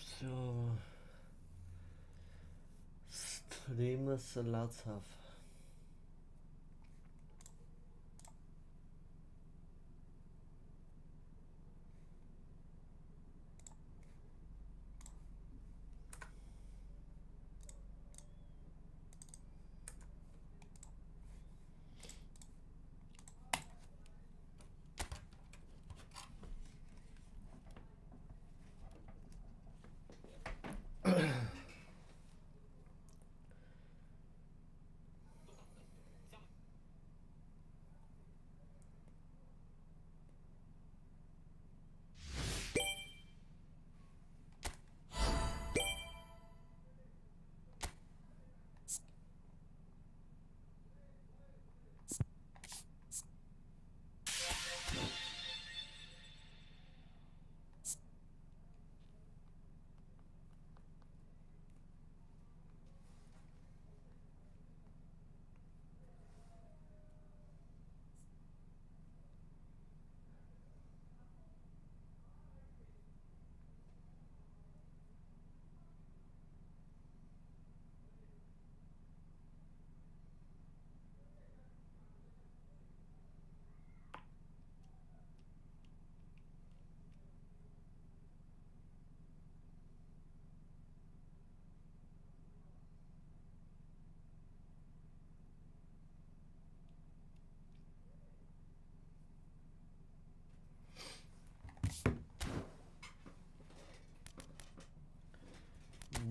Все. Streamen լացավ։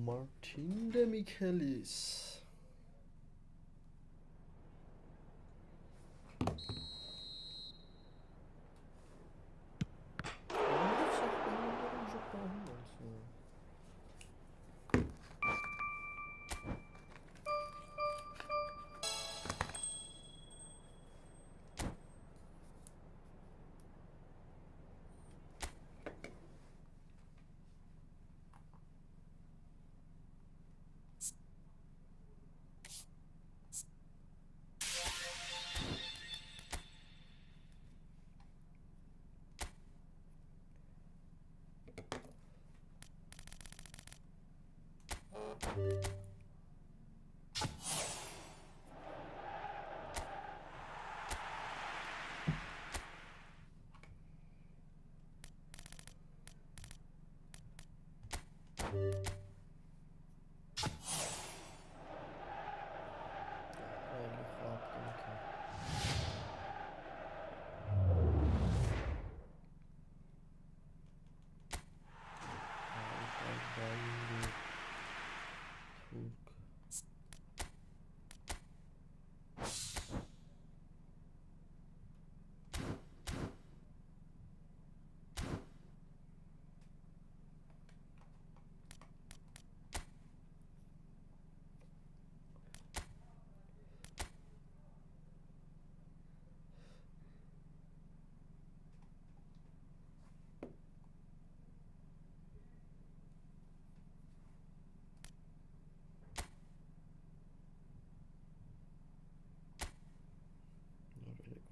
Martin de Michelis.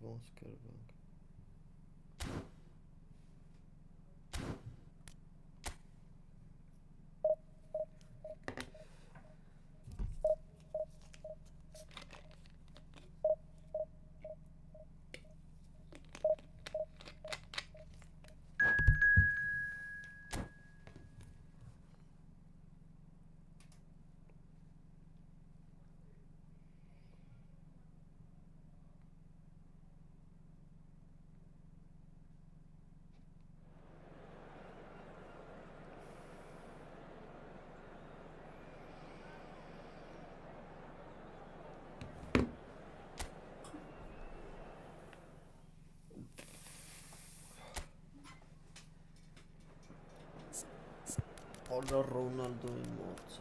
Oscar. Orada Ronaldo'yu morță.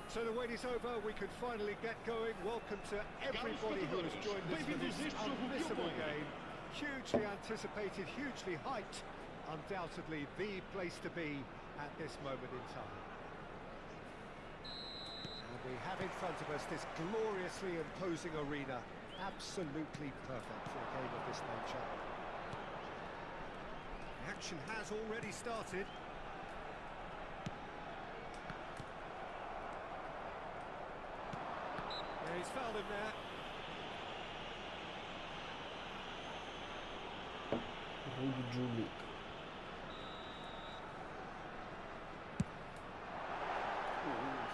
So the wait is over, we can finally get going. Welcome to everybody who has joined us for this unmissable game. Hugely anticipated, hugely hyped. Undoubtedly the place to be at this moment in time. And we have in front of us this gloriously imposing arena. Absolutely perfect for a game of this nature. The action has already started. He's fouled him there. Julik.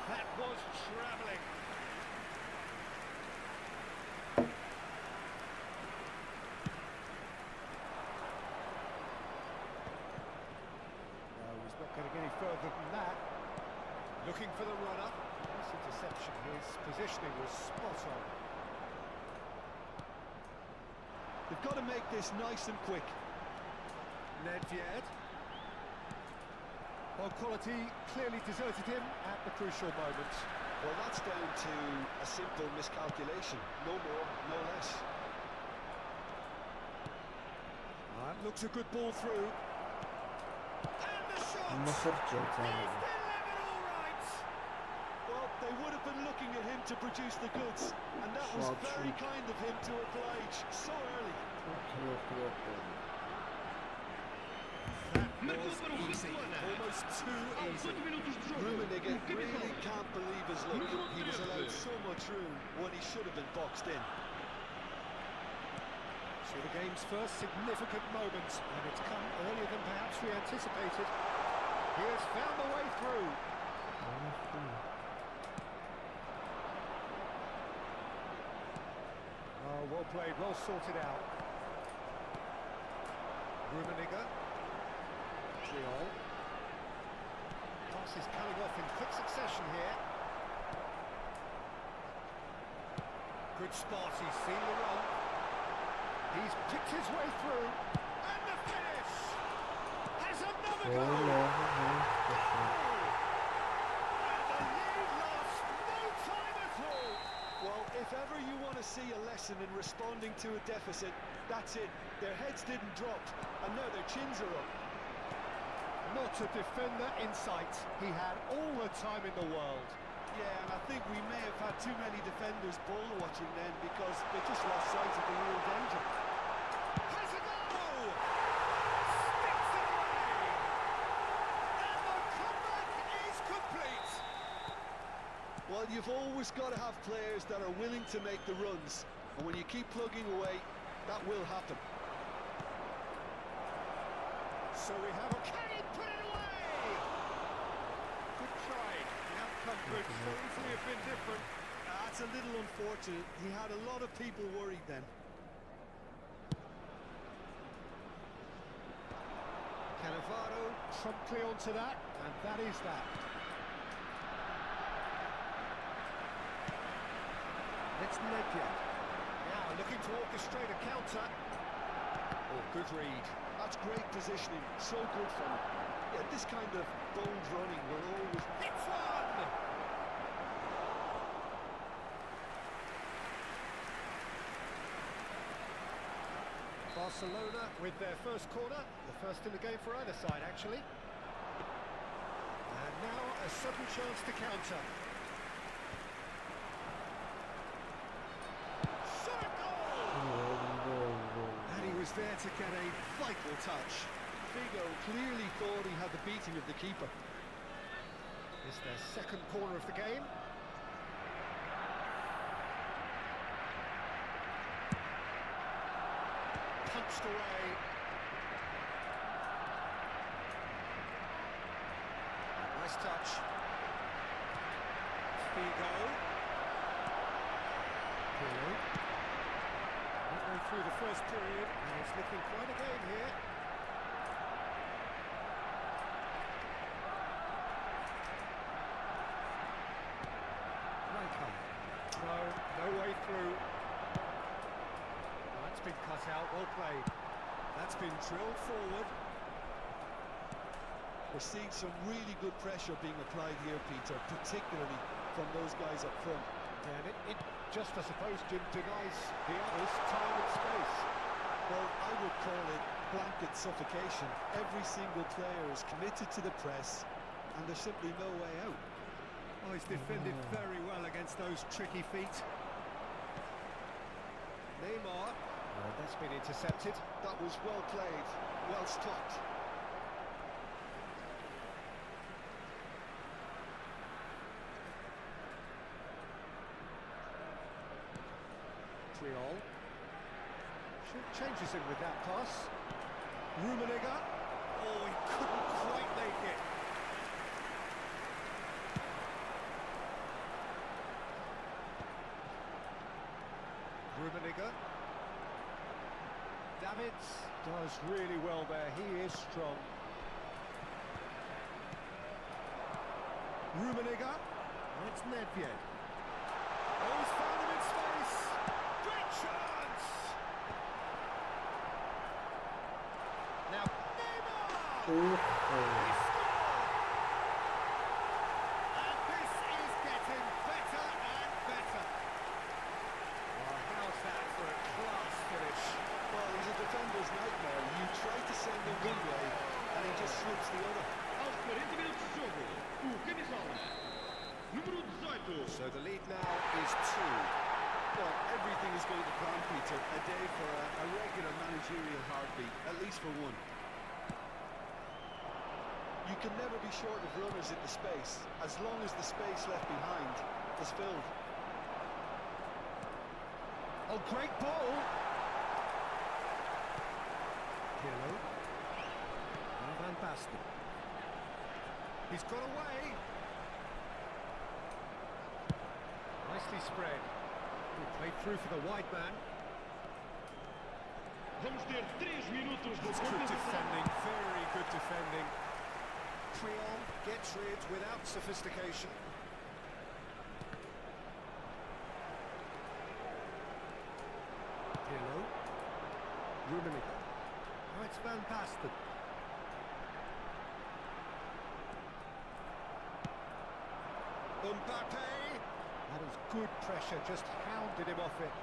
That was travelling. No, he's not getting any further than that. Looking for the runner. Nice interception. His positioning was spot on. They've got to make this nice and quick. Nedved. Well, quality clearly deserted him at the crucial moment. Well, that's down to a simple miscalculation. No more, no less. That looks a good ball through. And the shot! Mısır He's çöten. delivered all right! Well, they would have been looking at him to produce the goods, and that was Shot very shoot. kind of him to oblige so early. That was easy, almost too easy. Rummenigge really can't believe his luck. He was allowed so much room when he should have been boxed in. So the game's first significant moment, and it's come earlier than perhaps we anticipated. He has found the way through. Oh, well played, well sorted out. Rummenigge. Triol. Pass is coming off in quick succession here. Good spot, he's seen the run. He's picked his way through. And the finish! Has another goal! And the lead lost no time at all. Well, if ever you want to see a lesson in responding to a deficit, that's it. Their heads didn't drop, and now their chins are up. Not a defender in sight. He had all the time in the world. Yeah, and I think we may have had too many defenders ball watching then because they just lost sight of the real danger. Has a goal! Sticks it away! And the comeback is complete! Well, you've always got to have players that are willing to make the runs, and when you keep plugging away, that will happen. So we have a... Can he put it away? Good try. The outcome could so easily have been different. That's a little unfortunate. He had a lot of people worried then. Cannavaro promptly onto that, and that is that. It's Nedved. Now looking to orchestrate a counter. Oh, good read. That's great positioning, so good from him. Yeah, this kind of bold running will always... Hits one! Barcelona with their first corner, the first in the game for either side actually. And now a sudden chance to counter. Shot a goal! And he was there to get a vital touch. Figo clearly thought he had the beating of the keeper. It's their second corner of the game. Punched away. Nice touch. Figo. Midway through the first period, and it's looking quite a game here. No way through. That's been cut out, well played. That's been drilled forward. We're seeing some really good pressure being applied here, Peter, particularly from those guys up front. And it just, I suppose, Jim, denies the others time and space. Well, I would call it blanket suffocation. Every single player is committed to the press, and there's simply no way out. Oh, he's defended very well against those tricky feet. Neymar, that's been intercepted. That was well played, well stopped. Triol. Changes him with that pass. Rummenigge. Oh, he couldn't quite make it. Rummenigge. Davids does really well there. He is strong. Rummenigge. It's Nedved. Oh, he's found him in space. Great chance. Now, Neymar! He scored! And this is getting better and better. Well, how's that for a class finish? Well, he's a defender's nightmare. You try to send him one way, and he just slips the other. So the lead now is 2. Well, everything is going to plan, Peter. A day for a regular managerial heartbeat, at least for one. You can never be short of runners in the space, as long as the space left behind is filled. Oh, great ball! Pirlo. Van Basten. He's got away. Nicely spread. Good played through for the wide man. It's good defending, very good defending. Triol gets rid without sophistication. Pirlo. Rummenigge. Oh, it's Van Basten. Mbappe. That is good pressure, just hounded him off it.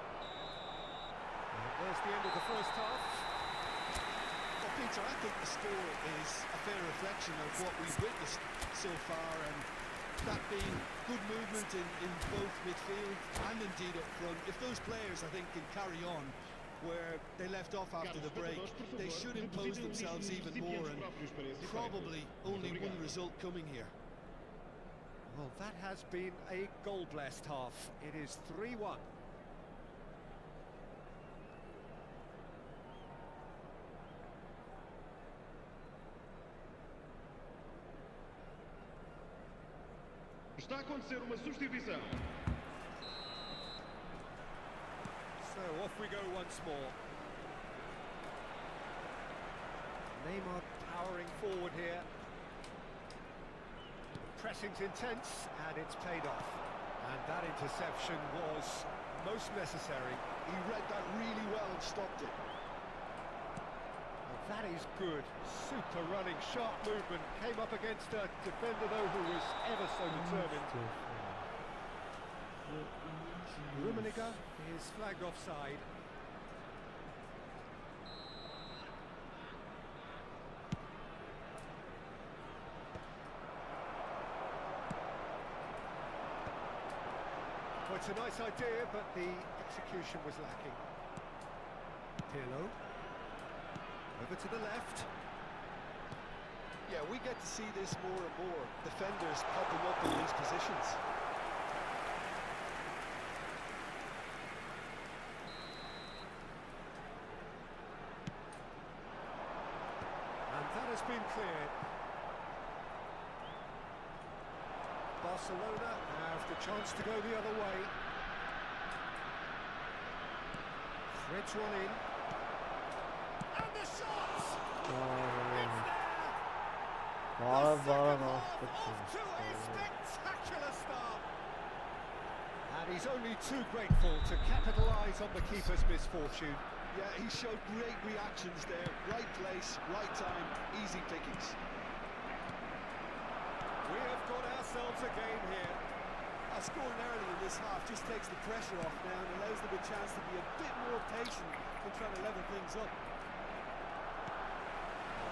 And there's the end of the first half. Well, Peter, I think the score is a fair reflection of what we've witnessed so far, and that being good movement in both midfield and indeed up front. If those players, I think, can carry on where they left off after the break, they should impose themselves even more, and probably only one result coming here. Well, that has been a goal-blessed half. It is 3-1. Está a acontecer uma substituição. So off we go once more. Neymar powering forward here. Pressing's intense, and it's paid off. And that interception was most necessary. He read that really well and stopped it. Well, that is good. Super running, sharp movement. Came up against a defender, though, who was ever so determined. Rummenigge is flagged offside. Well, it's a nice idea, but the execution was lacking. Pirlo. Over to the left. Yeah, we get to see this more and more. Defenders popping up in these positions. And that has been cleared. Barcelona have the chance to go the other way. Threads one in. And the shot! It's there! The second half off to a spectacular start. And he's only too grateful to capitalise on the keeper's misfortune. Yeah, he showed great reactions there. Right place, right time, easy pickings. We have got ourselves a game here. That's scoring early in this half just takes the pressure off now and allows them a chance to be a bit more patient in trying to level things up.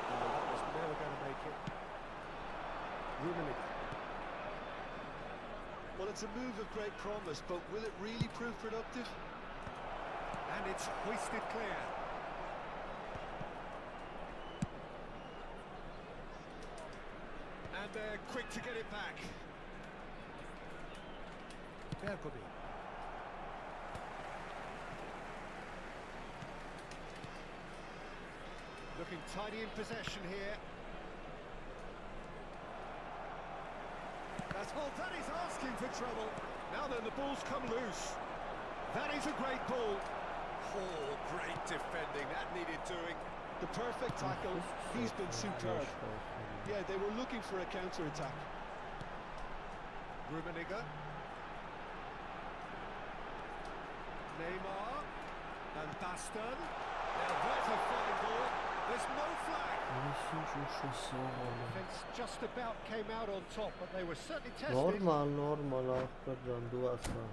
That was never going to make it. Rummenigge. Well, it's a move of great promise, but will it really prove productive? And it's hoisted clear. And they're quick to get it back. Bergobi. Looking tidy in possession here. That's well, that is asking for trouble. Now then, the ball's come loose. That is a great ball. Oh, great defending. That needed doing. The perfect tackle. He's been superb. Yeah, they were looking for a counter-attack. Rummenigge. Neymar. And Baston. Now there's a fine ball. There's no flag. Defence just about came out on top, but they were certainly tested. Normal, after Janduasa.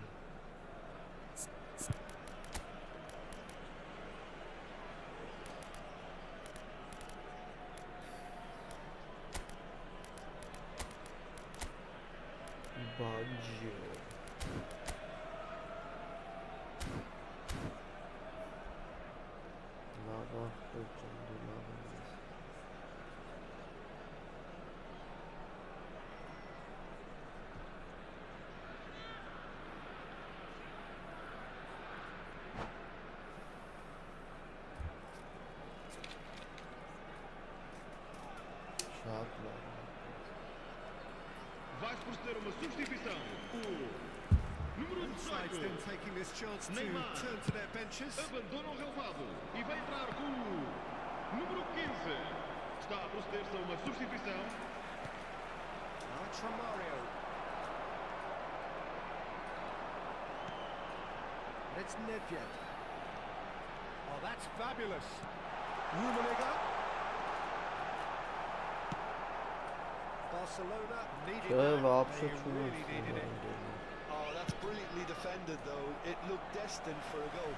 Baggio. Lava, Vai proceder uma substituição. O número Both sides 18, then taking this chance to Neymar. turn to their benches. abandona o relvado e vai entrar com o número 15. Está a proceder-se a uma substituição. Mario. It's Nedved. Oh, that's fabulous. Rummenigge. Barcelona needed that. They really needed it. Oh, that's brilliantly defended, though. It looked destined for a goal.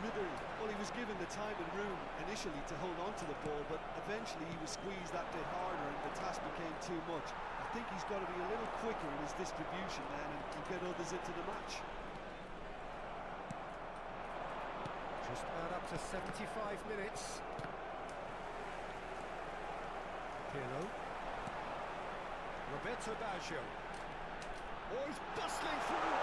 Ribery, well, he was given the time and room initially to hold on to the ball, but eventually he was squeezed that bit harder and the task became too much. I think he's got to be a little quicker in his distribution then and get others into the match. Just about up to 75 minutes. Pirlo. Roberto Baggio. Oh, he's bustling through.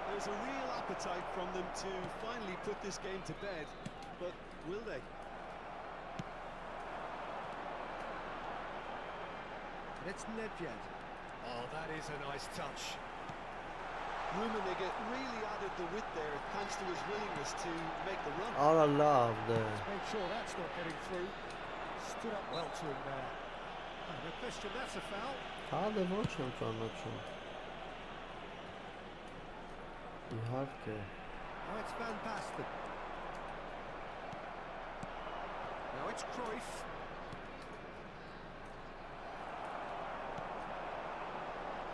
There's a real appetite from them to finally put this game to bed, but will they? It's Nedved. Oh, that is a nice touch. Rummenigge really added the width there thanks to his willingness to make the run. All I love there. Make sure that's not getting through. Stood up well to him there. No question, that's a foul. How the watch him from the show? You have to. Now it's Van Basten. Now it's Cruyff.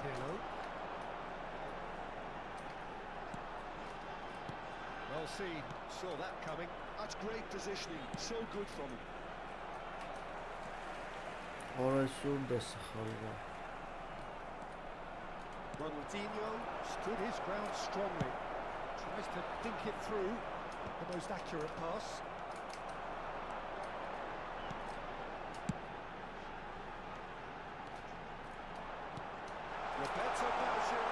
Pirlo. Well seen, saw that coming. That's great positioning, so good from him. Orası da sıkıldı. Ronaldinho stood his ground strongly. Tries to think it through. The most accurate pass. Roberto Baggio.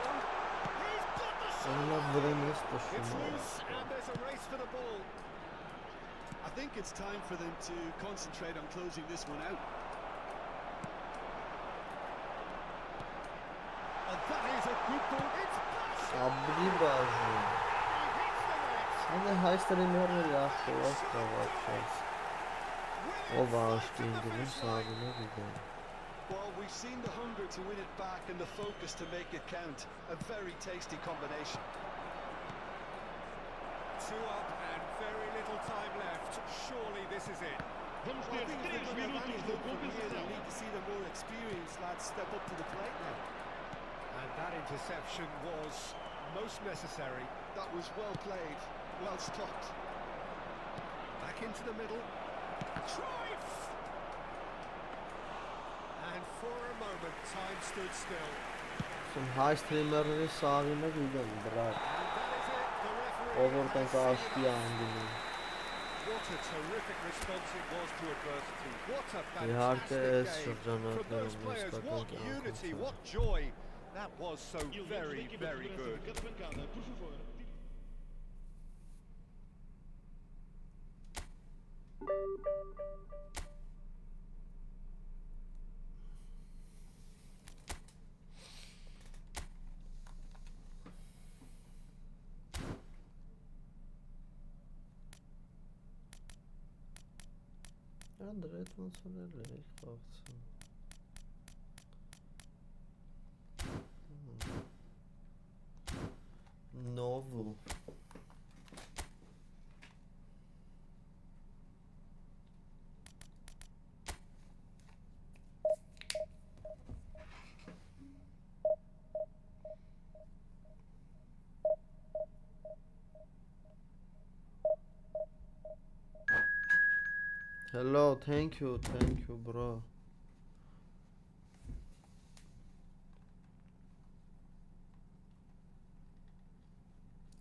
He's got the shot. Allah vuremez de It's şunu. loose and there's a race for the ball. I think it's time for them to concentrate on closing this one out. And that is a good ball. It's Baggio. Sabri Baggio. He hits the net. Hadi haystırmıyor ya. Kulaç da bakacağız. O bağıştı İngiliz sahibine gidiyor. Well, we've seen the hunger to win it back and the focus to make it count. A very tasty combination. 2 up and very little time left. Surely this is it. Vamos Well, I ter think if 3 they're going to have minutos any de hope from here, experienced lads step up to the plate now. And that interception was most necessary. That was well played, well stopped. Back into the middle. Cruyff! And for a moment, time stood still. Some high streamer'ı sağına gidelim bırak. And that is it. The referee Over'dan has karşı given us- yandını. What a terrific response it was to adversity. What a herkes fantastic çok game canı from those atlarımız players. takım What kanal unity, kontrol. what joy. That was so Elementos da very, equipa de very segurança good. de cada bancada, por favor. Ben de Redmond sonerle ilk baktım. Novo. Hello, thank you, bro.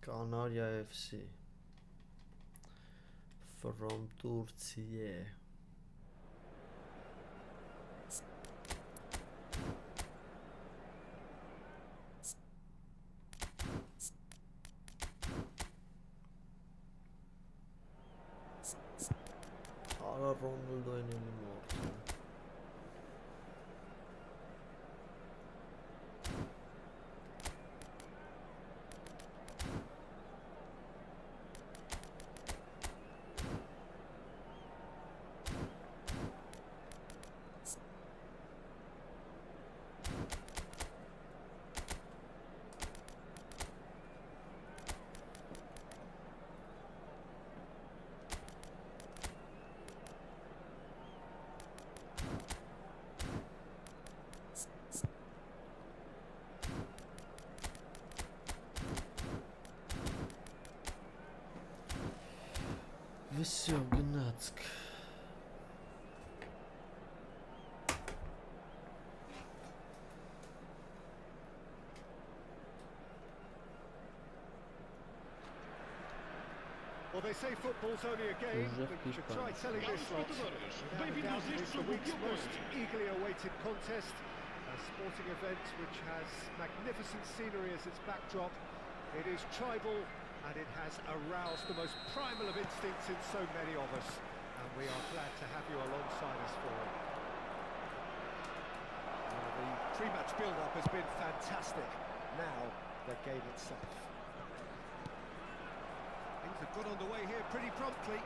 Kanarya FC from Turkey. Ara Ronaldo oynayalım orada. Все, Гнацк. Well, they say football's only a game, but you should try telling this lot. Without a doubt, it is the week's most eagerly awaited contest. A sporting event which has magnificent scenery as its backdrop. It is tribal and it has aroused the most primal of instincts in so many of us. And we are glad to have you alongside us for it. The pre-match build-up has been fantastic. Now, the game itself. Things have got underway here pretty promptly.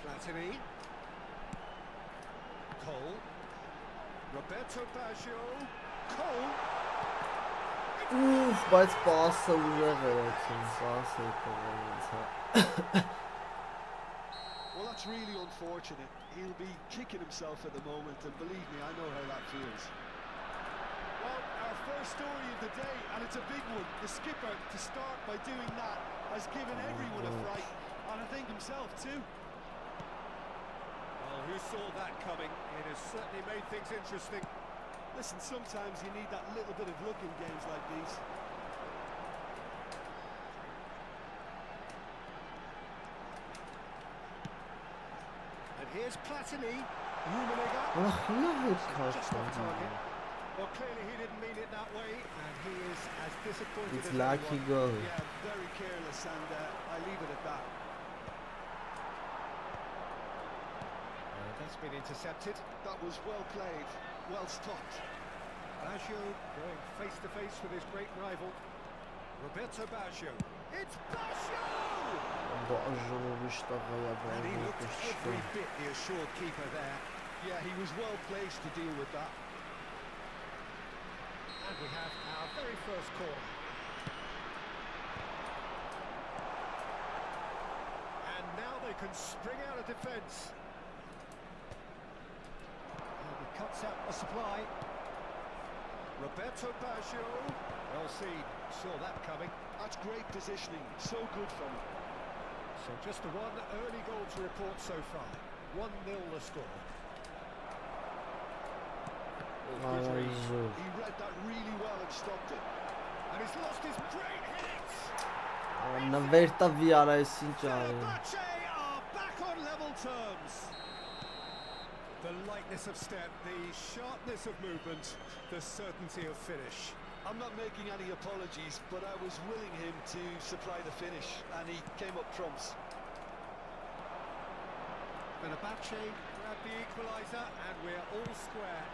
Platini. Cole. Roberto Baggio. Cole. Uf, բայց պասը ուժեղ էր այդքին, պասը Well, that's really unfortunate. He'll be kicking himself at the moment, and believe me, I know how that feels. Well, our first story of the day, and it's a big one. The skipper, to start by doing that, has given everyone a fright, and I think himself too. Well, who saw that coming? It has certainly made things interesting. Listen, sometimes you need that little bit of luck in games like these. And here's Platini. Rummenigge. Just off target. Well, clearly he didn't mean it that way, and he is as disappointed It's as lucky anyone. goal. Yeah, very careless, and I leave it at that. That's been intercepted. That was well played, well stopped. Baggio going face to face with his great rival, Roberto Baggio. It's Baggio! And he looked every bit the assured keeper there. Yeah, he was well placed to deal with that. And we have our very first corner. And now they can spring out of defence. cuts out the supply. Roberto Baggio, well seen, saw that coming. That's great positioning, so good from him. So just the one early goal to report so far. 1-0 the score. He read that really well and stopped it. And he's lost his great hit! Նվերտա վիարայսին ճարի Fenerbahce are back on level terms. The lightness of step, the sharpness of movement, the certainty of finish. I'm not making any apologies, but I was willing him to supply the finish, and he came up trumps. Fenerbahce grab the equaliser, and we're all square.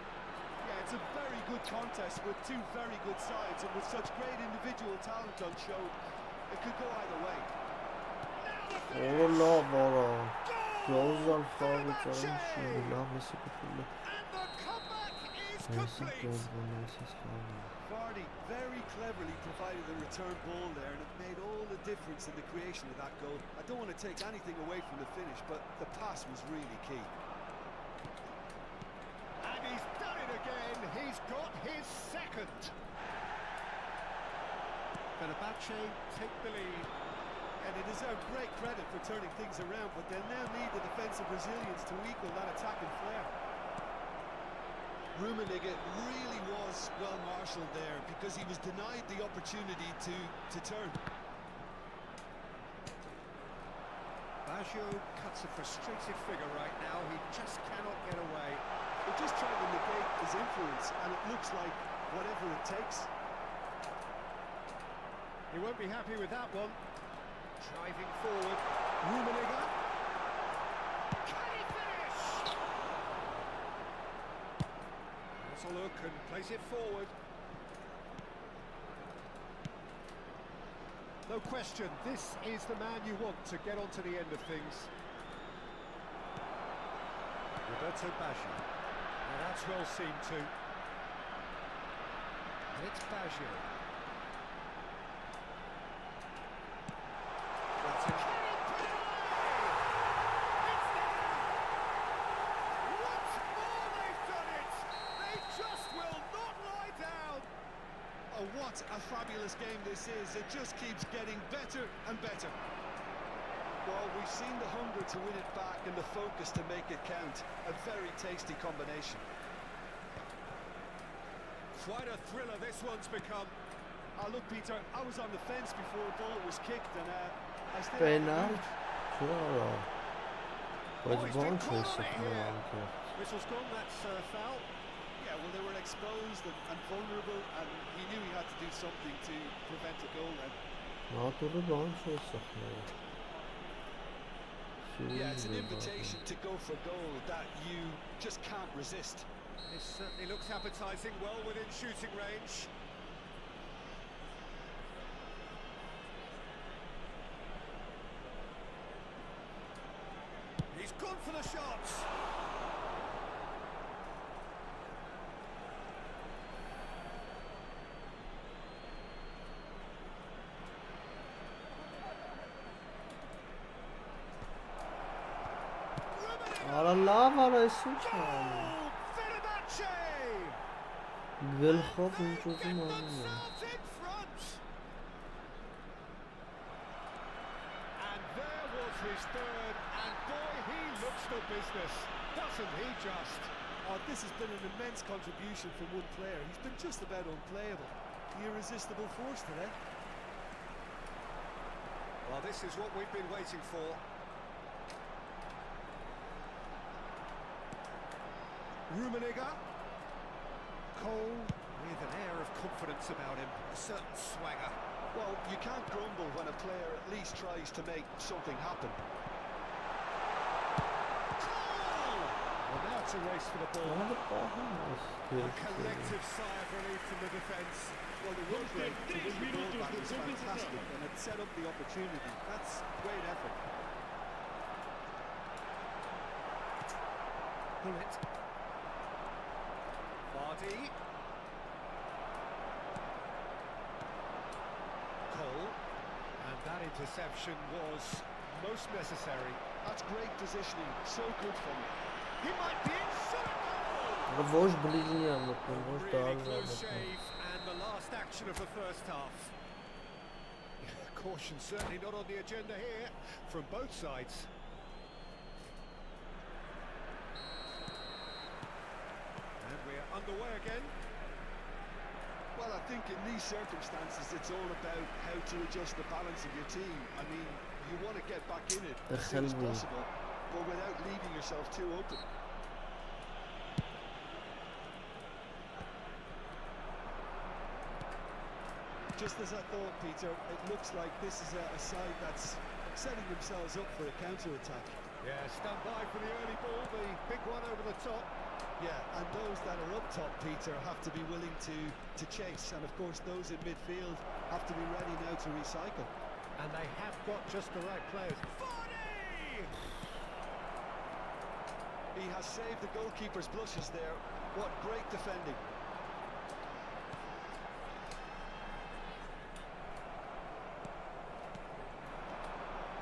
Yeah, it's a very good contest with two very good sides, and with such great individual talent on show, it could go either way. Ola vara Closer forward and now Messi And the comeback is complete. Vardy very cleverly provided the return ball there, and it made all the difference in the creation of that goal. I don't want to take anything away from the finish, but the pass was really key. And he's done it again. He's got his second. Fenerbahce take the lead. And they deserve great credit for turning things around, but they'll now need the defensive resilience to equal that attacking flair. Rummenigge really was well marshalled there because he was denied the opportunity to turn. Baggio cuts a frustrated figure right now. He just cannot get away. They're just trying to negate his influence, and it looks like whatever it takes. He won't be happy with that one. Driving forward, Rummenigge. Can he finish? Let's a look and place it forward. No question, this is the man you want to get onto the end of things. Roberto Baggio. Now that's well seen too. And it's Baggio. What a fabulous game this is. It just keeps getting better and better. Well, we've seen the hunger to win it back and the focus to make it count. A very tasty combination. Quite a thriller this one's become. Look, Peter, I was on the fence before the ball was kicked, and I still... Penalty. Sure. Whistle's gone, that's foul. Yeah, well, they were exposed and vulnerable, and he knew he had to do something to prevent a goal then. Yeah, it's an invitation to go for goal that you just can't resist. It certainly looks appetising, well within shooting range. He's gone for the shots. Fenerbahce! Velkhov in front. And there was his third, and boy, he looks the business, doesn't he just? This has been an immense contribution from one player. He's been just about unplayable. The irresistible force today. Well, this is what we've been waiting for. Rummenigge. Cole with an air of confidence about him, a certain swagger. Well, you can't grumble when a player at least tries to make something happen. Cole! Well, now it's a race for the ball. A collective sigh of relief from the defence. Well, the work rate to win the ball back was fantastic, and it set up the opportunity. That's great effort. Bullet. Vardy. Cole. And that interception was most necessary. That's great positioning, so good from him. He might be in shot goal! Ոչ բլիզնի է մտնում, ոչ Really դալն է close մտնում։ shave and the last action of the first half. Caution certainly not on the agenda here from both sides. And we are underway again. Well, I think in these circumstances, it's all about how to adjust the balance of your team. I mean, you want to get back in it as soon as possible, but without leaving yourself too open. Just as I thought, Peter, it looks like this is a side that's setting themselves up for a counter-attack. Yeah, stand by for the early ball, the big one over the top. Yeah, and those that are up top, Peter, have to be willing to chase. And of course, those in midfield have to be ready now to recycle. And they have got just the right players. He has saved the goalkeeper's blushes there. What great defending.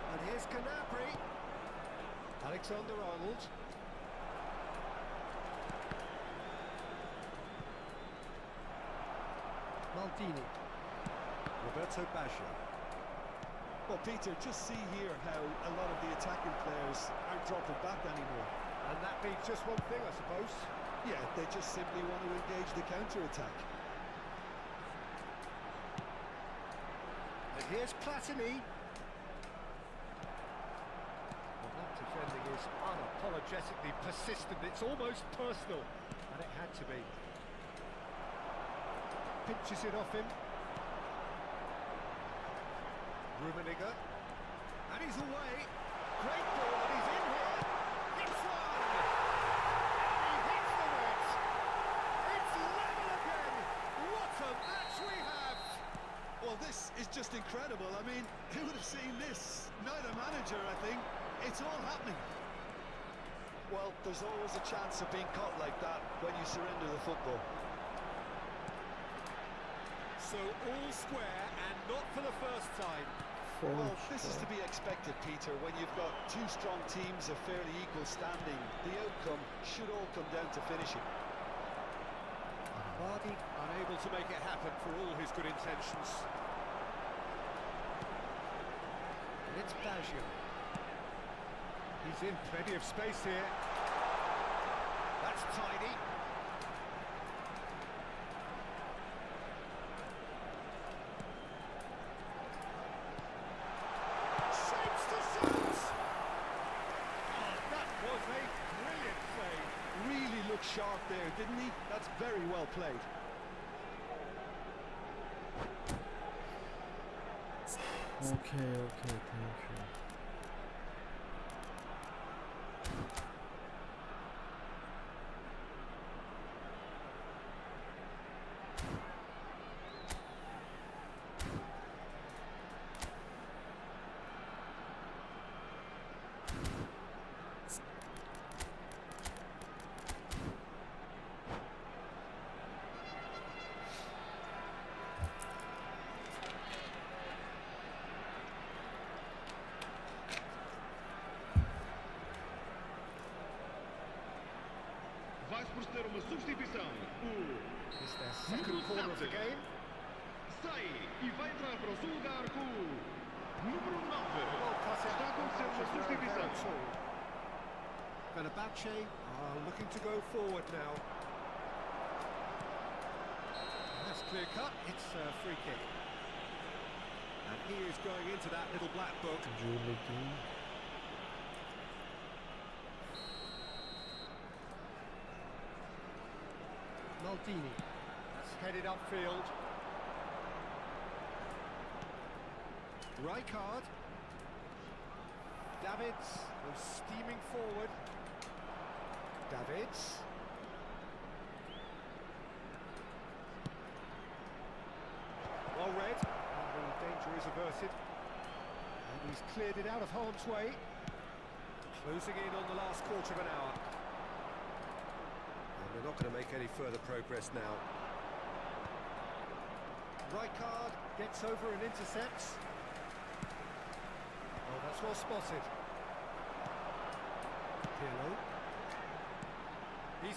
And here's Canapri. Alexander-Arnold. Maldini. Roberto Baggio. Well, Peter, just see here how a lot of the attacking players aren't dropping back anymore. And that means just one thing, I suppose. Yeah, they just simply want to engage the counter-attack. And here's Platini. Well, that defending is unapologetically persistent. It's almost personal. And it had to be. Pinches it off him. Rummenigge. And he's away. Great ball, and he's in here. Hits one! And he hits the net. It's level again. What a match we have! Well, this is just incredible. I mean, who would have seen this? Neither manager, I think. It's all happening. Well, there's always a chance of being caught like that when you surrender the football. So all square, and not for the first time. Well, this is to be expected, Peter, when you've got two strong teams of fairly equal standing. The outcome should all come down to finishing. Vardy unable to make it happen for all his good intentions. And it's Baggio. He's in plenty of space here. That's tiny. Sharp there, didn't he? That's very well played. Okay, thank you. Vai se proceder uma substituição. Is their second corner of the game. Sai e vai entrar para o seu lugar com o número 9. Está a acontecer uma substituição. Fenerbahce are looking to go forward now. That's clear cut. It's a free kick. And he is going into that little black book. Maldini. That's headed upfield. Rijkaard. Davids was steaming forward. Davids. Well read. And the danger is averted. And he's cleared it out of harm's way. Closing in on the last quarter of an hour. And they're not going to make any further progress now. Rijkaard gets over and intercepts. Oh, that's well spotted. Pirlo. He's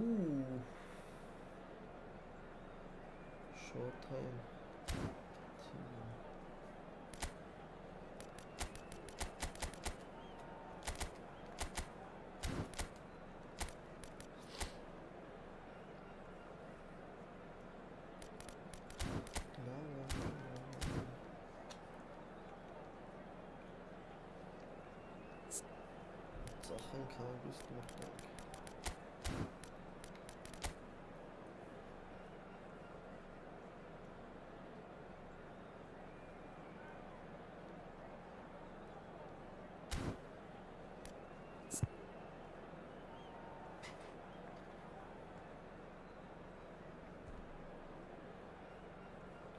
Ooh. Short time. Zasachenk August Montag.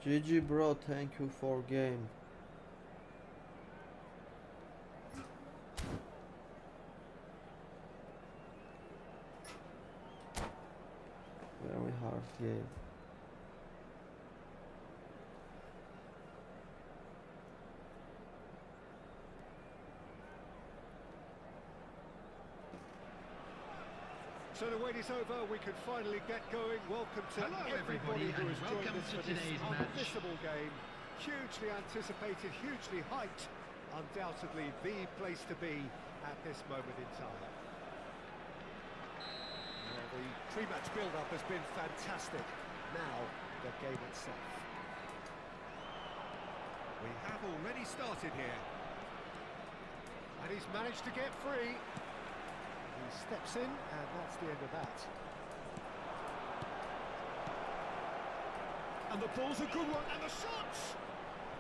GG bro, thank you for game. Very hard game. So the wait is over, we can finally get going. Welcome to everybody who has joined us for this unmissable game. Hugely anticipated, hugely hyped. Undoubtedly the place to be at this moment in time. Well, the pre-match build-up has been fantastic. Now, the game itself. We have already started here. And he's managed to get free. He steps in, and that's the end of that. And the ball's a good one, and the shots!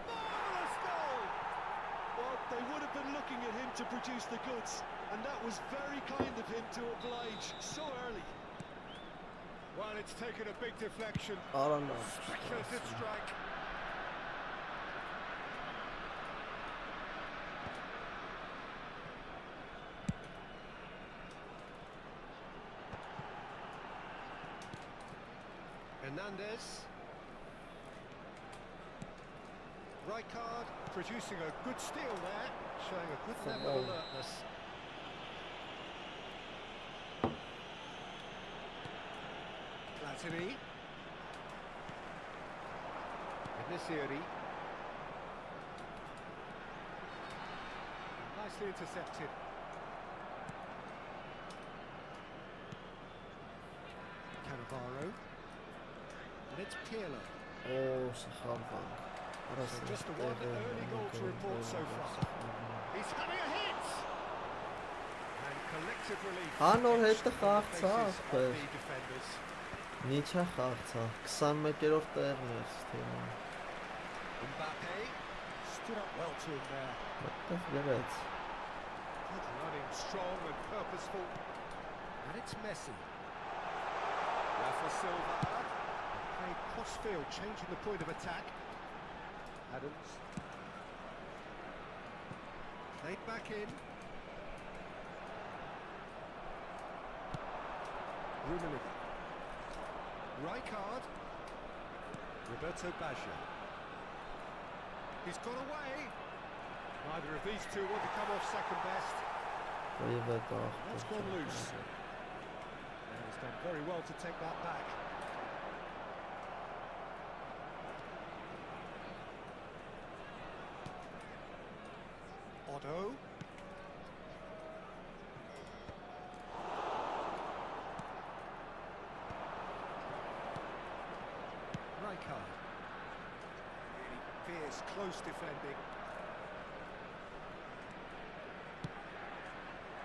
Marvellous goal! Well, they would have been looking at him to produce the goods, and that was very kind of him to oblige so early. Well, it's taken a big deflection. I don't know. Speculative strike. Hernandez. Rijkaard producing a good steal there, showing a good level of alertness. Platini. Vinicius. Nicely intercepted. Cannavaro. And it's Pirlo. Oh, Sahavan. So just the one early goal to report so far. He's having a hit! And collective relief. Հանոր հետը etched on the խաղցավ, faces of the defenders. Միչա խաղցավ, 21-րդ տեղն էր թիմը։ Mbappe stood up well to him there. Այդտեղ գրեց։ Good running, strong and purposeful. And it's Messi. Rafa Silva. Played cross-field, changing the point of attack. Adams. Played back in. Rummenigge. Rijkaard. Roberto Baggio. He's gone away. Neither of these two want to come off second best. That's gone loose. And he's done very well to take that back. Otto. Rijkaard. Really fierce, close defending.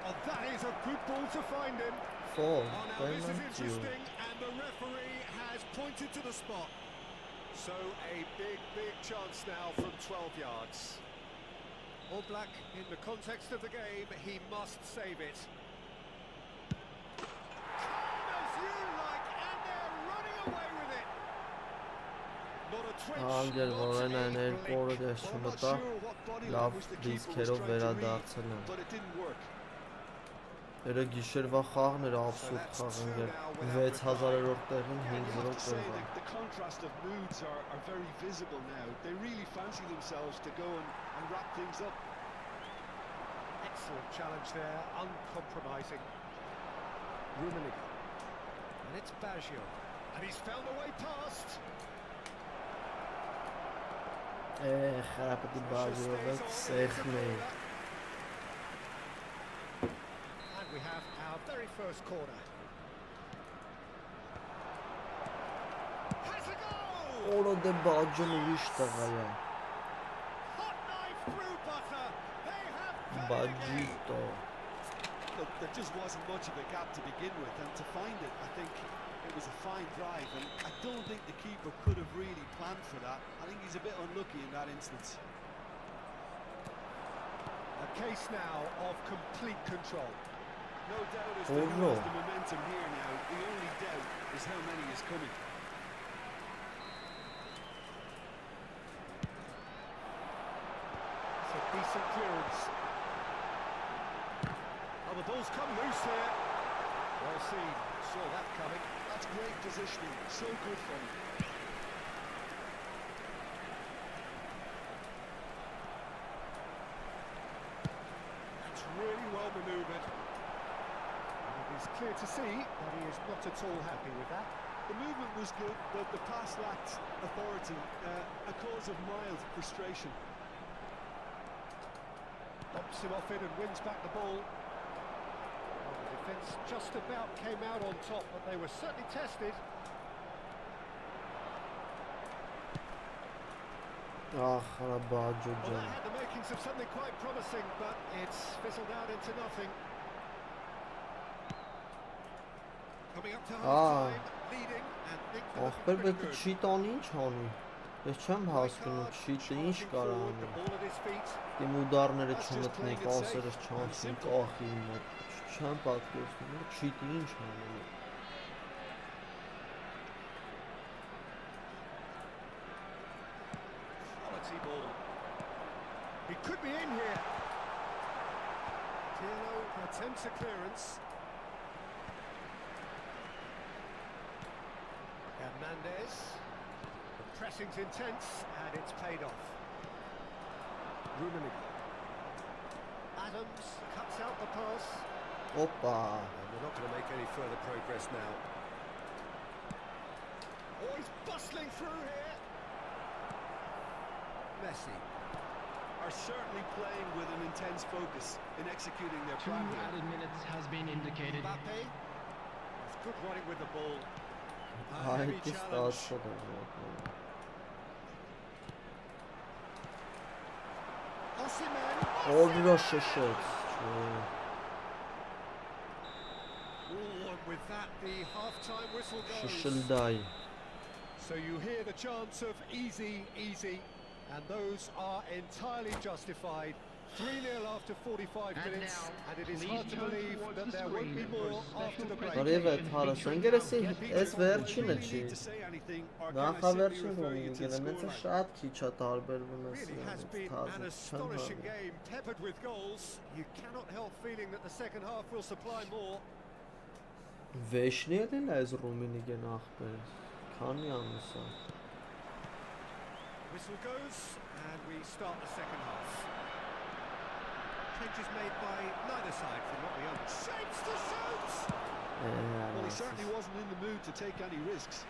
Oh, that is a good ball to find him. Four, Oh, now this is penalty. interesting, and the referee has pointed to the spot. So a big chance now from 12 yards. All Black, in the context of the game, he must save it. Calm as you like, and they're running away with it. Not a twitch, Անգեր not որ a այն blink. երկորը դες Well, I'm not չմտա, sure what body լավ language the keeper was դիսկերով trying to read, վերադարձել են։ but it didn't work. Էրը գիշերվա խաղն էր աբսուրդ խաղ անգեր, 6000-րդ տեղին Yeah, you 5-0 have to say տեղը։ the contrast of moods are very visible now. They really fancy themselves to go and wrap things up. Excellent challenge there, uncompromising. Rummenigge. And it's Baggio. And he's found a way past. خرابتی بازی‌ها سخته. And we have our very first corner. Has a goal! Orada Baggio'nu iştahaya. Hot knife through butter. They have done it again. Baggio. Look, there just wasn't much of a gap to begin with, and to find it, I think it was a fine drive, and I don't think the keeper could have really planned for that. I think he's a bit unlucky in that instance. A case now of complete control. No doubt as to who has the momentum here now. The only doubt is how many is coming. It's a decent clearance. Oh, the ball's come loose here. Well seen. Saw that coming. That's great positioning. So good from him. That's really well manoeuvred. And it is clear to see that he is not at all happy with that. The movement was good, but the pass lacked authority, a cause of mild frustration. Bumps him off it and wins back the ball. Well, the defence just about came out on top, but they were certainly tested. Baggio Well, that had the makings of something quite promising, but it's fizzled out into nothing. Coming up to half-time, leading, and things are looking Ախպեր pretty պետք է good. չի տանի ինչ անի։ Ես չեմ հասկանում չիտը ինչ կարա The անի։ ball at his feet. Իմ ուդարները չմտնի, պասերս չանցնի, կախի իմ մոտ։ Չեմ պատկերացնում, չիտը ինչ անի։ Quality ball. He could be in here. Pirlo attempts a clearance. Hernandez. The pressing's intense and it's paid off. Rummenigge. Adams cuts out the pass. Օպա։ And we're not going to make any further progress now. Oh, he's bustling through here. Messi. Are certainly playing with an intense focus in executing their 2 plan here. added minutes has been indicated. Mbappe. It's good running with the ball. A Հայ heavy դից challenge. տասը դա։ Osimhen. Օրը շշեց։ Oh, and with that, the half-time whistle goes. Շշլդայ։ So you hear the chants of easy, easy, and those are entirely justified. 3-0 after 45 And minutes, now, and it is please hard to turn believe towards that the there won't be screen for more after special the break. Բարև է Թարաս, ընկերեսի այս վերջինը չի։ To say anything, or can I simply Նախավերջին refer you to the գնեմ, էս scoreline? շատ քիչ է տարբերվում է Really has been an astonishing game, peppered with goals. You cannot help feeling that the second half will supply more. Վեշնի էլ այս Ռումինիգեն ախպեր։ Քանի ամիս է։ Whistle goes, and we start the second half. Changes made by neither side from what we understand. Shapes to shoot! Well, he certainly wasn't in the mood to take any risks.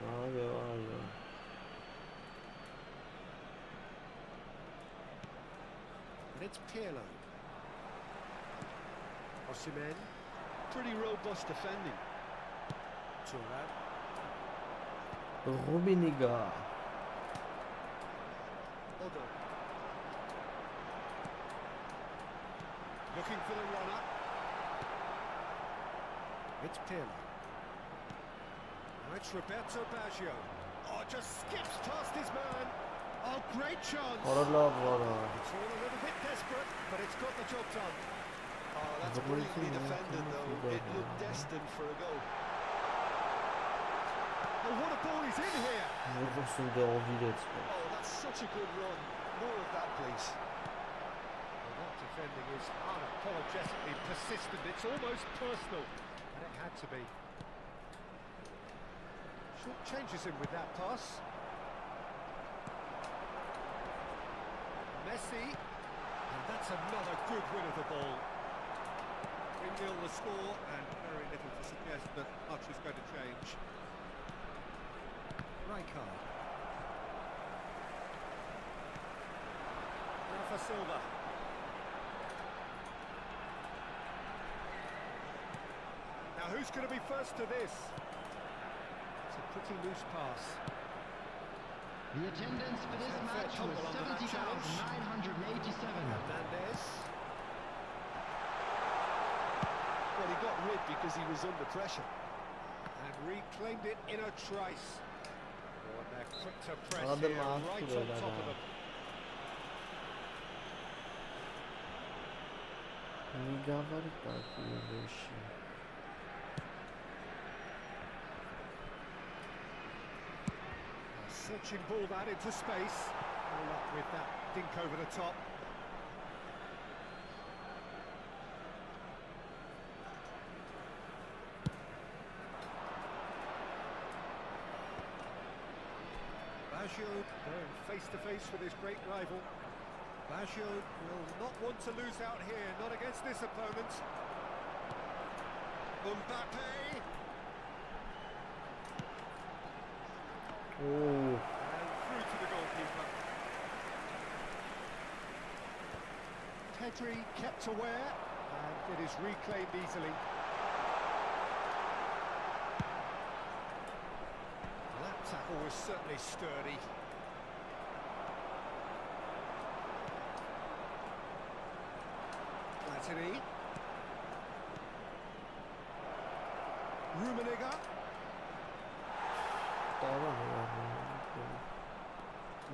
Այո։ And it's Pirlo. Osimhen. Pretty robust defending. Thuram. Ռումինիգա։ Odo. Looking for the runner. It's Pirlo. Now it's Roberto Baggio. Oh, just skips past his man. Oh, great chance. Որը լավ վարա։ It's all a little bit desperate, but it's got the job done. Oh, that's brilliantly defended, though. It looked destined for a goal. Oh, what a ball he's in here. Որսուն դեովիրեց։ Oh, that's such a good run. More of that, please. Well, that defending is unapologetically persistent. It's almost personal, and it had to be. Short changes him with that pass. Messi, and that's another good win of the ball. 3-0 the score, and very little to suggest that much is going to change. Rijkaard. Rafa Silva. Now who's going to be first to this? It's a pretty loose pass. The attendance for this match was 70,987. Hernandez. Well, he got rid because he was under pressure. And reclaimed it in a trice. Oh, and they're quick to press Another here, mark right to on the top of line. them. Nigavari calculation. Searching ball that into space. All up with that dink over the top. Baggio going face to face with his great rival. Baggio will not want to lose out here, not against this opponent. Mbappe. Oh, And through to the goalkeeper. Pedri kept aware, and it is reclaimed easily. That tackle was certainly sturdy. Platini. Rummenigge.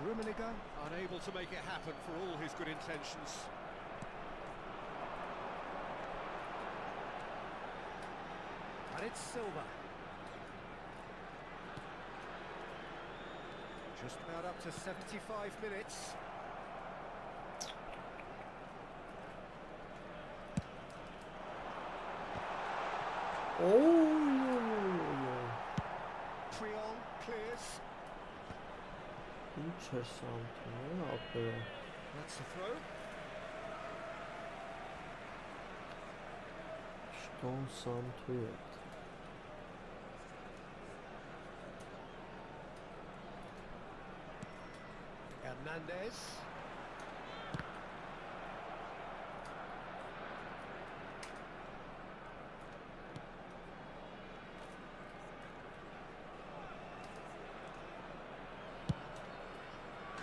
Rummenigge unable to make it happen for all his good intentions. And it's Silva. Just about up to 75 minutes. oh, Triol clears. interesting. Yeah, That's the throw. Stone some to it. Hernandez.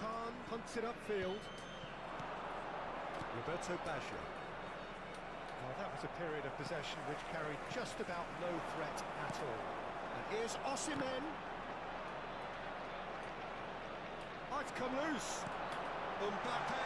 Khan punts it upfield. Roberto Baggio. Well, that was a period of possession which carried just about no threat at all. And here's Osimhen. Oh, it's come loose. Mbappe.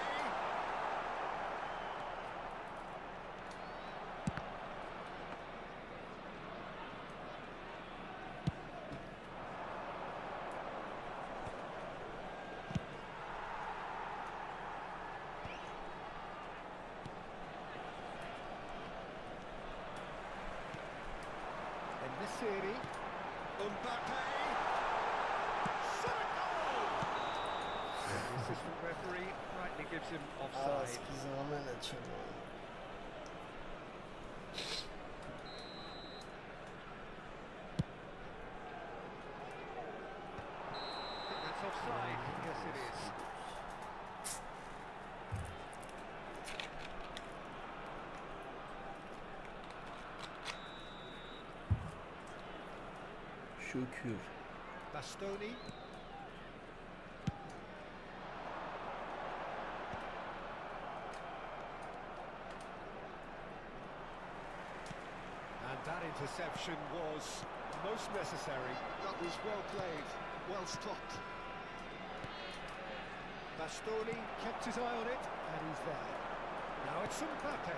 City. Mbappe. Shot! The assistant referee rightly gives him offside. I think that's offside. Yes, it is. Şükür. Bastoni. And that interception was most necessary. That was well played, well stopped. Bastoni kept his eye on it, and he's there. Now it's Mbappe.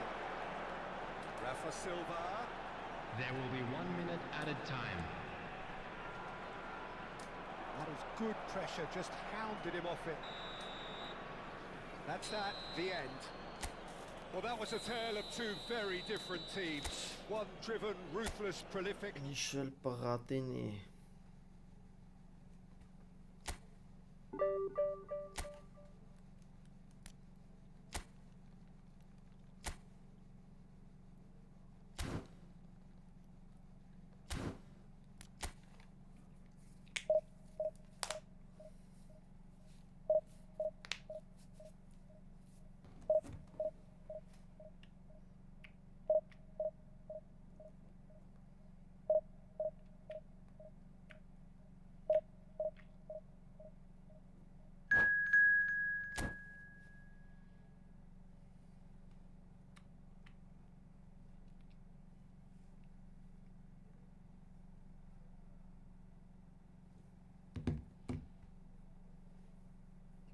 Rafa Silva. There will be 1 minute added time. That was good pressure, just hounded him off it. That's that, the end. Well, that was a tale of two very different teams. One driven, ruthless, prolific. Michel Paratini.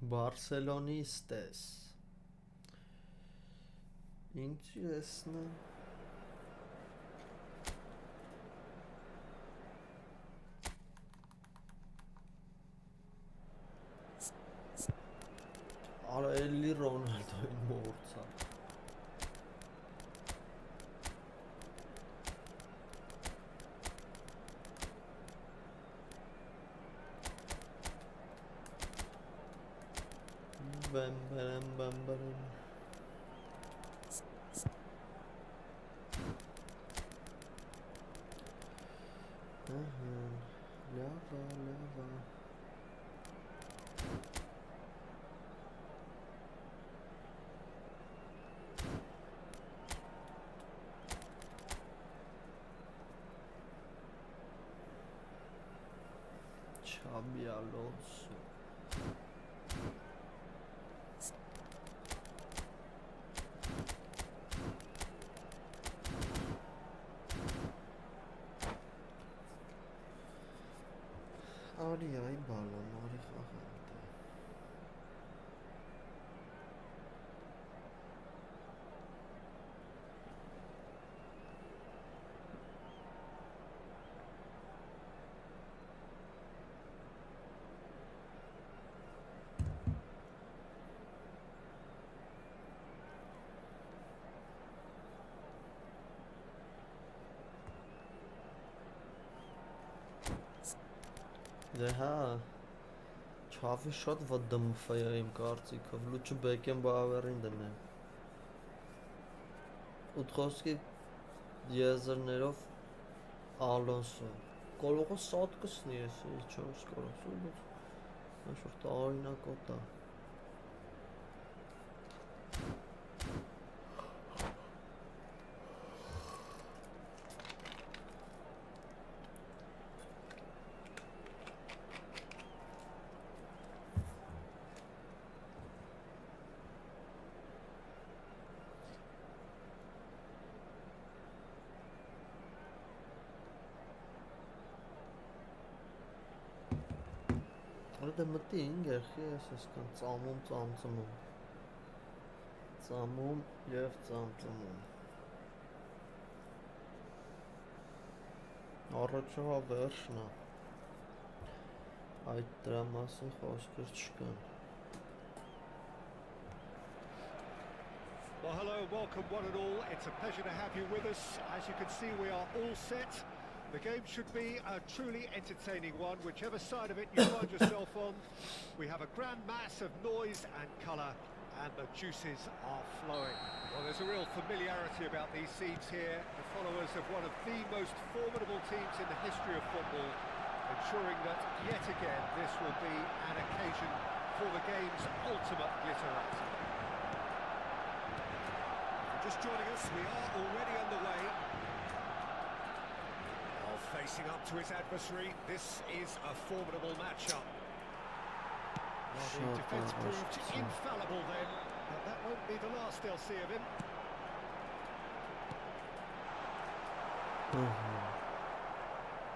Barcelonistas. Интересно. Արա էլի Ռոնալդոյին մորցա։ Bam. Lava. Xabi Alonso. Ay balon, ari xaxandı. Դե հա Չավի շատ վդմֆ է իմ կարծիքով լուչը Բեկենբաուերին դնեմ Ուտխովսկի եզրներով Ալոնսո Կոլողը սատ կսնի ես չորս կորոսու Ինչ-որ տարօրինակ օտա Դե մտի ինգերխի ես այսքան ծամում ծամում և ծամծմում Առաջվա վերջնա այդ դրա մասին խոսքեր չկան Well, hello, welcome one and all. It's a pleasure to have you with us. As you can see, we are all set. The game should be a truly entertaining one, whichever side of it you find yourself on. We have a grand mass of noise and colour, and the juices are flowing. Well, there's a real familiarity about these scenes here, the followers of one of the most formidable teams in the history of football, ensuring that yet again this will be an occasion for the game's ultimate glitterati. Just joining us, we are already underway. Facing up to his adversary, this is a formidable matchup. Well, the defence proved infallible then, but that won't be the last they'll see of him.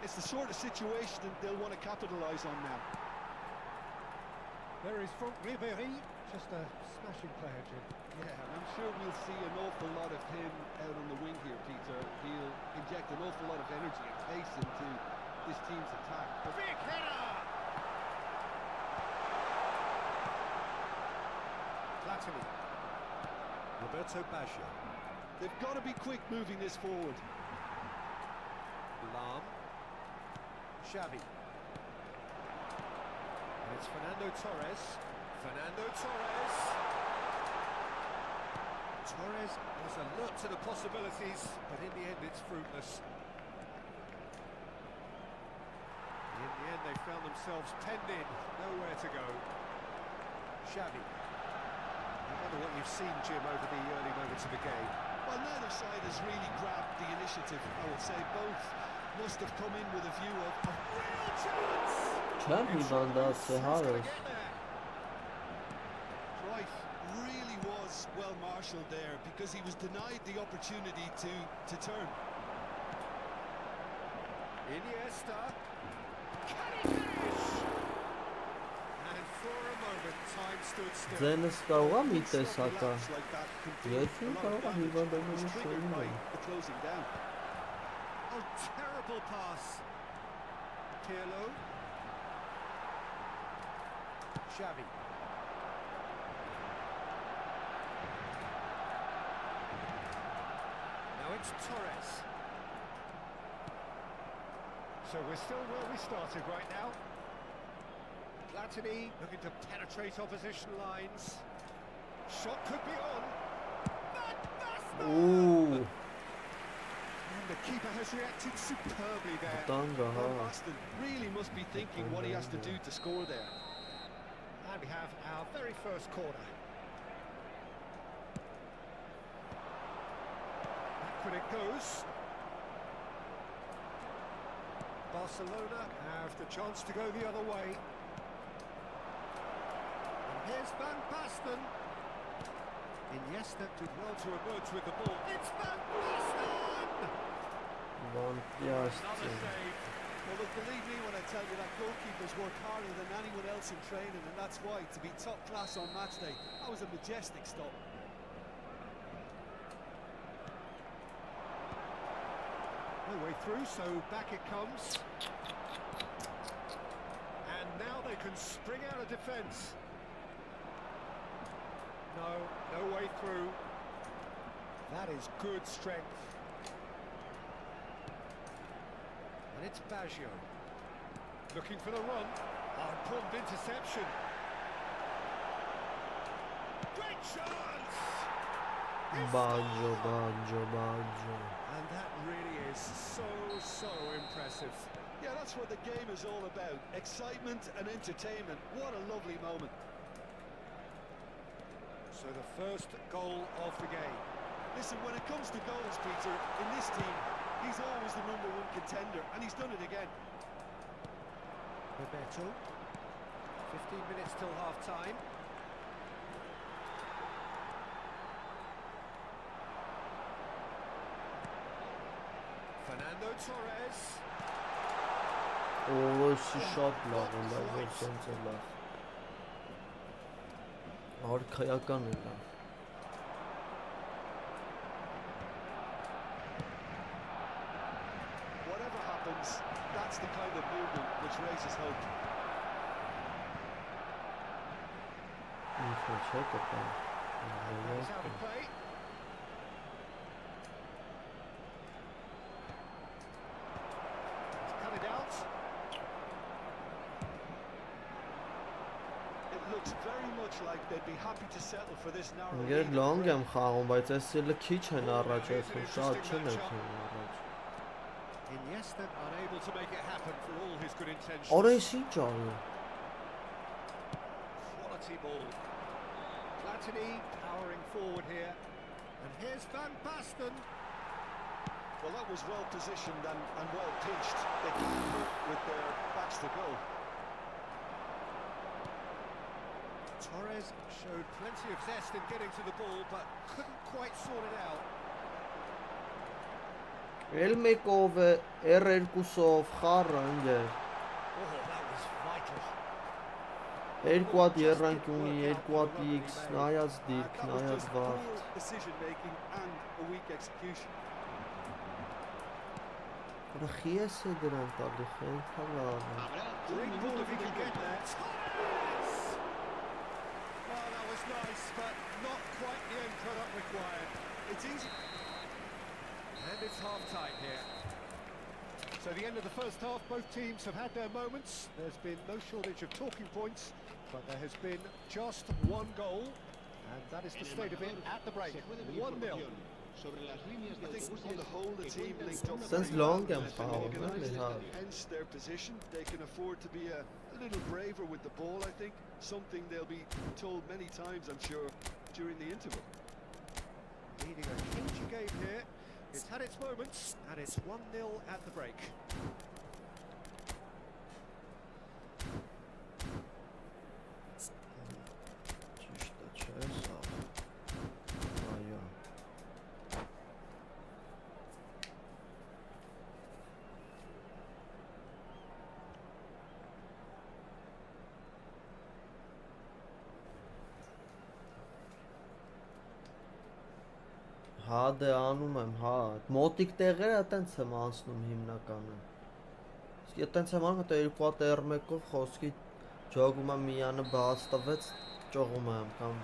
It's the sort of situation that they'll want to capitalise on now. There is Franck Ribéry, just a smashing player, Jim. Yeah, and I'm sure we'll see an awful lot of him out on the wing here, Peter. He'll inject an awful lot of energy and pace into this team's attack. The big header! Platini. Roberto Baggio. They've got to be quick moving this forward. Lam. Xavi. And it's Fernando Torres. Torres was alert to the possibilities, but in the end it's fruitless. In the end they found themselves penned in, nowhere to go. Xavi. I wonder what you've seen, Jim, over the early moments of the game. Well, neither side has really grabbed the initiative, I would say. Both must have come in with a view of a real chance! Cruyff really was well marshalled there because he was denied the opportunity to turn. Iniesta. Can he finish? And for a moment, Time stood still. Ձենս կարող է մի Sloppy տեսակա lapse like that can do Երկին a lot of կարող է damage. հիվանդանալու Was triggered by շոյին the closing down. Oh, terrible pass. Pirlo. Xavi. Now it's Torres. So we're still where we started right now. Platini looking to penetrate opposition lines. Shot could be on. Ooh, And the keeper has reacted superbly there. տանգա, հա Well, Boston really must be thinking what he has to do to score there. And we have our very first corner. Backward it goes. Barcelona have the chance to go the other way. And here's Van Basten. Iniesta did well to emerge with the ball. It's Van Basten! Բան Another պիաստի save. Well, look, believe me when I tell you that goalkeepers work harder than anyone else in training, and that's why, to be top class on match day, that was a majestic stop. No way through, so back it comes. And now they can spring out of defence. No way through. That is good strength. And it's Baggio. Looking for the run. Oh, important interception. Great chance! Բաջո, բաջո And that really is so impressive. Yeah, that's what the game is all about. Excitement and entertainment. What a lovely moment. So the first goal of the game. Listen, when it comes to goals, Peter, in this team, he's always the #1 contender, and he's done it again. Roberto. 15 minutes till half-time. Fernando Torres. Ովսի շատ լավ է, լավ որ սենց է լավ Արքայական է լավ Whatever happens, that's the kind of movement which raises hope. Ինքը չէ կտա He's out of play. He's cut it out. It looks very much like they'd be happy to settle for this narrow Ինգեր lead. լոնգ եմ խաղում, բայց այս ելը քիչ են առաջ եկում, շատ չեն եկում առաջ Iniesta unable to make it happen for all his good intentions. Օրես ինչ արի Quality ball. Platini powering forward here. And here's Van Basten. Well, that was well positioned and well pitched. They came with their backs to goal. Torres showed plenty of zest in getting to the ball, but couldn't quite sort it out. Էլ մեկով է, R2-ով, խառը ընգեր Oh, that was vital. Երկու հատ երրանք ունի, երկու հատ X, նայած դիրք, That was նայած just վաղ poor decision making and a weak execution. Ռխի ես է դրան տալի, խենթա լավ է Great ball if he can get there. Torres! Oh, that was nice, but not quite the end product required. It's easy. And it's half-time here. So the end of the first half, both teams have had their moments. There's been no shortage of talking points, but there has been just one goal, and that is the state of it at the break. 1-0. I think on the whole the team linked up Since very long well, and and power, organised really it, hard. hence their position. They can afford to be a little braver with the ball, I think. Something they'll be told many times, I'm sure, during the interval. Leading a huge game here. It's had its moments, and it's 1-0 at the break. Ճիշտ է, չէ, սա Այո Հա դե անում եմ, հա, մոտիկ տեղերը այտենց եմ անցնում հիմնականը։ Իսկ այտենց եմ անում, հետո երկու հատ R1-ով խոսքի ջոգում եմ միանը բաց տվեց, ճողում եմ կամ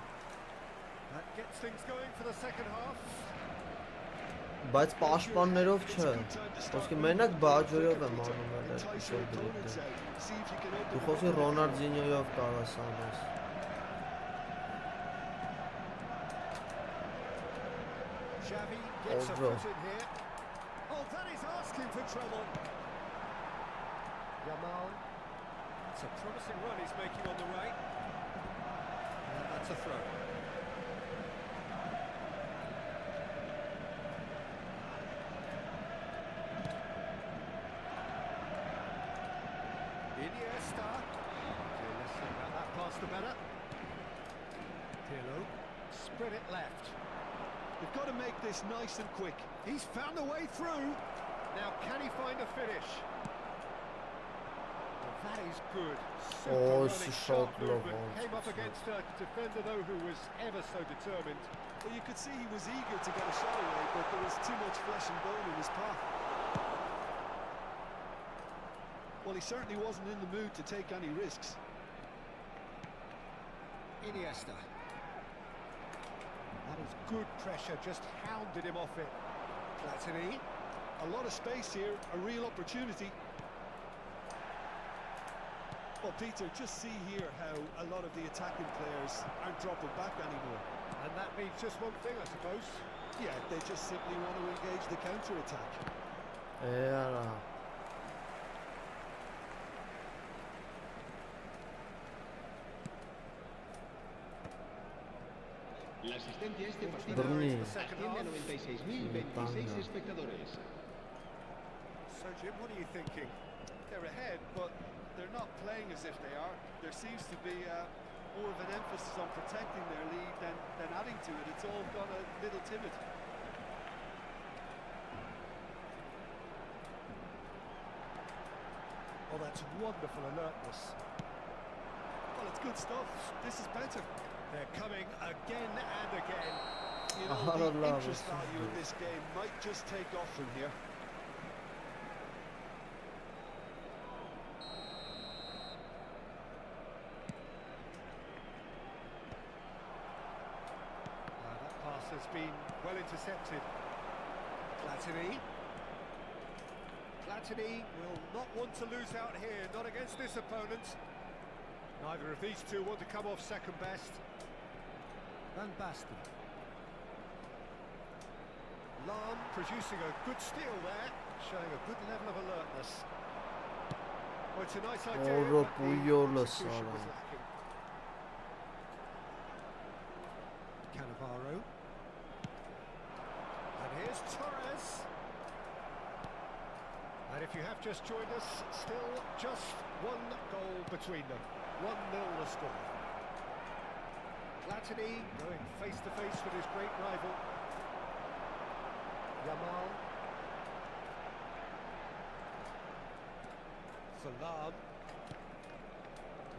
That gets things going for the second half. բայց պաշտպաններով չէ։ Խոսքի մենակ բաջորով եմ անում էլ երկուսով դրիբլը։ Դու խոսքի Ռոնալդինյոյով կարաս անես։ Xavi gets a foot in here. Oh, that is asking for trouble. Yamal. It's a promising run he's making on the right. And that's a throw. Iniesta. Okay, let's think about that pass the better. Pirlo. Spread it left. They've got to make this nice and quick. He's found a way through. Now, can he find a finish? Well, that is good. Super running, sharp movement. Came up against a defender, though, who was ever so determined. Well, you could see he was eager to get a shot away, but there was too much flesh and bone in his path. Well, he certainly wasn't in the mood to take any risks. Iniesta. That is good pressure, just hounded him off it. Platini. A lot of space here, a real opportunity. Well, Peter, just see here how a lot of the attacking players aren't dropping back anymore. And that means just one thing, I suppose. Yeah, they just simply want to engage the counter-attack. Yeah. La asistencia a este partido asciende a 96.026 espectadores. So, Jim, what are you thinking? They're ahead, but they're not playing as if they are. There seems to be more of an emphasis on protecting their lead than adding to it. It's all gone a little timid. Oh, that's wonderful alertness. Well, it's good stuff. This is better. They're coming again and again. You know, the interest value in this game might just take off from here. That pass has been well intercepted. Platini. Platini will not want to lose out here, not against this opponent. Neither of these two want to come off second best. Van Basten. Lahm producing a good steal there, showing a good level of alertness. Well, it's a nice idea, but the execution was lacking. Cannavaro. And here's Torres. And if you have just joined us, still just one goal between them. 1-0 the score. Platini going face-to-face with his great rival. Yamal. Salam.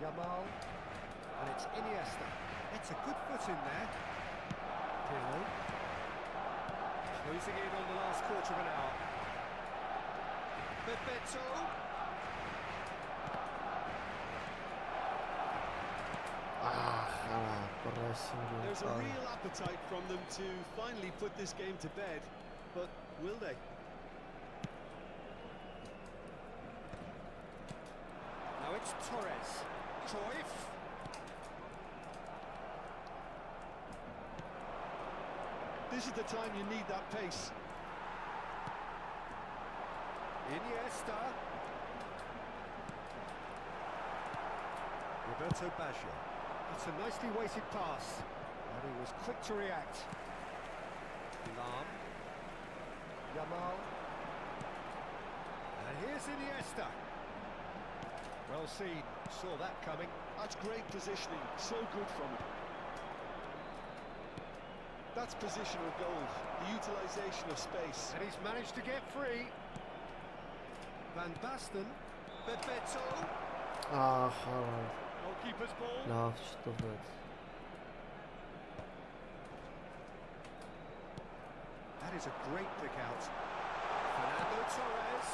Yamal. And it's Iniesta. It's a good foot in there. Pirlo. Closing in on the last quarter of an hour. Bebeto. There's a real appetite from them to finally put this game to bed, but will they? Now it's Torres. Cruyff. This is the time you need that pace. Iniesta. Roberto Baggio. It's a nicely weighted pass, and he was quick to react. Lahm. Yamal. And here's Iniesta. Well seen, saw that coming. That's great positioning, so good from him. That's positional goal, the utilisation of space. And he's managed to get free. Van Basten. Bebeto. Goalkeeper's ball. Love что это. is a great pick out. Fernando Torres.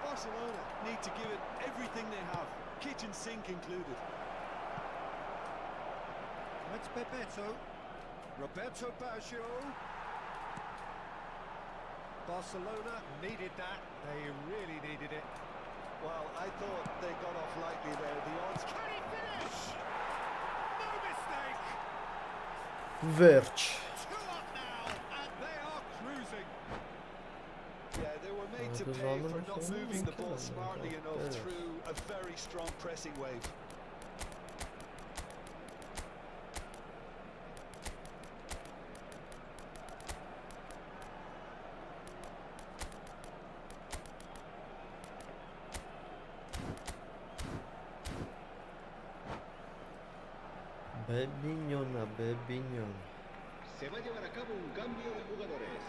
Barcelona need to give it everything they have, kitchen sink included. That's Bebeto. Roberto Baggio. Barcelona needed that. They really needed it. Well, I thought they got off lightly there. The odds. Can he finish? No mistake. Վերջ։ 2 up now, and they are cruising. Yeah, they were made to pay for not moving the ball smartly enough through a very strong pressing wave. Bebiñona, Bebiñon. Se va a llevar a cabo un cambio de jugadores.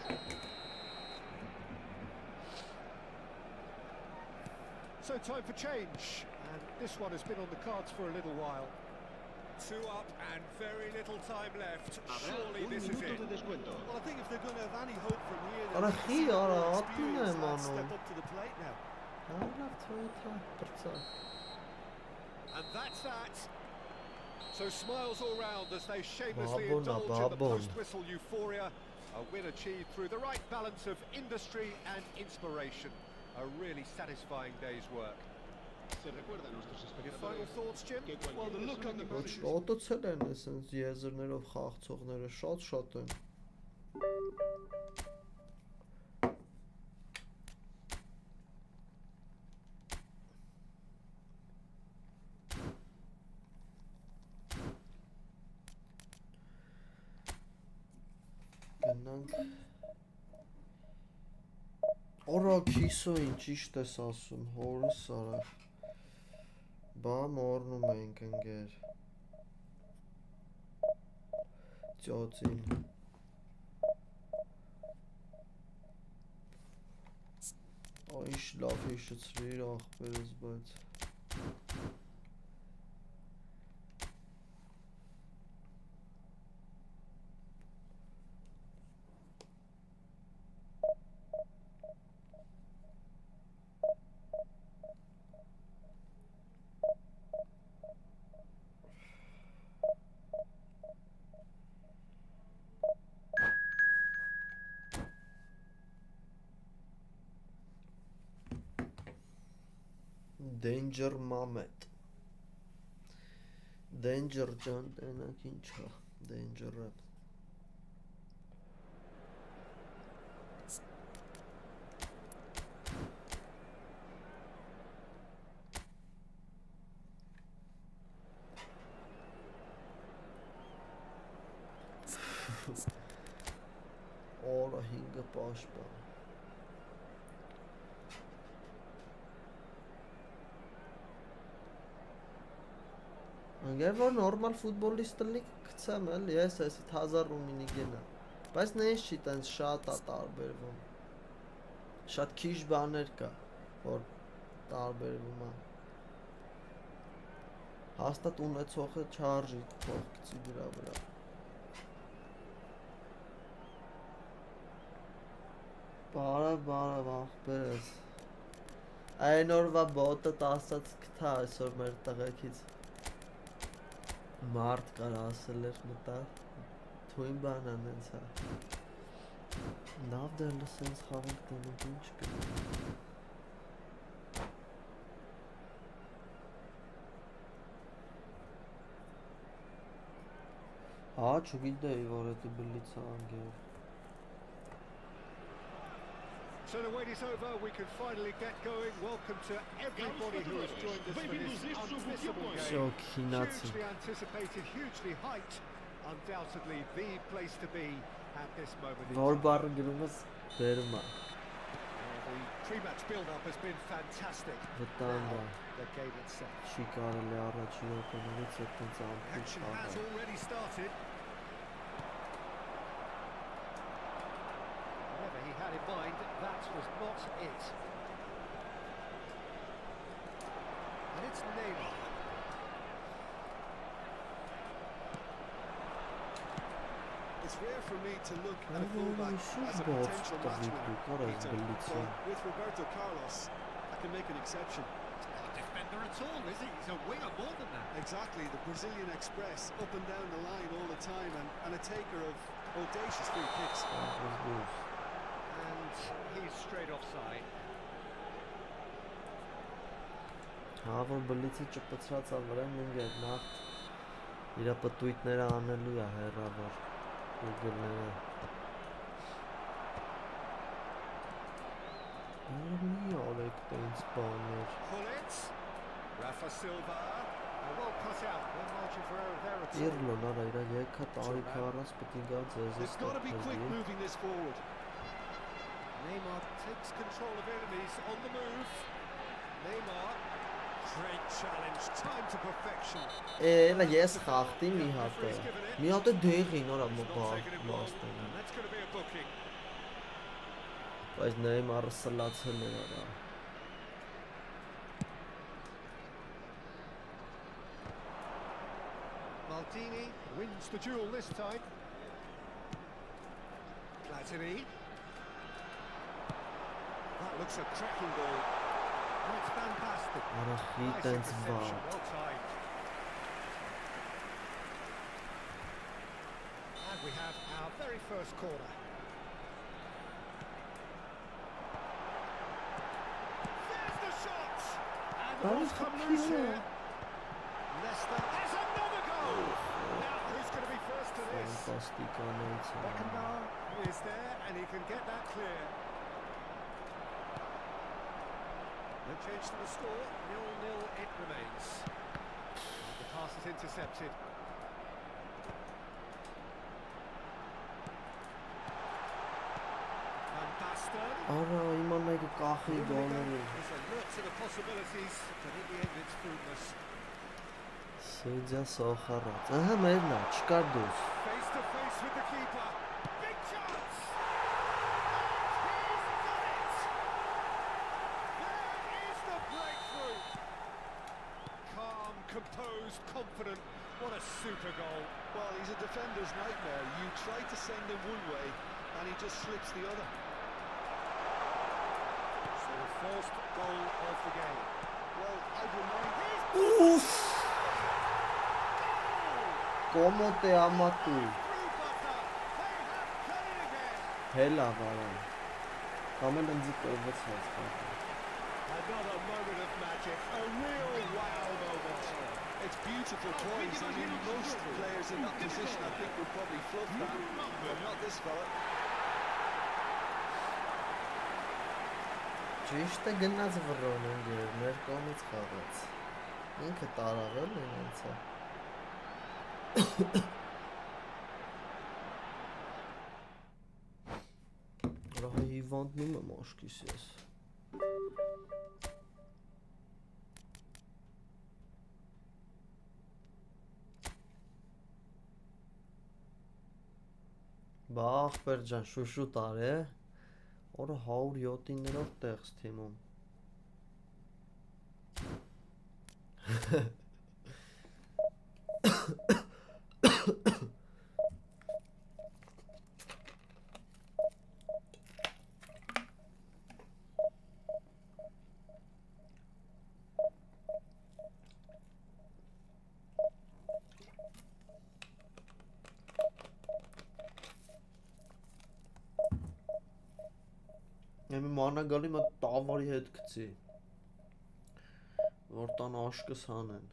So time for change, and this one has been on the cards for a little while. 2 up and very little time left. Habrá Surely un this is minuto it. de descuento. Well, I think if they're going to have any hope from here, Ara they'll xi, see ara, more atın experienced hem lads onu. step up to the plate now. Hala Twitter pırça. And that's that. So smiles all round as they shamelessly Babona, indulge in the babon. post-whistle euphoria. A win achieved through the right balance of industry and inspiration. A really satisfying day's work. Se recuerda a nuestros Your final espectadores thoughts, Jim? que Well, the cualquier look on the persona pitch. que Շոտացել են այսպես եզրներով խաղացողները, շատ են։ Գնանք։ Օրա քիսոին ճիշտ ես ասում, հորս արա։ Բա մորնում ենք ընկեր։ Ծոցին։ Այշ լավ հիշեցրիր ախպերս, բայց Danger Mamet Danger ջան, տենակ ինչա, Danger-ը Օրա 5 պաշտպան Անգեր որ նորմալ ֆուտբոլիստը գցեմ էլ, ես էսի 1000 ռումինի գենա Բայց նենց չի տենց շատ է տարբերվում Շատ քիչ բաներ կա, որ տարբերվում է Հաստատ ունեցողը չարժի փոխկցի դրա վրա Բարև ախպերս Այն օրվա բոտը տասած կթա այսօր մեր տղեկից Մարդ կար ասել էր մտա թույն բան անենց հա Լավ դեր լսենց խաղենք տենուք ինչ կա Հա չգիտեի որ էտի բլիցա անգեր So the wait is over, we can finally get going. Welcome to everybody who has joined us for this unmissable game. Շոքինացի Hugely anticipated, hugely hyped. Undoubtedly the place to be at this moment in Որ time. բառը գրում ես բերում է The pre-match build-up has been fantastic. Վտանգ է The game itself. Չի կարելի առաջի րոպեներից այդպես ամփոփ Action has խաղալ already started. Whatever he had in mind, that was not it. And it's Neymar. It's it's rare for me to look at a Ай, fullback ишиш as a бооч potential match тавик winner, карас Peter, гэлицэн. but with Roberto Carlos, I can make an exception. Not a defender at all, is he? He's a winger more than that. Exactly, the Brazilian express, up and down the line all the time, and a taker of audacious free kicks. And he's straight offside. Հավոր բլիցը ճպցրած ա վրան ինգեր նախ իր պտույտները անելու է հեռավոր ուգլները Մի արեք տենց բաներ Hullet, Rafa Silva, well cut out, no margin for error there at all. Իրլոն արա իրա եկա տարիք առած պտի գա ձեզ They've got to be quick moving this forward. Neymar takes control of enemies on the move. Neymar, great challenge, time to perfection. Էլա ես խախտի մի հատ է դեղին արա մաստեն And that's going to be a booking. Բայց Նեյմարը սլացել է արա Maldini wins the duel this time. Platini. That looks a cracking goal. Oh, it's fantastic. Արա խի Nice տենց interception, վա well timed. And we have our very first corner. There's the shot! And the ball's come loose here. Leicester has another goal! Now, who's going to be first to this? Ֆանտաստիկ անից Beckenbauer is there and he can get that clear. No change to the score, 0-0 it remains. And the pass is intercepted. Van Basten. Արա իմա մեկը կախի գոները Is alert to the possibilities, but in the end it's fruitless. Սեյդյա սոխարած Ահա մերնա չկար դուս Face to face with the keeper. Big chance! And he's done it! There is the breakthrough. Calm, composed, confident. What a super goal. Well, he's a defender's nightmare. You try to send him one way, and he just slips the other. So the first goal of the game. Well, I'd remind Ուֆ Կոմոտ է ամատու Through butter. They have done it again. Հելա վարան Կամել ընձի կողվեցած Another moment of magic. A real wow moment. it's beautiful poise. I mean, most players in that position, I think, would probably fluff that, but not this fella. Ճիշտ է գնաց վռոն ընգեր մեր կողմից խաղաց Ինքը տարաղել է ինցա Ռահ հիվանդնում եմ աշկիս ես Բա ախպեր ջան շուշու տար է Օրը 107-ներով տեղս թիմում Եմի մանագալի մա տավարի հետ կծի Որ տան աշկս հանեն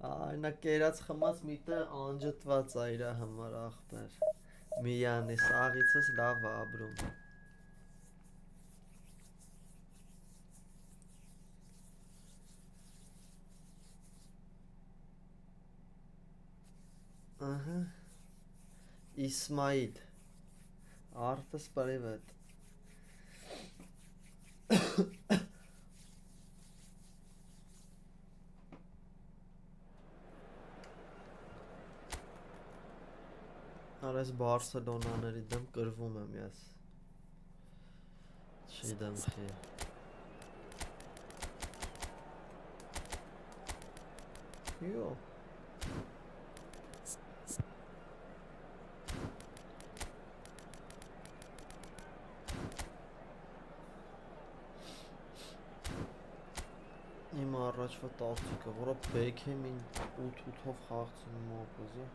Այնա կերած խմած միտը անջտված ա իրա համար ախպեր Միանի սաղիցս լավ ա աբրում Ага. Исмаил. Артас привет. Արես Բարսելոնաների դեմ կրվում եմ ես։ Չգիտեմ խի։ Յո։ Իմ առաջվա տակտիկը, որը Բեքհեմին 8-8-ով խաղացնում ապոզը։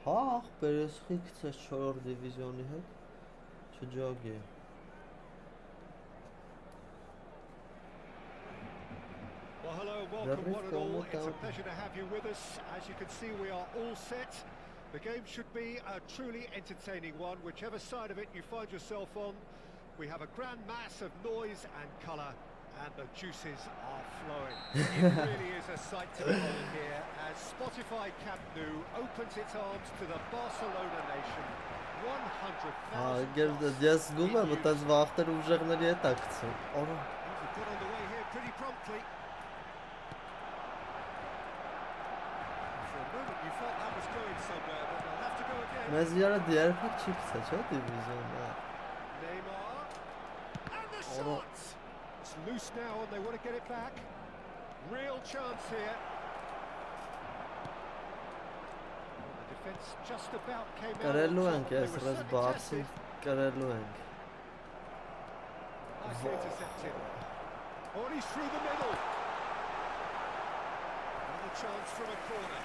Հա, ախպերեսխի գցես 4-րդ դիվիզիոնի հետ, չջագի։ Well, hello, welcome one and all. It's a pleasure to have you with us. As you can see, we are all set. The game should be a truly entertaining one, whichever side of it you find yourself on. We have a grand mass of noise and colour, and the juices are flowing. It really is a sight to behold here as Spotify Camp Nou opens its arms to the Barcelona nation. 100,000 Ես զգում եմ, այդպես վախտեր ուժեղների հետ է գցում։ Օրա։ We've got on the way here pretty promptly. For a moment you thought that was going somewhere, but they'll have to go again. Մեզ յարը երբեք չի գցա, չէ՞ դիվիզիոնը։ Neymar. And the shot! It's loose now and they want to get it back. Real chance here. The defence just about came out. Կրելու ենք, ես ռես Բարսին կրելու ենք։ Nicely intercepted. Oh, and he's through the middle. Another chance from a corner.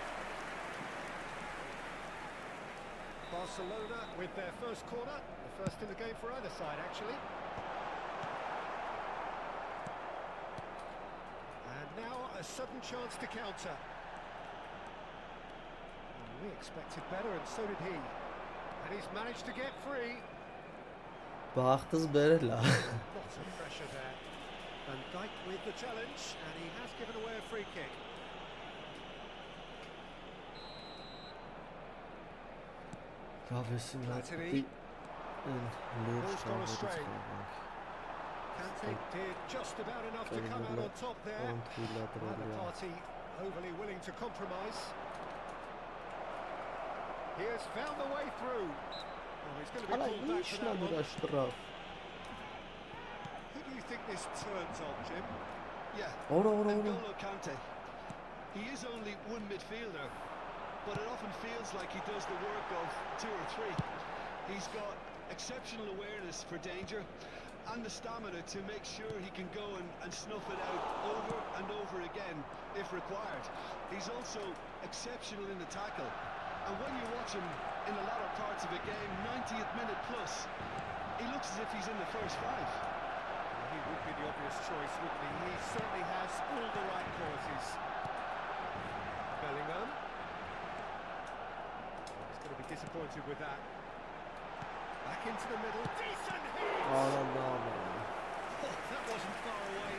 Barcelona with their first corner. The first in the game for either side, actually. And now a sudden chance to counter. We expected better, and so did he. And he's managed to get free. Բախտս բերել է։ Lots of pressure there. Van Dijk with the challenge, and he has given away a free kick. Կավեսին Platini. լուրջ Ball's gone astray. կավեցին։ Kante did just about enough to come out on top there. Neither party overly willing to compromise. He has found the way through. Oh, he's going to be Ալա pulled back for ինչն է that դրա one. շտրաֆ։ Who do you think this turns on, Jim? Yeah, Օրա օրա օրա։ N'Golo Kante. He is only one midfielder, but it often feels like he does the work of two or three. He's got exceptional awareness for danger and the stamina to make sure he can go and snuff it out over and over again if required. He's also exceptional in the tackle. And when you watch him in the latter parts of a game, 90th minute plus, he looks as if he's in the first five. He would be the obvious choice, wouldn't he? He certainly has all the right qualities. Bellingham. He's going to be disappointed with that. Back into the middle. Decent hit! Օրա օրա։ Oh, that wasn't far away.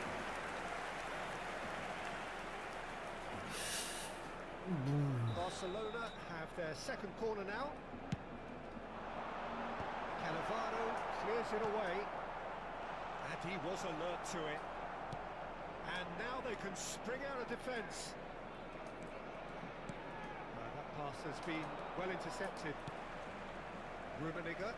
Barcelona have their second corner now. Cannavaro clears it away. And he was alert to it. And now they can spring out of defence. That pass has been well intercepted. Rummenigge.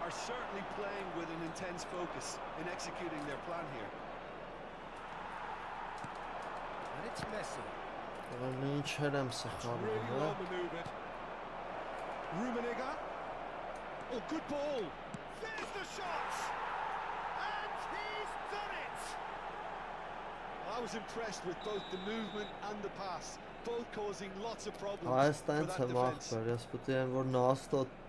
Are certainly playing with an intense focus in executing their plan here. And it's Messi. Ուրեմն ինչեր եմ Really սխալվում, well հա։ manoeuvred. Rummenigge. Oh, good ball. There's the shot. And he's done it. I was impressed with both the movement and the pass, both causing lots of problems Այս for տենց that եմ defence. ախպեր, ես պետք է որ նաստոտ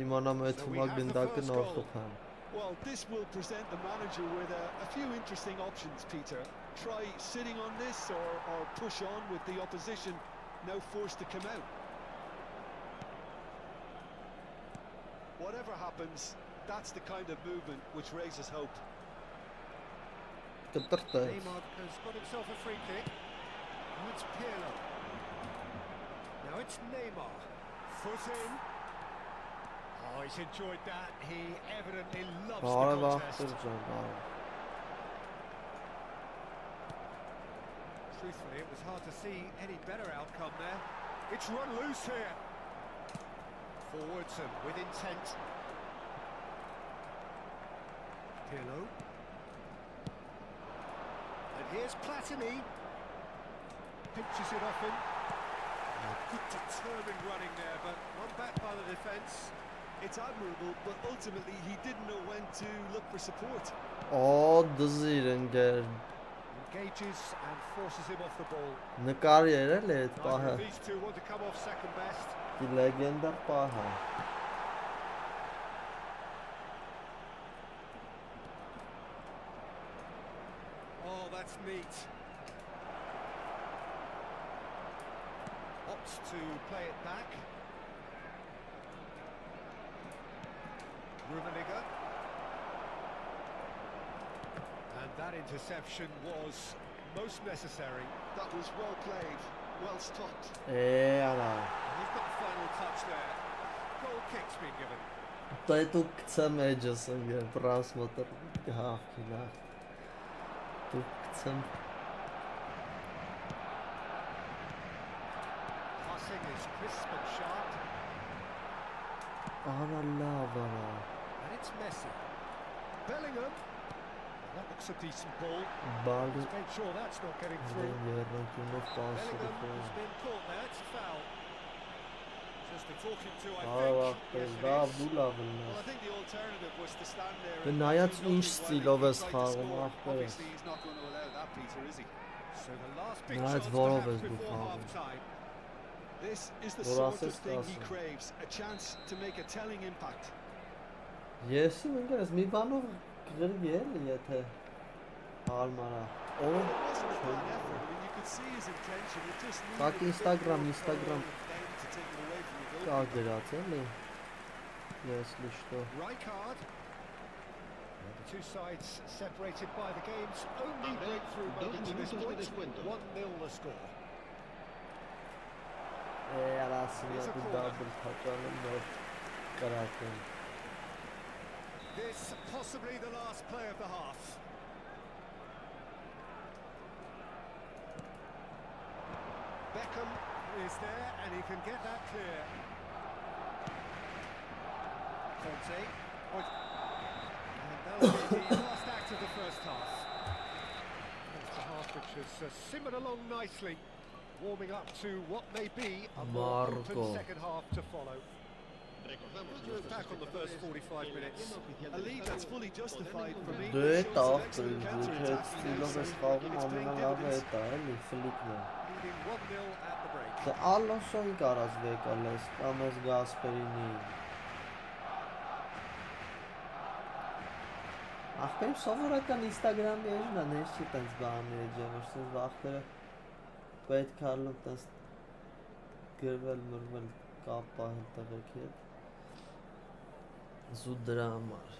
իմանամ այդ հիմա գնդակը նորխոփեմ։ Well, this will present the manager with a few interesting options, Peter. Try sitting on this or push on with the opposition now forced to come out. Whatever happens, that's the kind of movement which raises hope. Կտրտե։ Neymar has got himself a free kick. Now it's Pirlo. Now it's Neymar. Foot in. Oh, he's enjoyed that. He evidently loves Բարը the contest. վախտեր ջան, բարը։ Truthfully, it was hard to see any better outcome there. It's run loose here. Forwards and with intent. Pirlo. And here's Platini. Pinches it off him. Good determined running there, but one back by the defence. It's admirable, but ultimately he didn't know when to look for support. Oh, դզիրնգեր Engages and forces him off the ball. նկար երել է այդ Neither պահը of these two want to come off second best. դի լեգենդար պահը Oh, that's neat. Opts to play it back. Rummenigge. And that interception was most necessary. That was well played, well stopped. Արա And he's got the final touch there. Goal kick's been given. դու կցեմ էջս ընկեր պրասմոտը հաղքինա դու կցեմ Passing is crisp and sharp. արա լավ արա And it's Messi. Bellingham. That looks a decent ball. բալի Let's make sure that's not getting through. երնքունով պասը Bellingham has been caught there. It's a foul. Just a talking to, I Ահա think. Yes, դա it is. բուլավն Well, I think the alternative was to stand there Դե and նայած do ինչ nothing while ստիլով he ես tried to խաղում score. ախպերս Obviously he's not going to allow that, Peter, is he? So the last big Nice chance ball perhaps of his before Buffon. half-time. This is the Well, sort of assist thing he also. craves, a chance to make a telling impact. Ես ինքս մի բանով գրի էլի եթե հարմարա օ Well, it wasn't a bad effort. I mean, you could see his intention. It just needed Так, a bit Instagram, more Instagram. power then to take it away from the կա goalkeeper. գրած էլի если что Rijkaard. The two sides separated by the game's only A ver, breakthrough 2 moment to this minutos de point. descuento. 1-0 the score. արասինա Here's a corner. դաբլ թականը նոր կրակեն This possibly the last play of the half. Beckham is there and he can get that clear. Conte. And that'll be the last act of the first half. It's a half which has simmered along nicely, warming up to what may be a more Marco. open second half to follow. Good look back on the first 45 minutes. A lead that's fully justified for me. դե Shows տա some excellent դե counter-attacking ստիլով ես insight, խաղում and it's paying ամենալավը dividends. է դա էլի ֆլիկն է Leading 1-0 at the break. դե ալոնսոյի կարած վեկալես կամ ես գասպերինի ախպեր սովորական Instagram-ի էջն է նես չի տենց բանի էջը որ սենց վախտերը պետք ալում տենց գրվել մրվել կապ պահել տղեքի հետ զուտ դրա համար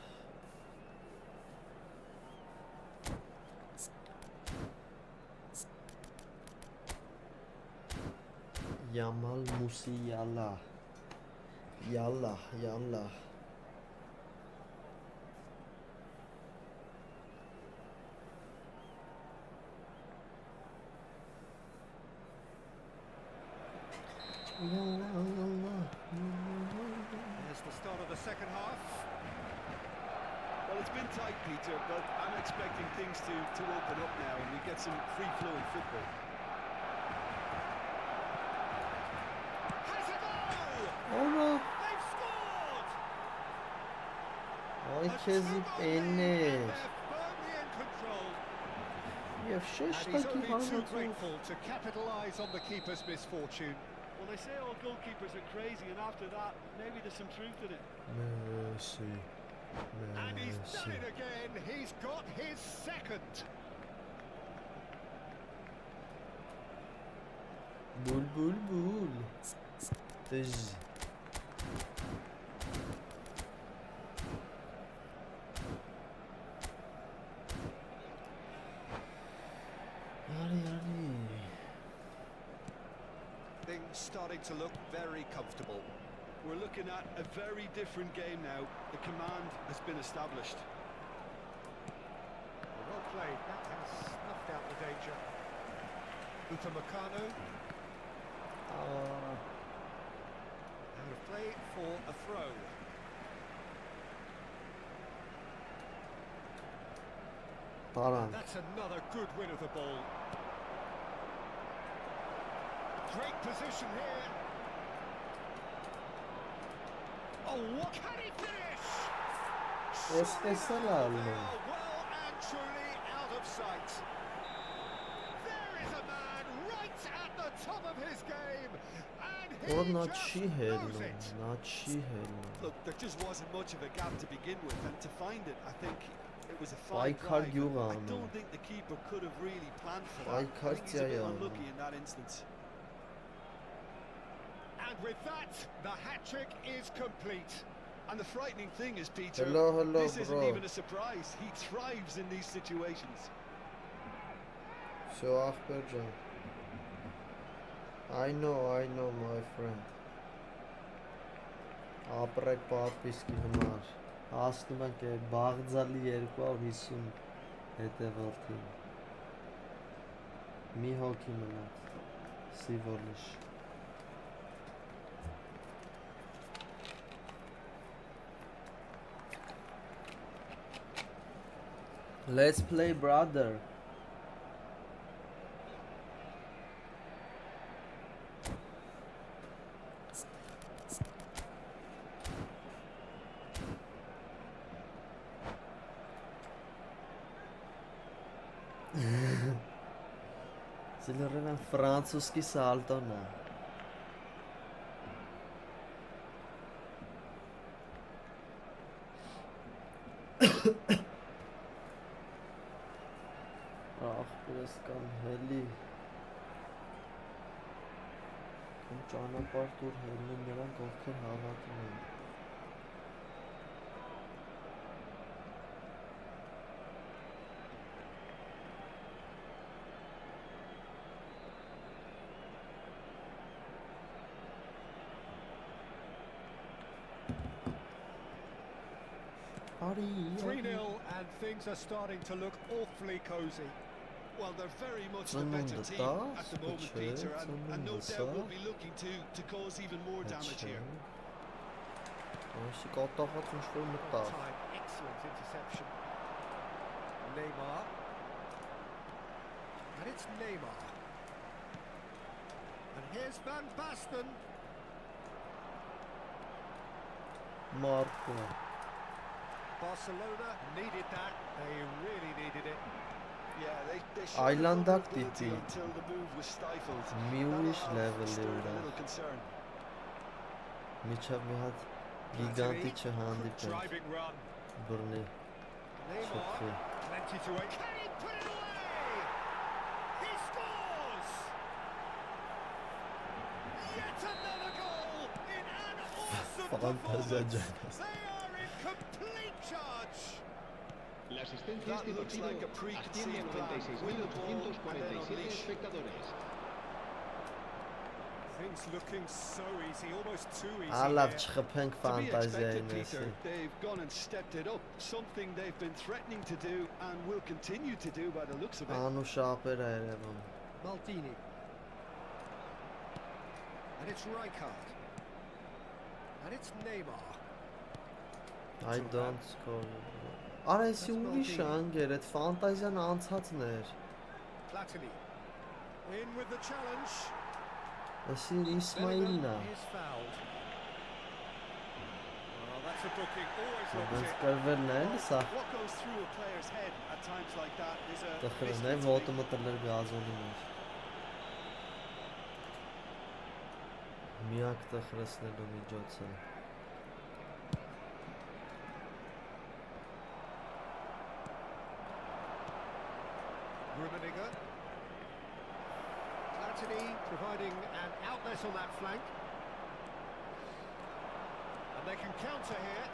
Yamal Musiala Yalla Yalla There's the start of the second half. Well, it's been tight, Peter, but I'm expecting things to open up now and we get some free-flowing football. Has a goal! Ona They've scored! Ay A kezi two-goal lead, penne and they're firmly in control. Եվ And 6 he's տակի only too հանածով grateful to capitalise on the keeper's misfortune. Well, they say all goalkeepers are crazy, and after that, maybe there's some truth in it. Messi And he's done it again. He's got his second. Bul Tez Things starting to look very comfortable. We're looking at a very different game now. The command has been established. Well played. That has snuffed out the danger. Upamecano. Tarank. That's another good win of the ball. Great position here. Oh, what can he finish? Especial. Well and truly out of sight. There is a man right at the top of his game, and he Or not just she knows it. Not she Look, there just wasn't much of a gap to begin with, and to find it, I think it was a Why fine can't drive. you I run? don't think the keeper could have really planned for Why that. I can't think he's a bit you run? unlucky in that instance. And with that, the hat-trick is complete. And the frightening thing is, Peter, Hello, this isn't bro. even a surprise. He thrives in these situations. So Ahbercan. I know my friend. Ապրեք պատվիսկի համար հասնում ենք բաղձալի 250 հետևորդին մի հոգի մնաց սիվոլիշ Let's play brother Սիլորեն ֆրանսուսկի սալտոն է Ախպերս կամ հելի Կամ ճանապարհ դուր հելնեն նրանք ովքեր հավատում են Արի 3-0 and things are starting to look awfully cosy. Well, they're very much the better team at the moment, Peter, and no doubt will be looking to cause even more damage here. Այսի կատաղած ինչ-որ մտավ Time, excellent interception. Neymar. And it's Neymar. And here's Van Basten. Մարկո Barcelona needed that. They really needed it. Yeah, they Island showed activity. until the move was stifled. Մյուիշ That լևելի stirred a ուրա little concern. Միջավ մի հատ գիգանտի չհանդիպել Driving run. բռնի Neymar. չփի Plenty to wait. Can he put it away? He scores! Yet another goal in an awesome performance. They are in complete charge. La asistencia a That este looks partido like a asciende a preconceived plan. Win the ball and then 96.847 unleash. espectadores. Things looking so easy, almost too easy. Ալավ here. չխփենք To be ֆանտազիային expected, էսի Peter. They've gone and stepped it up. Something they've been threatening to do and will continue to do by the looks of it. Անուշ ապեր է երևում Maldini. And it's Rijkaard. And it's Neymar. I don't score Արա էսի ուրիշ անգեր այդ ֆանտազիան անցածն էր Platini. In with the challenge. Էսի Իսմայիլն է Bellingham is fouled. Well, that's a booking. Always Բայց looks it. կրվելն է էլի սա What goes through a player's head at times like that is a տխրն է mystery to ոտը me. մտել էր գազոնի մեջ Միակ տխրեցնելու միջոցը Rummenigge. Platini providing an outlet on that flank. And they can counter here.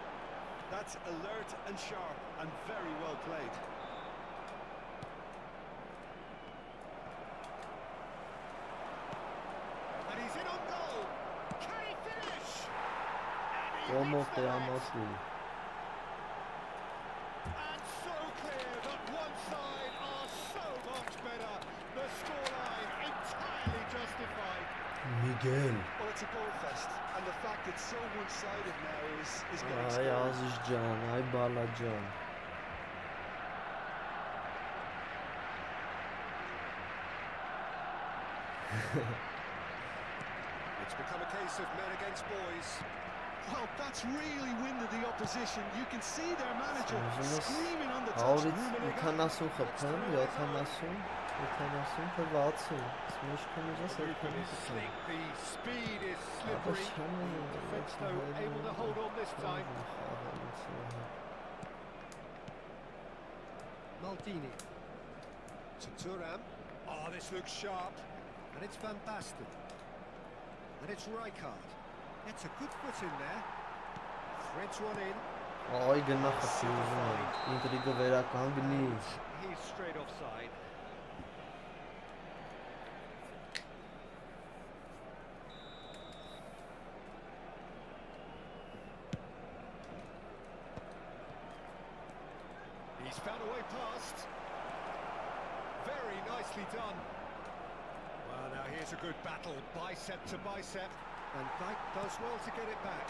That's alert and sharp and very well played. And he's in on goal. Can he finish? And he Como hits the te net. ամասի And so clear that one side are so much better. The scoreline entirely justified. Միգել Well, it's a goal fest, and the fact it's so one-sided now is getting Այ scary. Ազիզ ջան, այ բալա ջան It's become a case of men against boys. Well, that's really winded the opposition. You can see their manager screaming on the touch. Aurից 70 խփեմ, 70, 70 թե 60. Սմիշկում ես Movement is slick, the speed is slippery. Defence though able to hold on this time. Maldini to Thuram. Oh, this looks sharp. And it's Van Basten. And it's Rijkaard. It's a good foot in there. Threads one in. Ay գնա խփի ուզում եմ, ինտրիգը վերականգնի. He's straight offside. He's found a way past. Very nicely done. Well, now here's a good battle, bicep to bicep. And Dyke does well to get it back.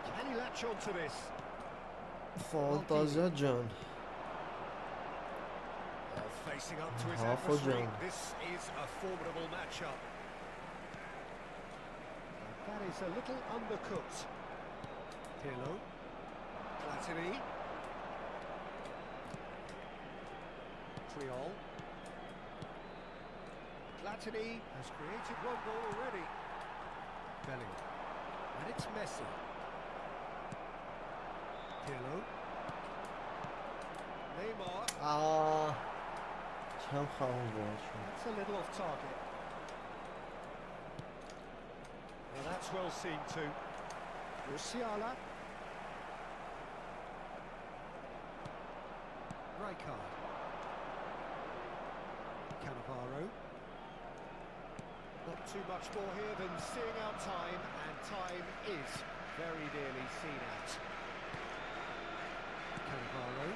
Can he latch on to this? Fantazia ջան. Well, facing up to his Half a adversary, jam. this is a formidable matchup. And that is a little undercooked. Pirlo. Platini. Triol. Platini has created one goal already. Bellingham. And it's Messi. Pirlo. Neymar. Չեմ խաղում ոչ։ That's a little off target. Well, that's well seen too. Musiala. Rijkaard. Cannavaro. Not too much more here than seeing out time, and time is very nearly seen out. Cannavaro.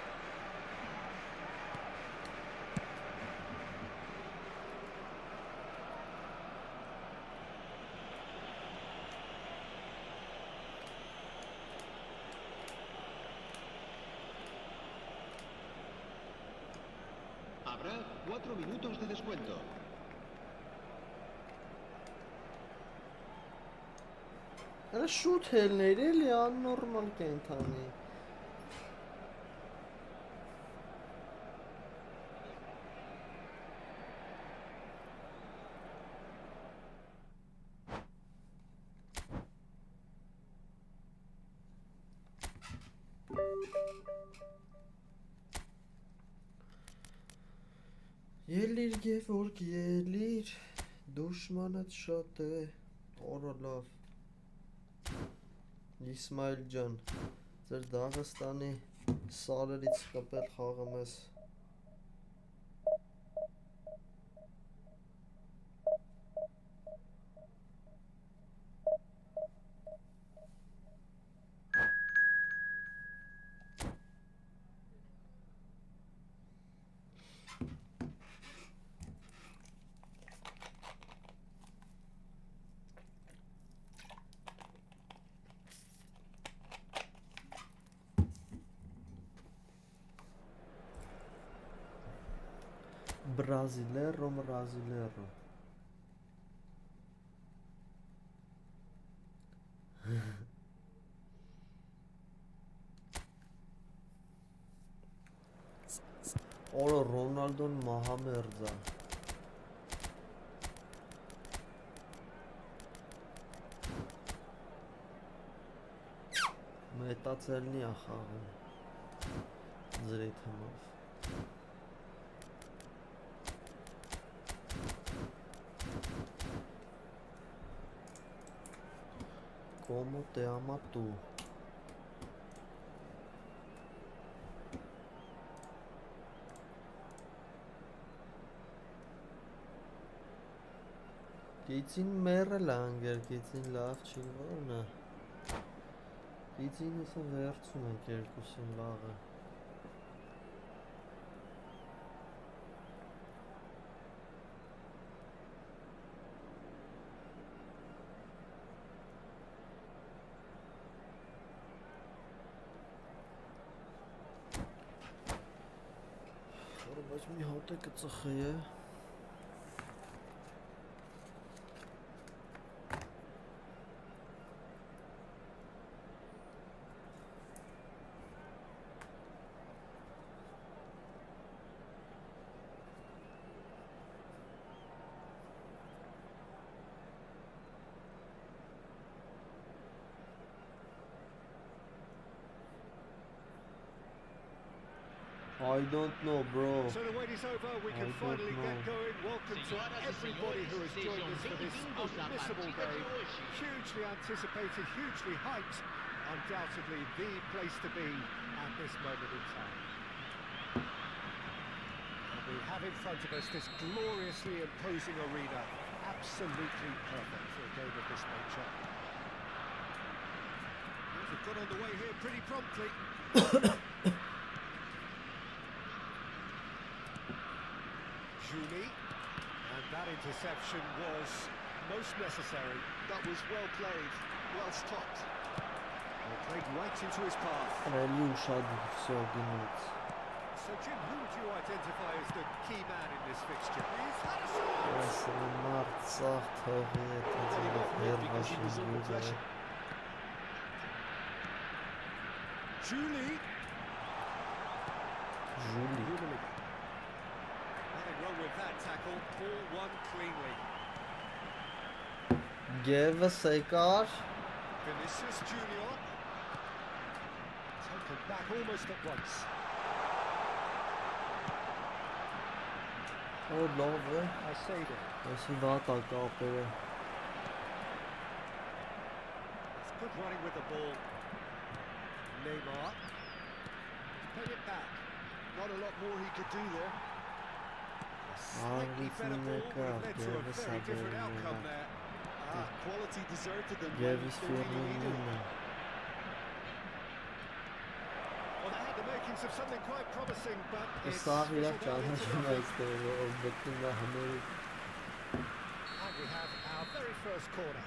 Habrá 4 minutos de descuento. Արա շուտ հելներ էլի աննորմալ կենթանի։ Ելիր Գևորգ, ելիր, դուշմանդ շատ է, օրը լավ։ Իսմայել ջան, ձեր Դաղստանի սարերից կպել խաղում ես։ Brasileiro. Ora Ronaldo'n մահամերձ է։ Մետացելնի է խաղում։ Ձրի թմով։ ¿Cómo te ama tú? Գիծին մերել անգեր, գիծին լավ չի որն է։ Գիծին իսը վերցում ենք երկուսին լաղը։ Բայց մի հոտ է կծխի է։ I don't know, bro. So the wait is over, we can finally get going. Welcome to everybody who has joined us for this unmissable game. Hugely anticipated, hugely hyped. Undoubtedly the place to be at this moment in time. And we have in front of us this gloriously imposing arena. Absolutely perfect for a game of this nature. We've got on the way here pretty promptly. Julie, and that interception was most necessary. That was well played, well stopped. Well, played right into his path. Really ușadı sevdiğiniz. So Jim, who would you identify as the key man in this fixture? He's had a shot! Mesela Mart sağ tağıya tezgah her Because he was under başında. pressure. Julie. Julie. Nothing wrong with that tackle. Ball won cleanly. Geve Sekar. Vinicius Junior. Taken back almost at once. O love. I say that. Asi daha takapere. It's good running with the ball. Neymar. Put it back. Not a lot more he could do there. A slightly better ball would have led to a very different outcome there. Quality deserted them when Gevis they really needed it. Firmino. Well, they had the makings of something quite promising, but it's Sahilak fizzled out into çalışma nothing. istiyor. O bütün rahmeri. And we have our very first corner.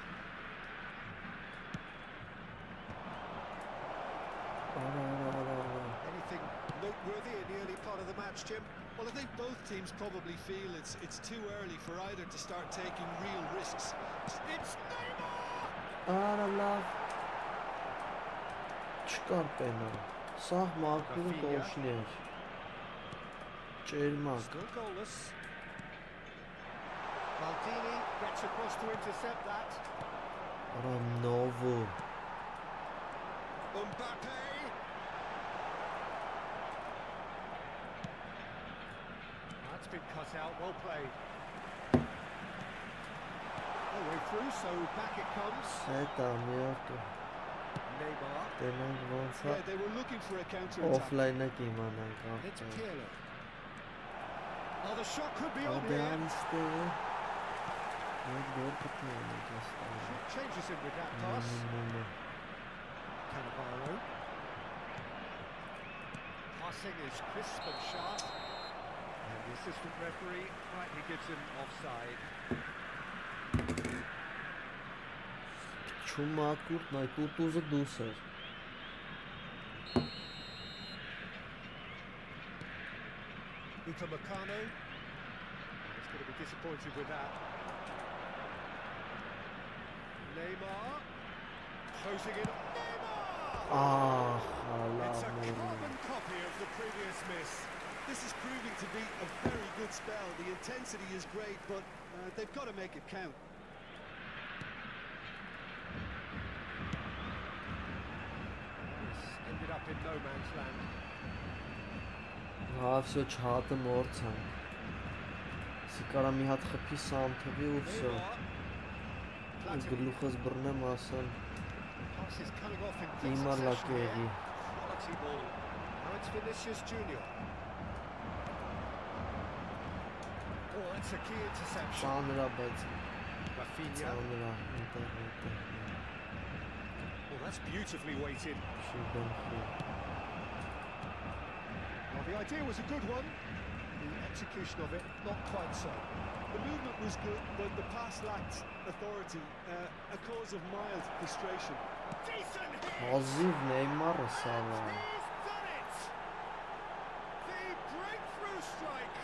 Anything noteworthy in the early part of the match, Jim? Well, I think both teams probably feel it's too early for either to start taking real risks. It's Neymar! Allah. Çıkar pena. Sağ makul koşner. Çelmak. Still goalless. Maldini gets across to intercept that. Novo. Mbappe! That's been cut out, well played. All the way through, so back it comes. Eta miyarto. Neymar. Demek Yeah, varsa they were looking for a counter-attack. offline'a giymadan It's kalktı. Pirlo. Oh, the shot could be on Hadi here. an isteği. Ne gol tutmuyor mu göster. Changes in with that pass. Cannavaro. Passing is crisp and sharp. And the assistant referee rightly gives him offside. Çuma kurt najkutuzu duser. Upamecano. He's going to be disappointed with that. Neymar. Closing in. Neymar! Ah It's a Allah'ım. carbon copy of the previous miss. This is proving to be a very good spell. The intensity is great, but they've got to make it count. It's ended up in no man's land. Ha всё չհատը մորցան։ Սիկարա մի հատ խփի սամթվի ու всё։ Neymar. Գլուխս բռնեմ ասեմ Pass is coming off in quick Neymar succession here. լակերի։ Quality ball. Now it's Vinicius Junior. Oh, that's a key interception. Ծանրա բայց Rafinha. ծանրա ինտեր։ Oh, that's beautifully weighted. Շուտենխի։ Well, the idea was a good one. The execution of it, not quite so. The movement was good, but the pass lacked authority, a cause of mild frustration. Decent hit! Հազիվ Նեյմարը սավա։ He's done it! The breakthrough strike!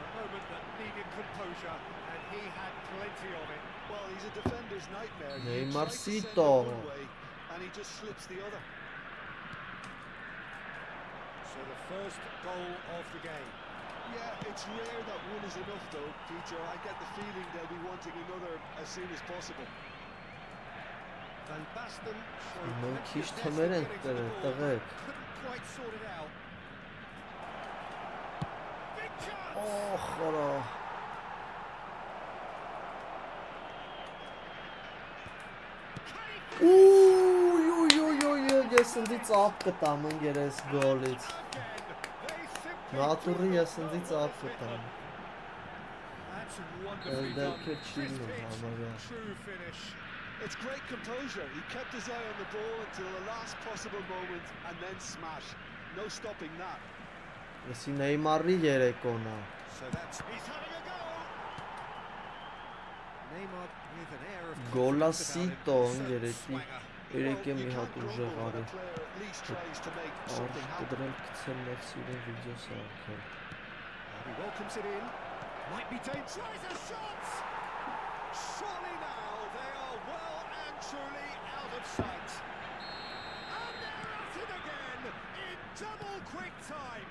A moment that needed composure, and he had plenty of it. Well, he's a defender's nightmare. He Neymar tries to send it Sito. one way, and he just slips the other. So the first goal of the game. Yeah, it's rare that one is enough, though, Peter. I get the feeling they'll be wanting another as soon as possible. Van Basten showed No, plenty քիչ of թմեր են zest in getting to the դրել, ball, տղեկ։ couldn't quite sort it out. Oh, խորո։ Ես ինձ ծափ կտամ ընկերես գոլից։ Նատուրի ես ինձ ծափ կտամ։ It's great composure. He kept his eye on the ball until the last possible moment and then smash. No stopping that. Եսի Նեյմարի երեկոն է։ So that's he's having a go. Neymar with an air of Գոլասիտո ընկերեցի։ Երեկե մի հատ ուժեղ արի։ Դրել գցել ներսիրեն վիդեո սարքել։ He welcomes it in. Might be dangerous. Tries a shot. Surely now they are well and truly out of sight. And they're at it again in double quick time.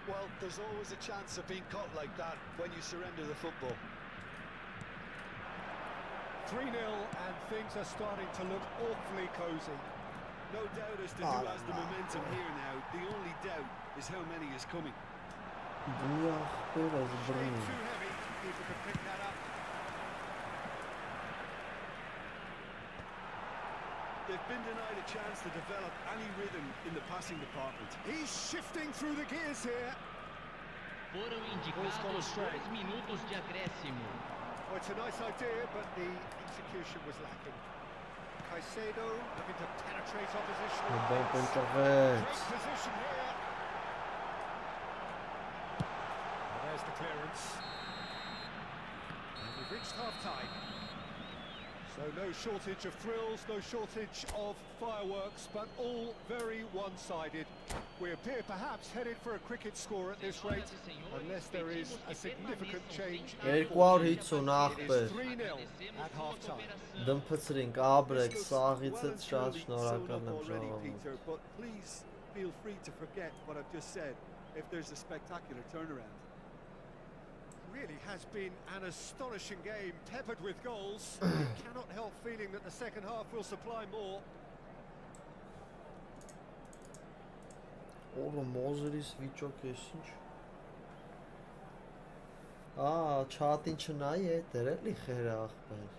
Well, there's always a chance of being caught like that when you surrender the football. 3-0 and things are starting to look awfully cosy. No doubt as to who has the momentum here now. The only doubt is how many is coming. Too heavy, if we could pick that up. They've been denied a chance to develop any rhythm in the passing department. He's shifting through the gears here. Foram indicados 2 minutos de acréscimo. Well, it's a nice idea, but the execution was lacking. Caicedo looking to penetrate opposition. Great position here. And there's the clearance. And we've reached half-time. So no shortage of thrills, no shortage of fireworks, but all very one-sided. We appear perhaps headed for a cricket score at this rate, unless there is a significant change. It's 3-0 at half-time. Դմփցրինք աբրեք սաղիցից շատ շնորհակալ եմ ժողովուրդ։ But please feel free to forget what I've just said if there's a spectacular turnaround. Really has been an astonishing game, peppered with goals. You cannot help feeling that the second half will supply more. Օրը Մոզերիս վիճոք ես ինչ։ Չատին չնայի է, դեր էլի խերը աղբեր։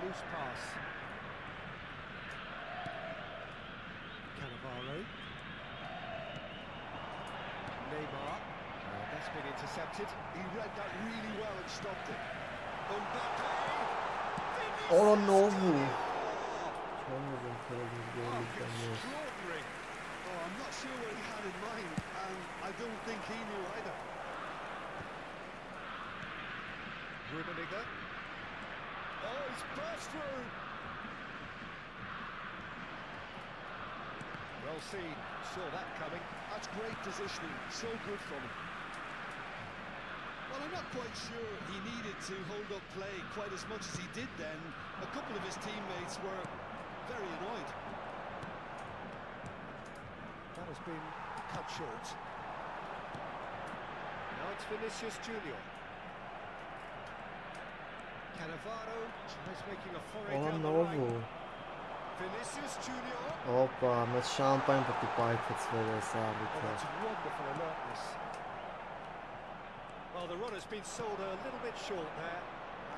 Loose pass. Cannavaro. Neymar. That's been intercepted. He read that really well and stopped it. Mbappe. Oh no! Extraordinary. Oh, I'm not sure what he had in mind, and I don't think he knew either. Rummenigge. Oh, he's burst through. Well seen. Saw that coming. That's great positioning. So good from him. Well, I'm not quite sure he needed to hold up play quite as much as he did then. A couple of his teammates were very annoyed. That has been cut short. Now it's Vinicius Junior. Cannavaro tries making a foray down the right. Vinicius Junior. Opa, met champagne për t'i pajtëcver e Oh, sabit. that's wonderful alertness. Well, the run has been sold a little bit short there.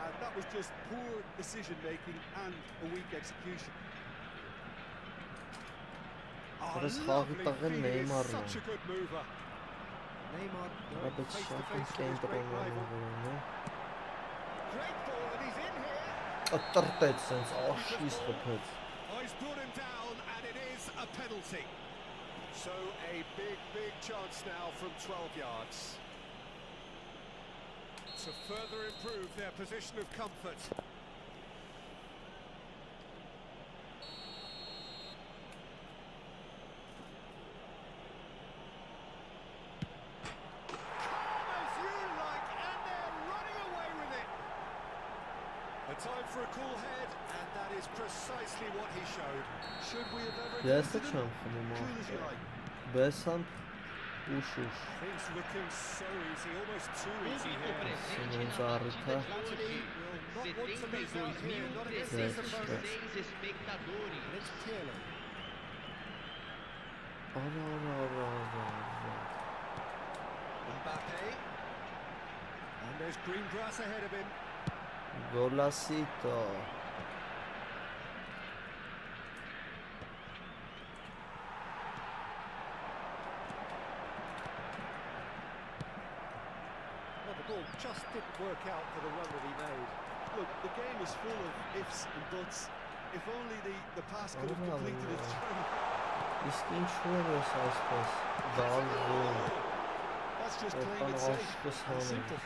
And that was just poor decision-making and a weak execution. Teraz Lovely Javi tagad feed, Neymar is such a good mover. Neymar going Rabbit face to shopping face with came his to great the rival. Great ball, and he's in here. Տրտեց սենց աշիս խփեց։ Oh, he's brought him down, and it is a penalty. So a big chance now from 12 yards. To further improve their position of comfort. for a cool head, and that is precisely what he showed. Should we have ever Yes, doubted it's him? something Cool as you more. like. Besam ushus. Things looking so easy, almost too easy Público here. presente na Simonzarita. partida de hoje, Will not want to lose out here, not against this opponent. 72.316 espectadores. And it's clearly. Mbappe. And there's green grass ahead of him. Golacito. Well, the ball just didn't work out for the run that he made. Look, the game is full of ifs and buts. If only the pass could have completed its journey. Iskin şuraya saçmas. Dalgın. That's just playing Oradan it safe aşkı and sanırım. simple.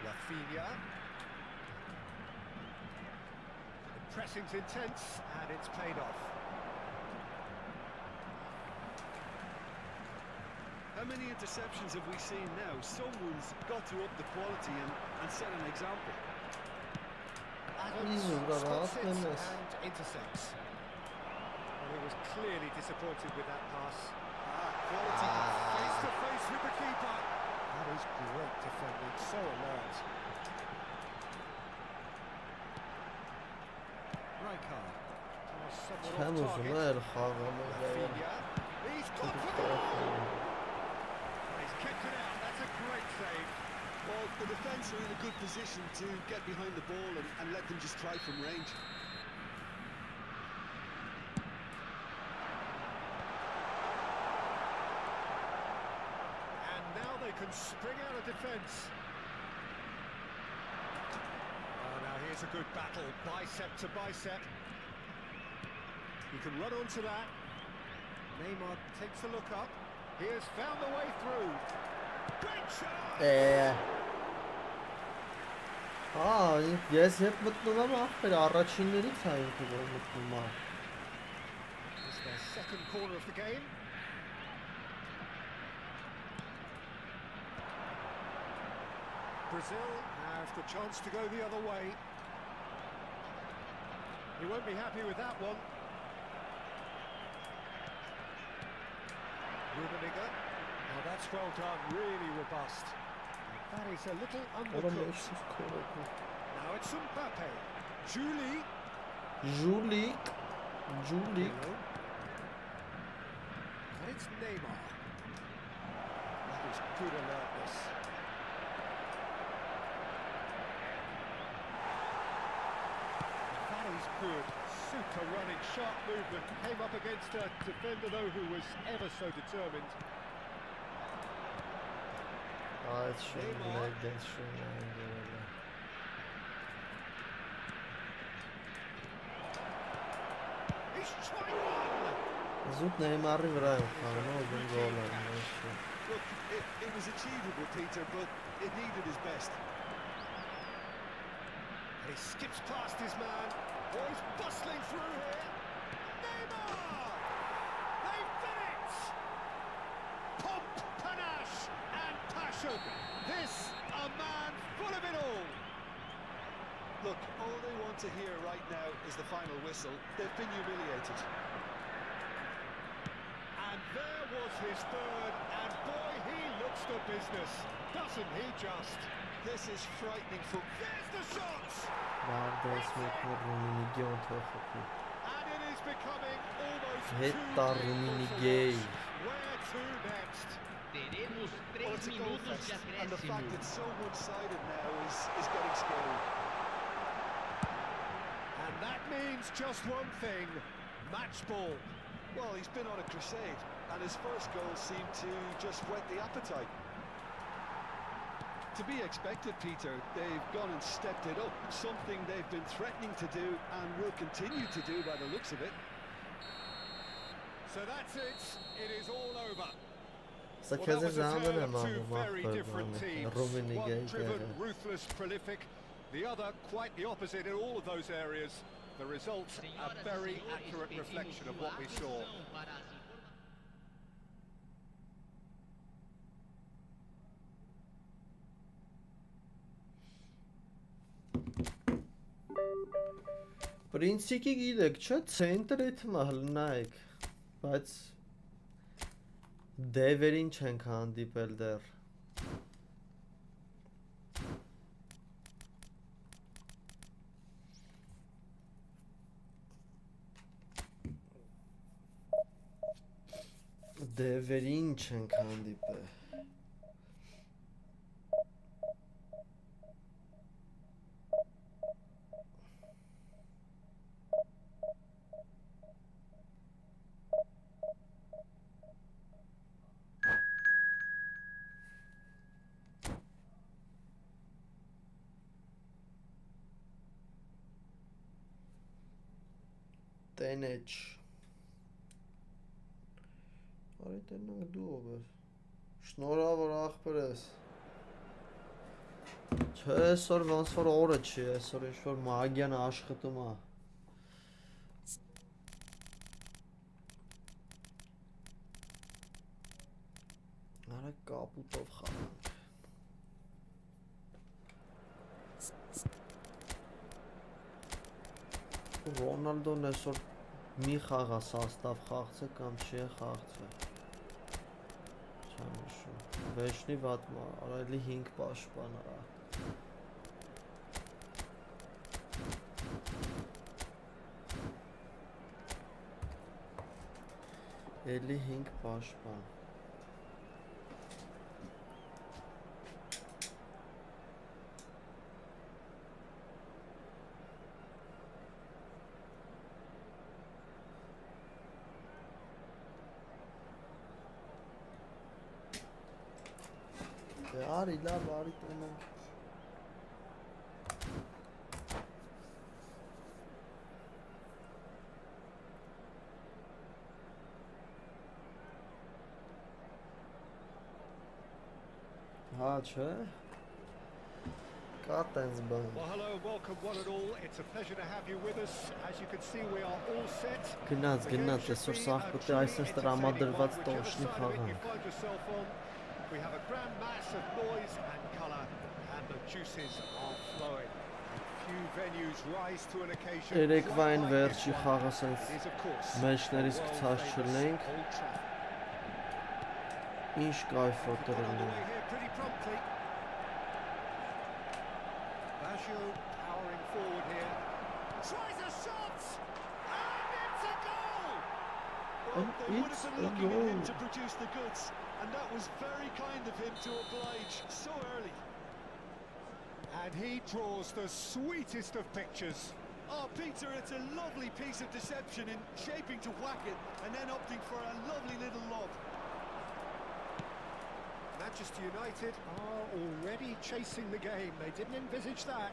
Rafinha. The pressing's intense, and it's paid off. How many interceptions have we seen now? Someone's got to up the quality and set an example. Adams İzmir'de spots rahat it yemez. and intercepts. Well, he was clearly disappointed with that pass. Quality. Face to face with the keeper. That is great defending, so alert. Rijkaard. Somewhat Sen off uzun target. Erhan'ı Rafinha. He's got the ball. He's kept it out. That's a great save. Well, the defence are in a good position to get behind the ball and let them just try from range. And now they can spring out of defence. Oh, now here's a good battle, bicep to bicep. He can run onto that. Neymar takes a look up. He has found the way through. Great shot! Yes, hep mutluyum ama aferin araçinleri sayıldı bu mutluluğuma. It's their second corner of the game. Brazil have the chance to go the other way. He won't be happy with that one. Rummenigge. Now that's well done, really robust. That is a little Oğlum undercooked. 500 koydu. Now it's Mbappe. Julie. Julik. And it's Neymar. That is good alertness. That is good. Super running, sharp movement. Came up against a defender, though, who was ever so determined. Evet şunlardan şunlardan. He's trying one. Zut Neymar'ı vurayım falan oldum gollar. Look, it was achievable, Peter, but it needed his best. And he skips past his man. Oh, he's bustling through here. Neymar! They've done it! Pomp, panache, and passion. This, a man full of it all. Look, all they want to hear right now is the final whistle. They've been humiliated. And there was his third, and boy, he looks the business. Doesn't he just? This is frightening football. There's the shots! Neredeyse Rummenigge onthoofd. And it is becoming almost Het too daar painful Rummenigge. to watch. Where to next? Teremos Well, 3 it's a goal minutos fest, de and the fact acréscimo. it's so one-sided now is getting scary. And that means just one thing, match ball. Well, he's been on a crusade, and his first goal seemed to just whet the appetite. To be expected, Peter, they've gone and stepped it up, something they've been threatening to do and will continue to do by the looks of it. So that's it, it is all over. Sa Well, that kezi was a zamen tale ama of two bu very mahvoldu different teams. Rummenigge One driven, ile. ruthless, prolific. The other quite the opposite in all of those areas. The result, a very accurate reflection of what we saw. Para as Պրինցիկի գիտեք, չէ, ցենտրի թմա հլնայք, բայց դևերին չենք հանդիպել դեռ։ Դևերին չենք հանդիպել։ Տենեջ։ Արի տենանք դու ով ես։ Շնորհավոր ախպեր ես։ Չէ, այսօր ոնց որ օրը չի, այսօր ինչ-որ մագիան աշխատում է։ Արա կապուտով խաղանք։ Ռոնալդոն այսօր մի խաղա սաստավ խաղցե կամ չի խաղցե։ Չեմ հիշում։ Վեճնի վատ արելի 5 պաշտպան արա։ Էլի 5 պաշտպան։ Արի լավ, արի տենանք։ Հա, չէ։ Կա տենց բան։ Well, hello, welcome one and all. It's a pleasure to have you with us. As you can see, we are all set. Գնաց, այսօր սաղ պետք է այսպես տրամադրված տոշնի խաղանք։ We have a grand mass of noise and colour, and the juices are flowing. Few venues rise to an occasion. Երեկվային վերջի խաղը սենց մեջներից գցած չլենք։ Ինչ կայֆ է տրելը։ Basho powering forward here. Tries a shot! And it's a goal! Well, they would It's have a been looking at him goal. to produce the goods, and that was very kind of him to oblige so early. And he draws the sweetest of pictures. Oh, Peter, it's a lovely piece of deception in shaping to whack it and then opting for a lovely little lob. Manchester United are already chasing the game. They didn't envisage that.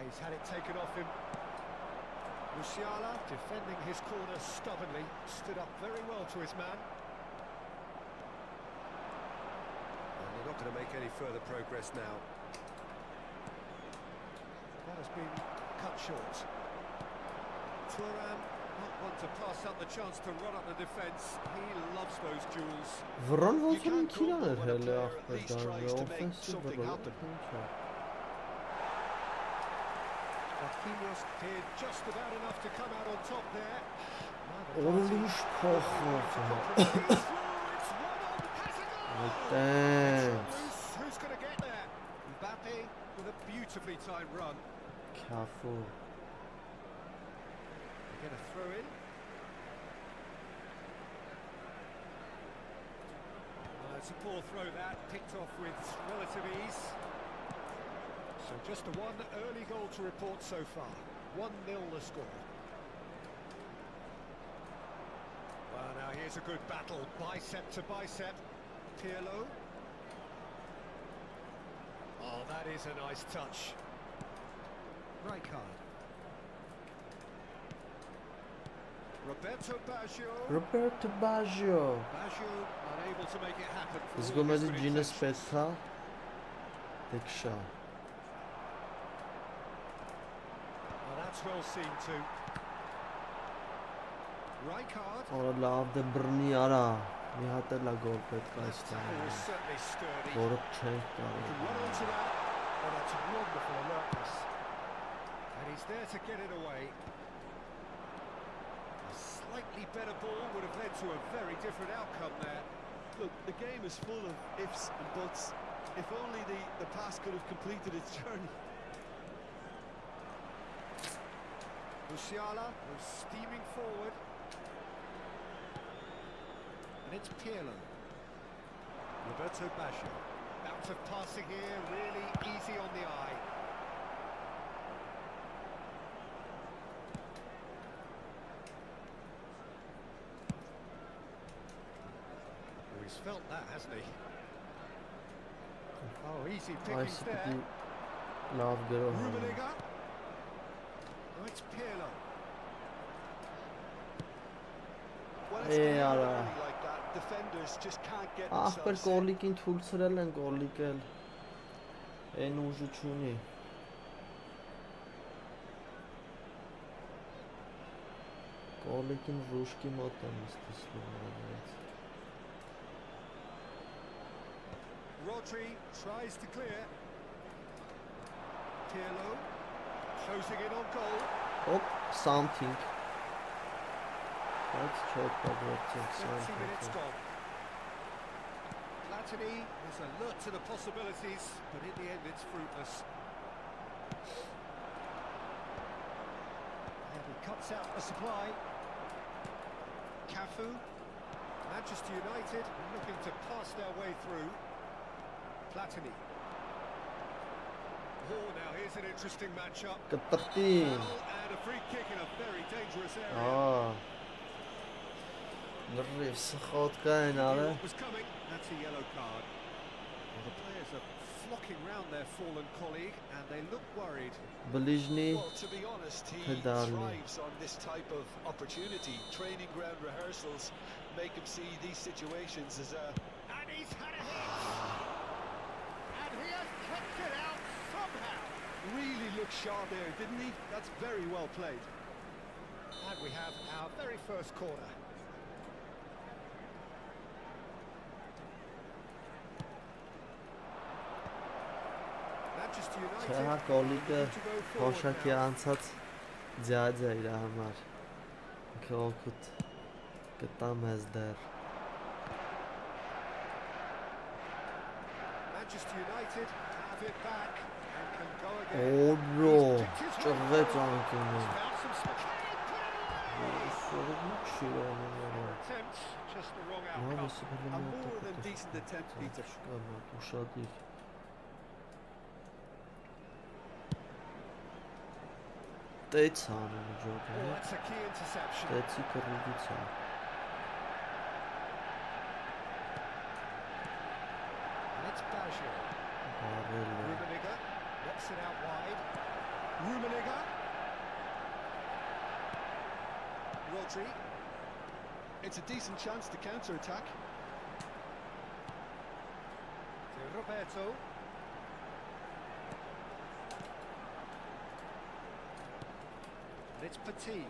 He's had it taken off him. Musiala defending his corner stubbornly, stood up very well to his man. And they're not going to make any further progress now. That has been cut short. Thuram not want to pass up the chance to run up the defence. He loves those duels. Վրան You ոնց որ can't call ինքիրան էր when a հելը player at ախպեր least դարը, tries to make օֆենսիվ something վրան, happen. ինչ է։ Marquinhos did just about enough to come out on top there. Օրինիշ փոխով։ Այդտենց։ Who's going to get there? Mbappe with a beautifully timed run. Քաֆու։ Get a throw in. It's a poor throw that, picked off with relative ease. So just the one early goal to report so far. 1-0 the score. Well, now here's a good battle, bicep to bicep. Pirlo. Oh, that is a nice touch. Rijkaard. Roberto Baggio։ Baggio unable to make it happen. Զգում ես ջինս պետք է դեքշա։ Well, that's well seen too. Rijkaard. Օր լավ դե բռնի արա։ Մի հատ էլ է գոլ պետք է That այստեղ։ tackle was certainly sturdy. Որը չենք He can run կարող։ onto that. Oh, that's wonderful alertness. And he's there to get it away. A slightly better ball would have led to a very different outcome there. Look, the game is full of ifs and buts. If only the pass could have completed its journey. Musiala was steaming forward. And it's Pirlo. Roberto Baggio. Bounce of passing here, really easy on the eye. Oh, he's felt that, hasn't he? Oh, easy pickings there. Love girl. Rummenigge. Oh, it's Pirlo. When it's clear early like that, defenders just can't get Ախպեր themselves in. գոլիկին թույլցրել են գոլիկել։ Այն ուժը չունի։ Գոլիկին ռուշկի մոտ եմ ստեսնում։ Rodri tries to clear. Pirlo closing in on goal. Hop, something. That's çok 20 minutes gone. Platini is alert to the possibilities, but in the end it's fruitless. And he cuts out the supply. Cafu. Manchester United looking to pass their way through. Platini. Oh, now here's an interesting matchup. Կտրտին։ And a free kick in a very dangerous area. Լրիվ սխոտ կային արը։ What was coming? That's a yellow card. Well, the players are flocking round their fallen colleague, and they look worried. Բլիժնի Well, to be honest, he Pedali. thrives on this type of opportunity. Training ground rehearsals make him see these situations as a... And he's had a hit! And he has kept it out somehow! Really looked sharp there, didn't he? That's very well played. And we have our very first corner. Manchester United Չհա գոլիկը need to go forward հոշակի now. անցած ձյաձ է իր համար։ Քոքուտ կտամ ես դեռ։ Manchester United have it back and can go again. Օ բրո, He's picked his way ճղվեց forward. անկյունը։ He's found some space. Սորում չի անում։ Attempt, just the wrong Լավ outcome. է սպելը A more than decent attempt, Peter. Ուշադիր։ Տեց անում Oh, ջոկը։ that's a key interception. Տեցի կռիգից է։ And it's Baggio. Բարել է։ Rummenigge knocks it out wide. Rummenigge. Rodri. It's a decent chance to counter-attack. To Roberto. And it's Petit.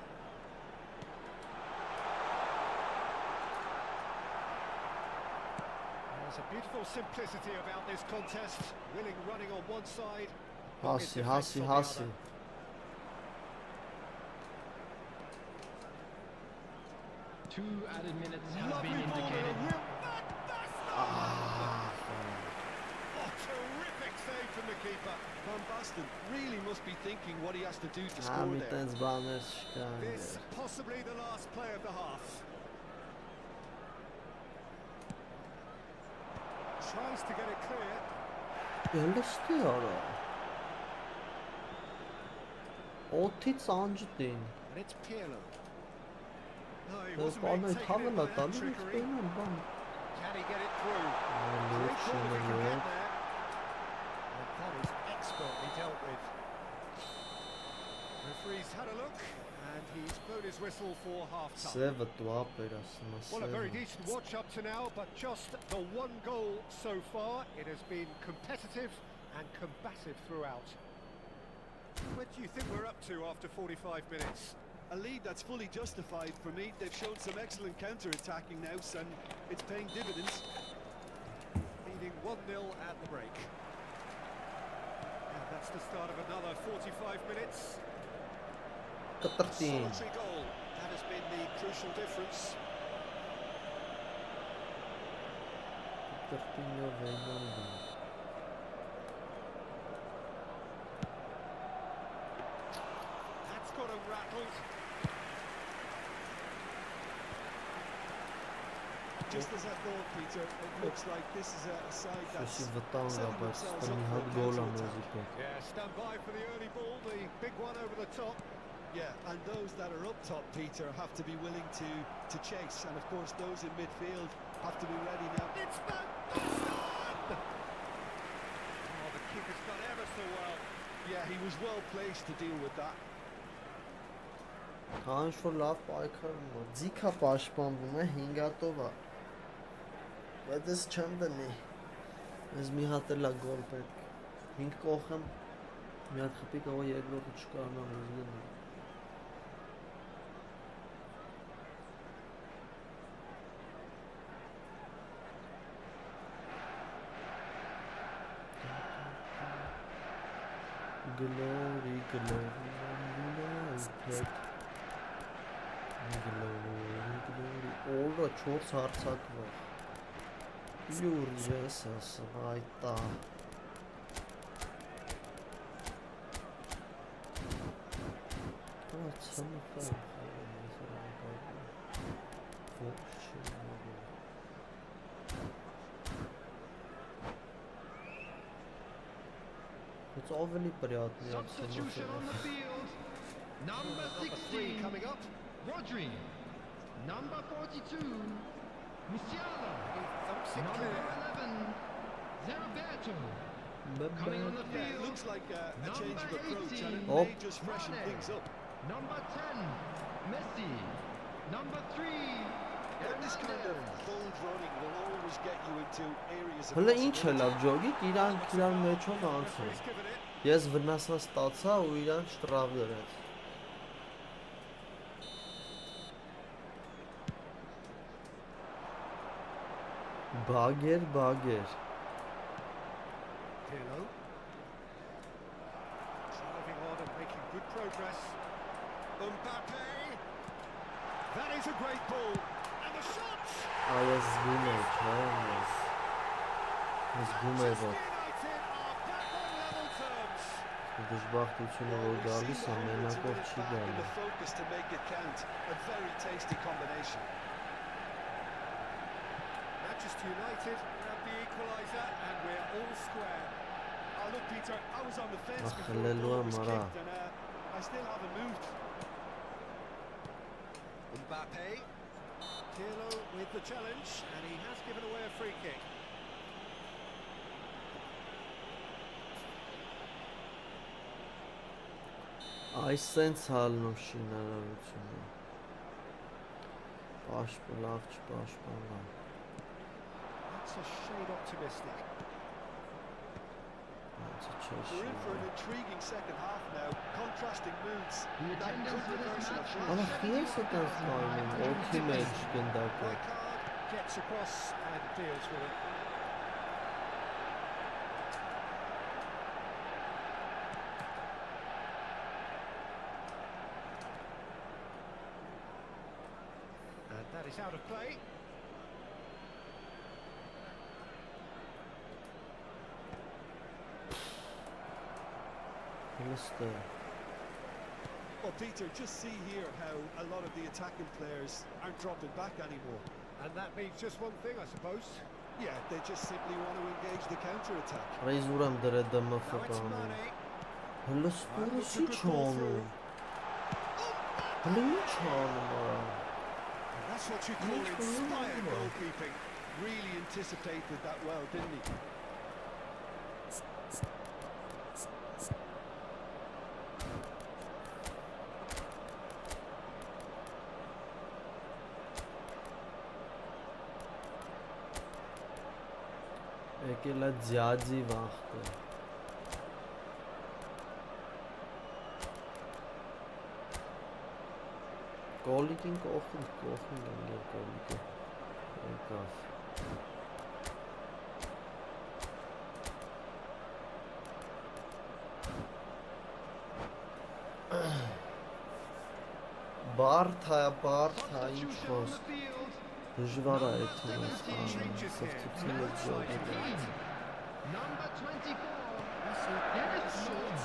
There's a beautiful simplicity about this contest. Willing running on one side. Հասի, dogged հասի, defence on the հասի։ other. Two added minutes has Lovely been ball and a indicated. real Oh, terrific save from the keeper. Van Basten really must be thinking what he has to do to Հա score մի there. տենց բաներ չկան։ This possibly the last play of the half. Tries to get it clear. Ելստի արա։ Օթից անջտին։ And it's Pirlo. No, he Դե wasn't բանը being taken թաղը in by լա that տալի trickery. սպեյնան բան։ Can he get it through? Լուրջ Great ball if he can շինը։ get there. And that is expertly dealt with. Referee's had a look, and he's blown his whistle for half-time. Սևը տուապ էր ասում Well, a very ասեմ։ decent watch up to now, but just the one goal so far. It has been competitive and combative throughout. What do you think we're up to after 45 minutes? A lead that's fully justified for me. They've shown some excellent counter-attacking now, and it's paying dividends. Leading 1-0 at the break. And that's the start of another 45 minutes. Կտրտին։ Solitary goal. That has been the crucial difference. Կտրտինը վեյնան։ That's got him rattled. Just as I thought, Peter, it looks like this is a side that's Շոշի վտանգ setting ապա themselves ստանի up for հատ a գոլ counter-attack. ամոզի պետ։ Yeah, stand by for the early ball, the big one over the top. Yeah, and those that are up top, Peter, have to be willing to chase, and of course those in midfield have to be ready now. It's Van Basten! Oh, the keeper's done ever so well. Yeah, he was well placed to deal with that. Հա ինչ-որ լավ պայքարում է, ձիքա պաշտպանվում է 5 հատով է, բայց ես չեմ դնի, ես մի հատ էլ է գոլ պետք, 5 կողեմ, մի հատ խպի կողը երկրորդը չկարնամ ես գնի։ Glory, glory, glory, Օրը 4 հարցակվող Լյուր ես ասում, այտա Ծմկա It's overly приятный. Substitution on the field. Number Number 3 16, coming up. Rodri. Number 42, Musiala. He thumps it Number clear. 11, Zeraberto. Coming on the Yeah, it field, looks like a change of Number approach, and it 18. may just freshen Mane. things up. Number 10, Messi. Number 3, Yeah, this kind of bold running will always get you into areas of Հələ ինչ է possibility. լավ ջոգիկ, իրան մեջով անցել։ He's given it. Ես վնասված ստացա ու իրան շտրավ դրեց։ Բագեր։ Pirlo. Driving on and making good progress. Mbappe. That is a great ball. And the shot! Այս զգում է, չէ՞ ես։ Զգում է, Manchester որ United are back on level terms. դժբախտությունը որ We've գալիս seen է, moments of մենակով it չի back in գալի։ the focus to make it count. A very tasty combination. Manchester United grab the equaliser and we're all square. Oh, look, Peter, I was on the fence Ach, before the Lelua goal was Mara. kicked, and I still haven't moved. Mbappe. Pirlo with the challenge and he has given away a free kick. Այս սենց հալնում շինարարությունը։ Պաշտպան, չպաշտպանա։ That's a shade optimistic. We're in for an intriguing second half now. Contrasting moods. The That attendance could for this reverse in a match flash. Ահա ես է տես նայում, օքի մեջ գնդակը։ Red card gets across and deals with it. And that is out of play. Հլստը։ Well, Peter, just see here how a lot of the attacking players aren't dropping back anymore. And that means just one thing, I suppose. Yeah, they just simply want to engage the counter-attack. Ռեզուրամ դրե դմֆ Now it's բանում։ Mane. Հլստուրը չի չանում։ Հլը ինչ անում արա։ And that's what you call Which one? inspired goalkeeping. Really anticipated that well, didn't he? Եկել է ձյաձի վախտը։ Կոլիկին կողին գնգեր կոլիկը։ Եկավ։ Բարդ է, ինչ Substitution on the խոսք։ field. Դժվար է այդ սրտությունը ջոկը։ Number 24. Yes, Lord.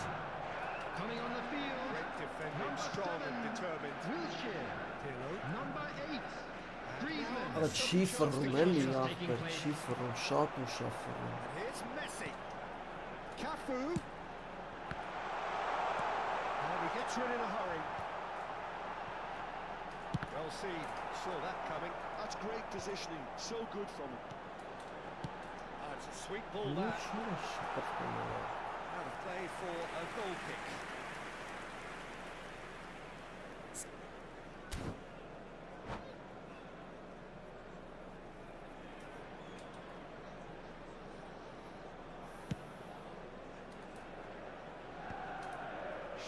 Coming on the field. Great defending, Number strong and 7. determined. Wilshere. Pirlo. Number 8. Griezmann. Ահա չի ֆռում էլի ախպեր, չի ֆռում, շատ ուշ է ֆռում։ And here's Messi. Cafu. And he gets rid in a hurry. Well seen, saw that coming. That's great positioning, so good from him. It's a sweet ball Ինչ that. է շփվում է։ Out of play for a goal kick.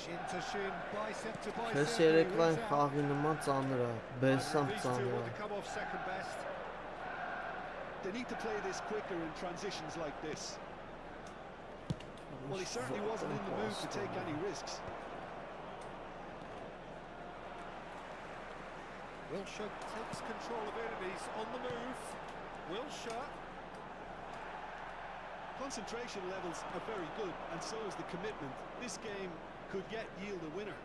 Shin to shin, bicep to bicep. Քեզ and he երեկվան wins out. խաղի նման ծանր է, բեսամ These two ծանր want է։ to come off second best. They need to play this quicker in transitions like this. Well, he certainly wasn't in the mood to take any risks. Wilshere takes control of it and he's on the move. Wilshere. Concentration levels are very good, and so is the commitment. This game could yield a winner.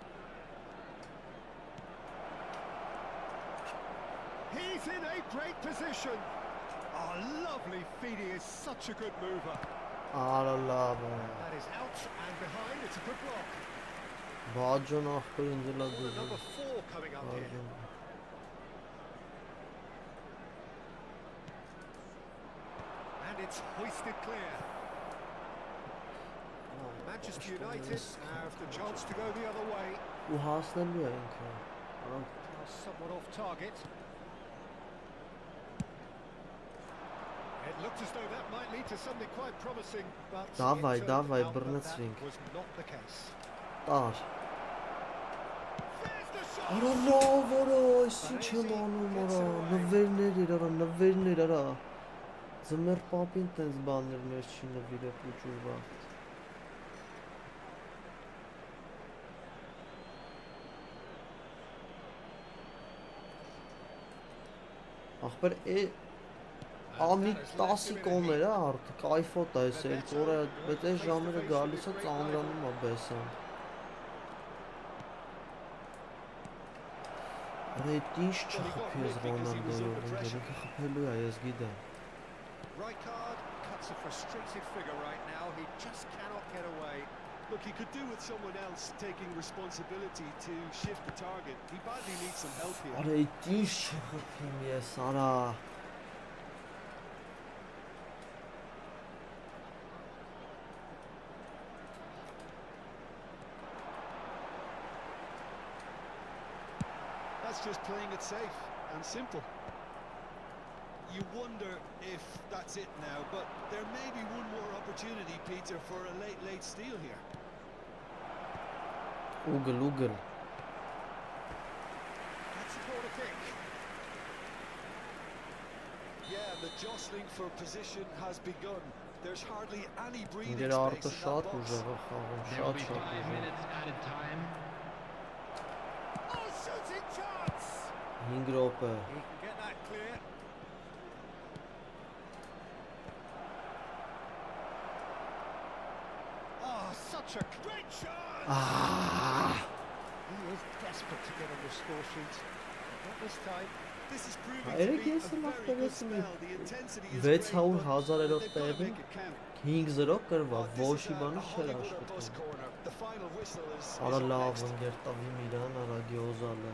He's in a great position. Oh, lovely feed. He is such a good mover. Արա լավ է։ That is out and behind. It's a good block. Բաժան ախպեր ինձ լավ Oh, դուր։ number 4 coming up here. And it's hoisted clear. Manchester United have the chance to go the other way. Ու հասնելու է ինքը։ Somewhat off target. It looked as though that might lead to something quite promising, but Davay, it turned davay, out that բռնեցրինք։ was not the case. Տար։ There's the shot! Արա լավ, արա, այս ինչ եմ անում, արա, նվերներ էր, արա, նվերներ, արա։ Ձմեր պապին տենց բաներ մեր չի նվիրել ու ջուրվա։ Ախպեր Անի 10-ի կոմեր է արդ, կայֆոտ է այս երկու օրը, բայց այս ժամերը գալիս է ծանրանում է բեսան։ Արա էդ ինչ չխփի ես Ռոնալդոյով, ինքը խփելու է, ես գիտեմ։ Rijkaard cuts a frustrated figure right now. He just cannot get away. Look, he could do with someone else taking responsibility to shift the target. He badly needs some help here. Արա էդ ինչ չխփիմ ես, արա։ That's just playing it safe and simple. You wonder if that's it now, but there may be one more opportunity, Peter, for a late steal here. Ուգլ։ That's a corner kick. Yeah, the jostling for position has begun. There's hardly any breathing Ինձեր space արտը in that շատ box. ուժեղ է խաղում, There will be շատ 5 ուժեղ։ minutes added time. Oh, shooting chance! 5 րոպե։ He can get that clear. Oh, such a great shot! He is desperate to get on the score sheet. Not this time. This is proving to Երեք be a ես եմ very good ախտերես մի spell. The intensity is great, 600,000-երորդ but they've got to տեղին make it count. 5-0 կրվա, This is ոչի a բանը չէր Hollywood bus աշխատում։ corner. The final whistle is Արա up լավ next. ընկեր տավի Միրան, արա գյոզալը։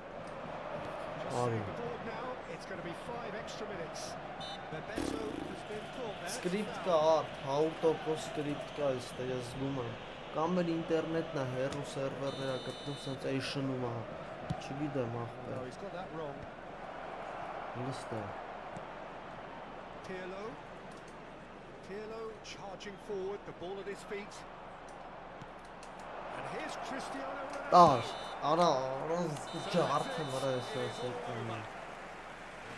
Just seeing the board now, it's going to be 5 extra minutes. Bebeto has been caught there. Սկրիպտ կա, 100% սկրիպտ կա այստեղ, ես զգում եմ։ Կամ էլ ինտերնետն է, հեռու սերվերներ է գտնում, սենց էի շնում է։ Չգիտեմ No, ախպեր։ he's got that wrong. Լստ է։ Pirlo charging forward, the ball at his feet. And here's Cristiano Ronaldo. Տար, արա, ջարդը մրա ես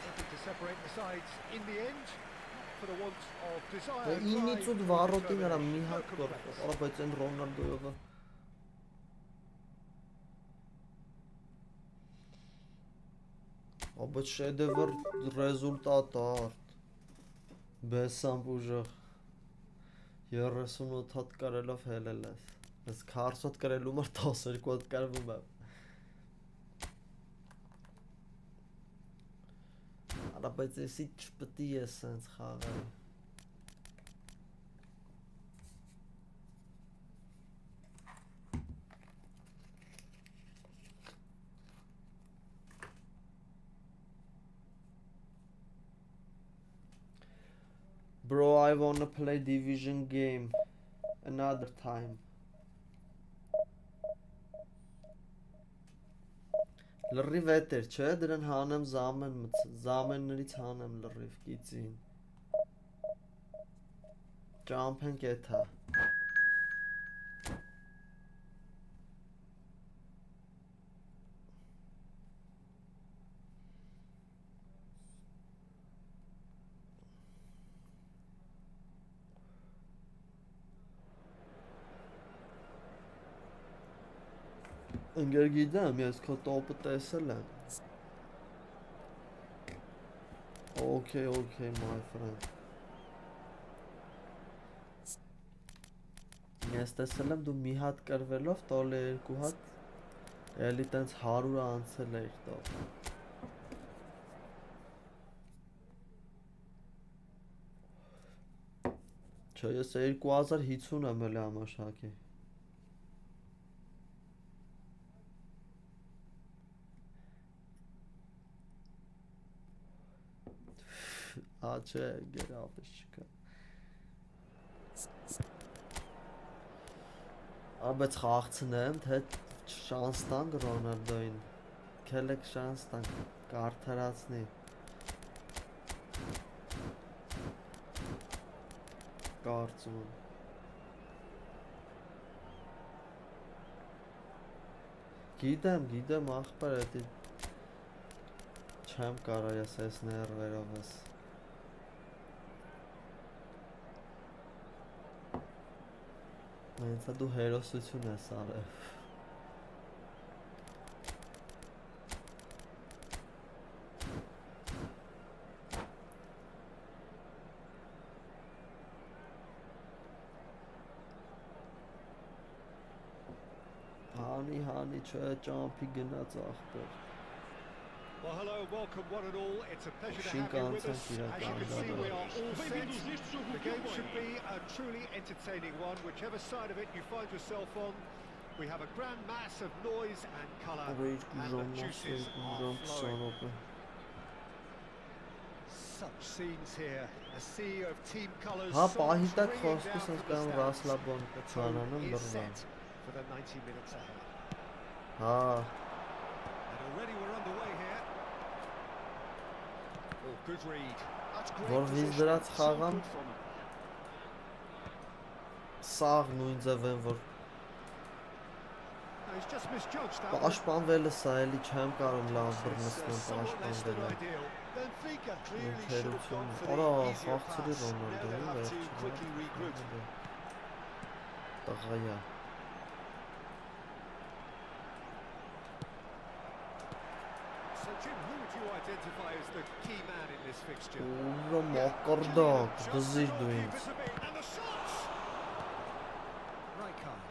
Looking to separate the sides in the end. for the want of desire. Ինից ու վարոտին արա մի հատ կորխով, արա բայց են Ռոնալդոյովը Բայց շեդևր ռեզուլտատ արդ Բեսամբ ուժեղ 38 հատ կարելով հելել ես Ես 40 հատ կարելու մար 12 հատ կարվում եմ Արա բայց եսի չպտի ես սենց խաղալ Bro, I wanna play division game another time. Լրիվ էտեր, չէ, դրան հանեմ զամեններից հանեմ լրիվ կիցին Ճամփենք էթա Ընգեր գիտեմ, ես քո տոպը տեսել եմ Okay, my friend Ես տեսել եմ դու մի հատ կրվելով տոլի երկու հատ Էլի տենց 100-ը անցել էիր տոպ Չէ, ես 2050 եմ էլի ամաշակի Չէ, գերավես չկա Բայց խաղցնեմ, թե շանս տանք Ռոնալդոյին Քելեք շանս տանք, կարդարացնի Կարծում եմ Գիտեմ, աղբար էդի Չեմ կարա ես ես ներվերով ես Հենց դու հերոսություն ես արել Հանի չէ ճամփի գնաց աղբեր Well, hello, welcome one and all. It's a pleasure to have you with us. As you can see, we are all set. The game should be a truly entertaining one, whichever side of it you find yourself on. We have a grand mass of noise and colour, and the juices are flowing. Such scenes here, a sea of team colours. Հա, պահիտակ խոսքս ես կան Ռասլաբոն կցանանեմ բրվան For the 90 minutes ahead. Հա And already we're underway here. Oh, good read. That's great. Որ վիզ դրած խաղամ Սաղ նույն ձև են որ He's just misjudged that. Պաշտպանվելը սա էլի չեմ կարող լավ բռնցնեմ պաշտպանվելը Benfica clearly should have gone for Արա, the easier խաղցրի pass. Now Ռոնալդոյին they'll have to վերջին quickly regroup. Տղայա So Jim, who would you identify as the key man in this fixture? Ուրա մակարդակ, դզիր դու ինձ And the shots! Right card.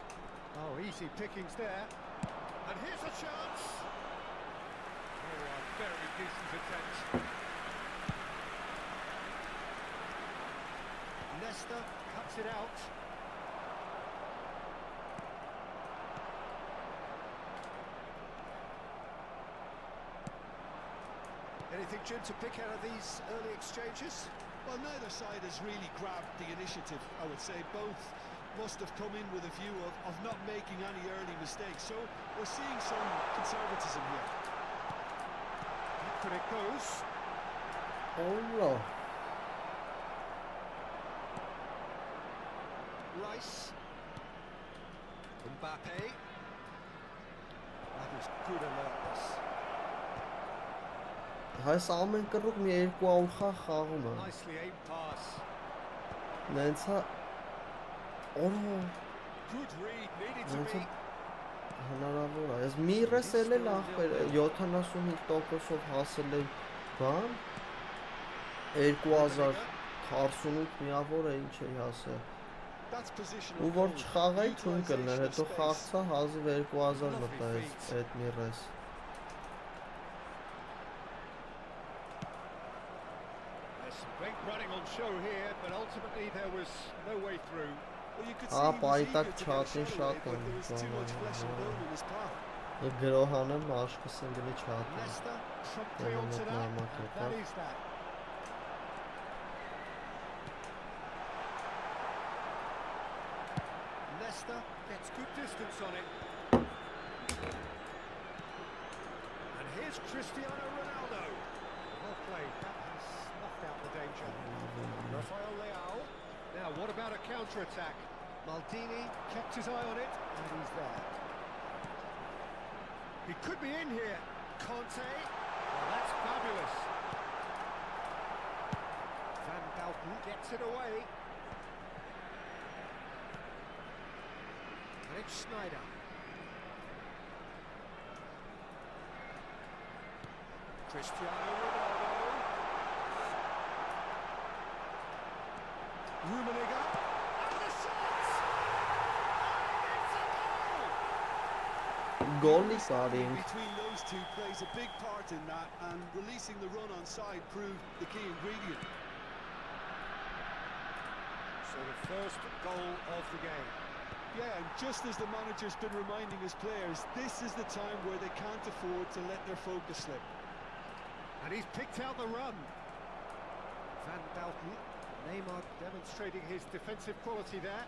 Oh, easy pickings there. And here's a chance. Oh, a very decent attempt. Leicester cuts it out. Anything, Jim, to pick out of these early exchanges? Well, neither side has really grabbed the initiative, I would say. Both must have come in with a view of not making any early mistakes. So we're seeing some conservatism here. But it goes. Ուրա Rice. Mbappe. That is good alertness. Հայս ամեն կռուկ մի 200 խաղում է։ Nicely aimed pass. Նենց է Good read, needed to նենց be. հնարավոր է։ Ես միրես էլ ախպեր 75%-ով հասել է բան 2048 միավոր է ինչ է հասել։ That's positional. Ու որ goal. չխաղայի թույն կլներ, հետո Utilisation of space. խաղցա հազիվ 2000 մտա այդ միրես։ There's some great running on show here, but ultimately there was no way through. Well, you could Ah, see he was πάει eager տակ to get չաթին a shot away, շատ but են there was too much flesh and bone in his path. Գրոհանը մաշկս ընկնի չաթին։ Leicester promptly Then onto we'll that, now mark and it that up. is that. Leicester gets good distance on it. And here's Cristiano Ronaldo. Well played, that has snuffed out the danger. Rafael Leao. Now what about a counter-attack? Maldini kept his eye on it, and he's there. He could be in here. Conte. Well, that's fabulous. Van Dalton gets it away. And it's Snyder. Cristiano Ronaldo. Rummenigge. And the shot! And it's a goal! Գոլի սարին։ Between those two plays a big part in that, and releasing the run on side proved the key ingredient. So the first goal of the game. Yeah, and just as the manager's been reminding his players, this is the time where they can't afford to let their focus slip. And he's picked out the run. Van Dalton. Neymar demonstrating his defensive quality there.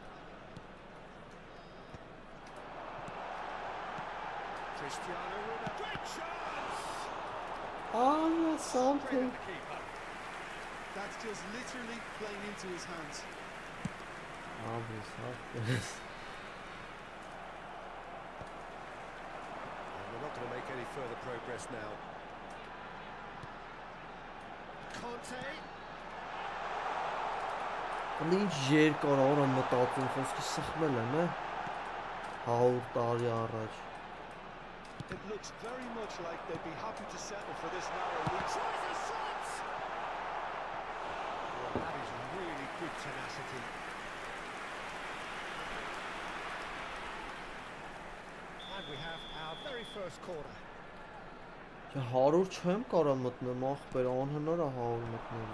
Cristiano Ronaldo. Great chance! That's Straight something. at the keeper. That's just literally playing into his hands. Obvious. And we're not going to make any further progress now. Conte. Ինչ երկար օր եմ մտածում, խոսքի սխմել եմ, 100 տարի առաջ։ It looks very much like they'd be happy to settle for this narrow lead. Tries a shot! Well, that is really good tenacity. And we have our very first corner. 100 չեմ կարա մտնեմ, ախպեր, անհնար է 100 մտնել։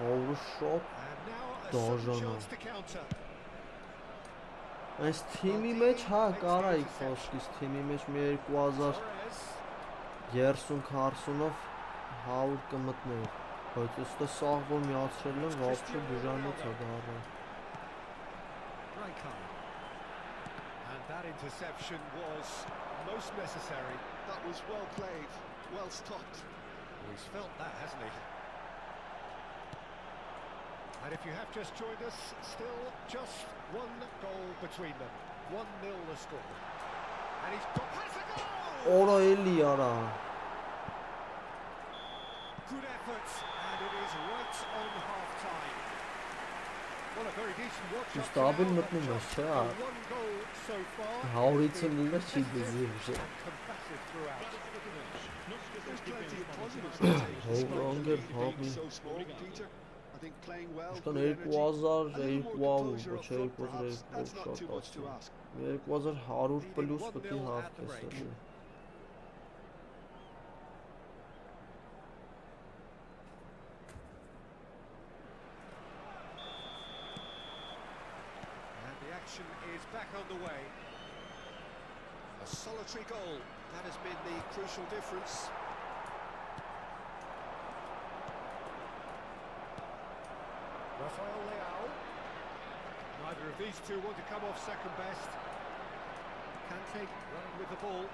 100 շոտ And now a Dojana. sudden chance to counter. Այս թիմի մեջ, կարայիք խոսքից, թիմի մեջ մի 2030-40-ով 100 կմտներ, բայց ուստը սաղ որ միացրել են, վապշը բուժանոց է դառը։ Rijkaard. And that interception was most necessary. That was well played, well stopped. Well, he's felt that, hasn't he? And if you have just joined us, still just one goal between them. 1-0 the score. And he's got has a goal! Օրա էլի արա։ Good effort, and it is right on half-time. Well, a very decent watch up to Ստաբիլ now, մտնում but ես, just չէ՞։ the one goal so far. 150 լիվը չի Competitive դիզի ուժը։ and combative throughout. There's plenty of positives to take. Hold on, Despite get the lead Bobby. being so small, Peter. I think playing well, Uştan good energy, 2000, a little more composure up 2000, front, perhaps. That's not too much to ask. 2100 պլյուս Leading պտի 1-0 հավ at the break. կեսելի։ And the action is back underway. A solitary goal, that has been the crucial difference. Rafael Leao. Neither of these two want to come off second best. Kante running with the ball.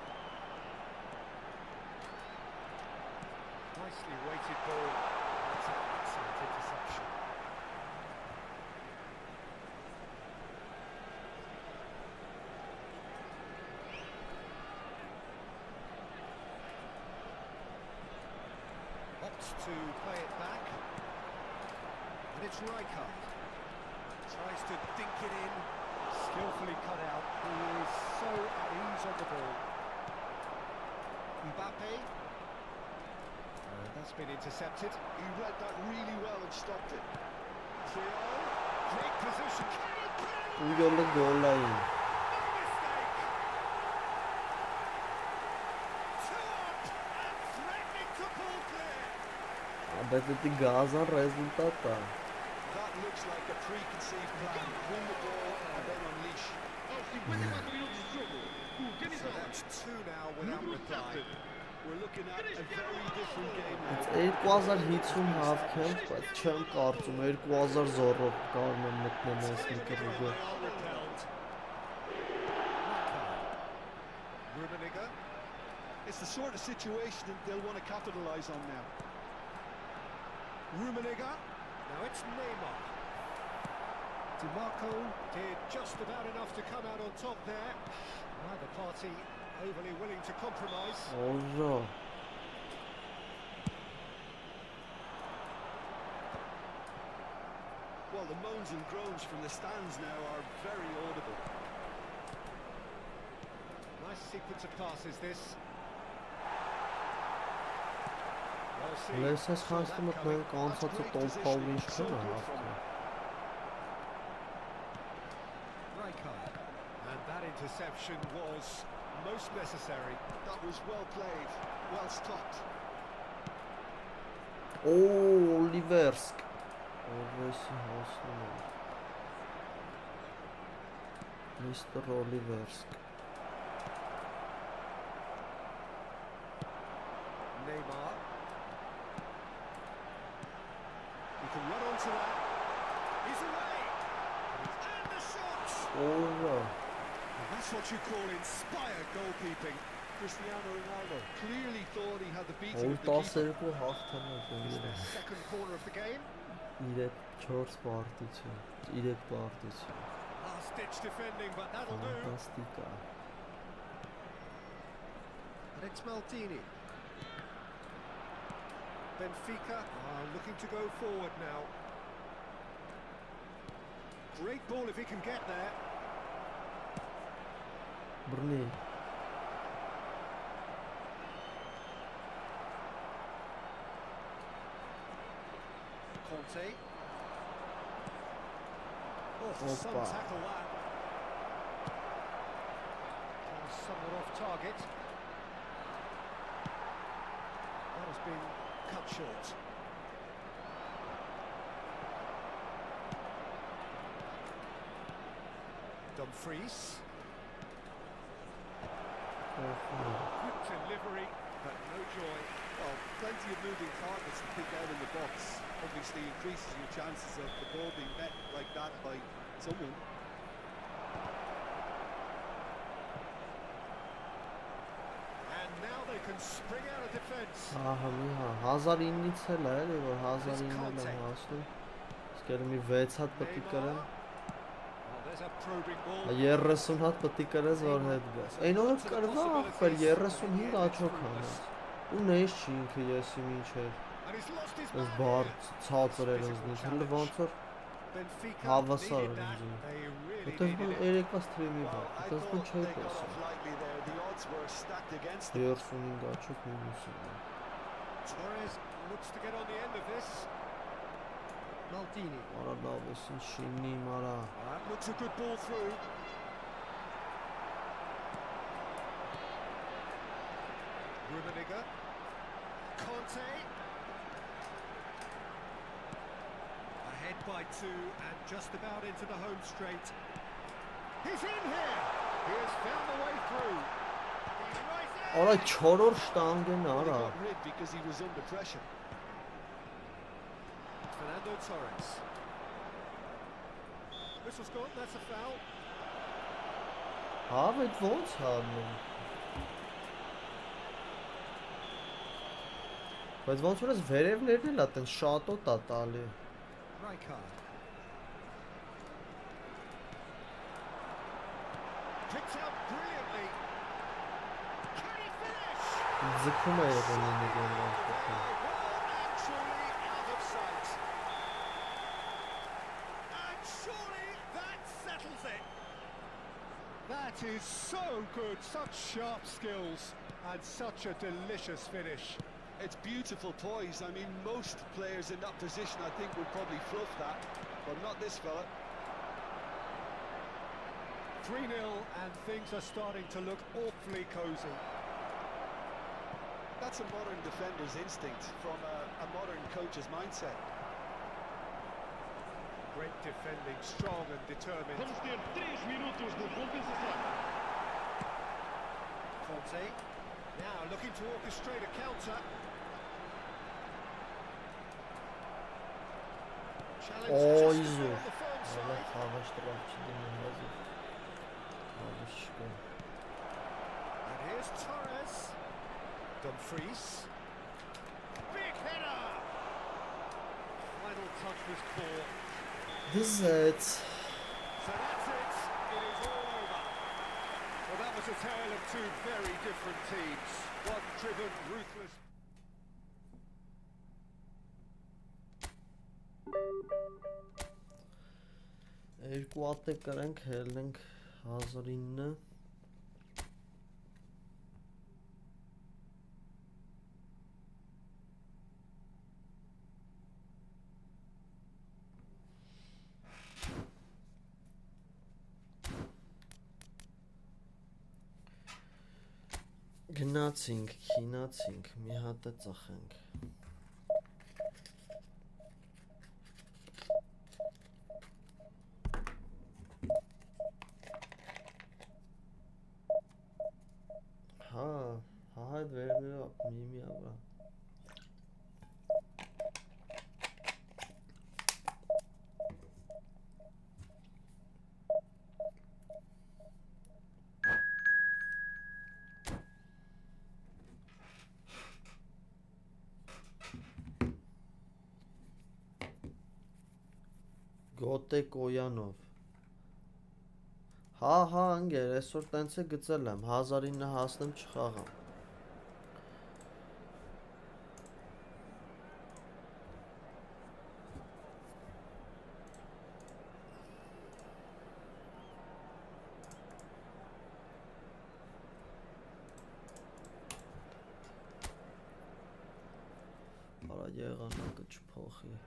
Nicely weighted ball. That's an excellent interception. to play it back. And it's Rijkaard. Tries to dink it in. Skillfully cut out. He is so at ease on the ball. Mbappe. That's been intercepted. He read that really well and stopped it. Theo. Great position. Uyarlı goal line. Abedeti Gaza rezultata. That looks like a preconceived plan. Win the ball and then unleash. So that's two now without reply. We're looking at a very different game now. 2050 հավքել, բայց չեմ կարծում 2000 զորով կարող եմ մտնել այս մի կրուգը։ It's the sort of situation that they'll want to capitalise on now. Rummenigge. Now it's Neymar. DiMarco did just about enough to come out on top there. Neither party overly willing to compromise. Օժա։ Well, the moans and groans from the stands now are very audible. Nice sequence of passes this. Լեսես խանստը մտնեն կանցածը տոп փավլի ինչ չնա հավքը։ Rijkaard. And that interception was most necessary. That was well played, well stopped. Օ, Լիվերսկ։ Օրվեսի հասնում է։ Միստր Օլիվերսկ։ Neymar. He can run onto that. He's away. And the shot. Օժա։ That's what you call inspired goalkeeping. Cristiano Ronaldo clearly thought he had the beating of the keeper. 12 հաղթանակ It's ունի։ their second corner of the game. 3-4 պարտություն, 3 պարտություն։ Last ditch defending, but that'll do. Ֆանտաստիկա։ And it's Maldini. Benfica are looking to go forward now. Great ball if he can get there. Բռնի։ Conte. Oh, Opa. some tackle that. Somewhat off target. That has been cut short. Dumfries. Good delivery, but no joy. Well, plenty of moving targets to pick out in the box. Obviously increases your chances of the ball being met like that by someone. And now they can spring out of defence. Ահա մի հա 1009-ից էլ է, էլի որ 1009-ն եմ հասնում։ Իսկ էլ մի 6 հատ պետք է կրեմ։ Well, there's a probing ball. 30 հատ պետք է կրես որ հետ գաս։ Այն օրը կրվա ախպեր 35 աչոք անես։ Ու նեյս չի ինքը եսի մինչեր։ And he's lost his Այս man բար here. ցածր էր ինձ, հələ ոնց որ Benfica հավասար needed that. ինձ։ They really Այդպես needed բան it. երեկվա սթրիմի Well, բա, I այդպես բան thought չէի they got տեսել։ off lightly there. The odds were stacked against them. 35 աչոք մինուսը։ Torres looks to get on the end of this. Maldini. Արա լավ էս ինչ շինի մարա։ That looks a good ball through. Rummenigge. Conte. Ahead by two and just about into the home straight. He's in here. He has found the way through. He's right there. Արա 4-րդ շտանգեն They արա։ got rid because he was under pressure. Fernando Torres. Whistle's gone, that's a foul. Հա, այդ ոնց հանում։ Բայց ոնց որ էս վերևներն էլ ա տենց շատոտ ա տալի։ Rijkaard. Picked out brilliantly. Can he finish? Ձգում է եղել ունի գոնը։ What an action does it. That is so good, such sharp skills and such a delicious finish. It's beautiful poise. I mean, most players in that position, I think, would probably fluff that, but not this fella. 3-0 and things are starting to look awfully cosy. That's a modern defender's instinct from a modern coach's mindset. Great defending, strong and determined. Vamos ter 3 minutos de compensação. Conte, now looking to orchestrate a counter. Challenge Oy just zor. on the firm Allah side. karıştırmak için hazır. And here's Torres. Dumfries. Big header! Final touch was poor. This is it. So that's it. It is all over. Well, that was a tale of two very different teams. One driven, ruthless. Երկու ատեք կրանք հելնենք 1009 Գնացինք, քինացինք, մի հատ է ծխենք այդ վերները մի ավրա Գոտե Կոյանով Հա, անգեր, այսօր տենց է գծել եմ, 1009 հասնեմ չխաղամ Արա եղանակը չփոխի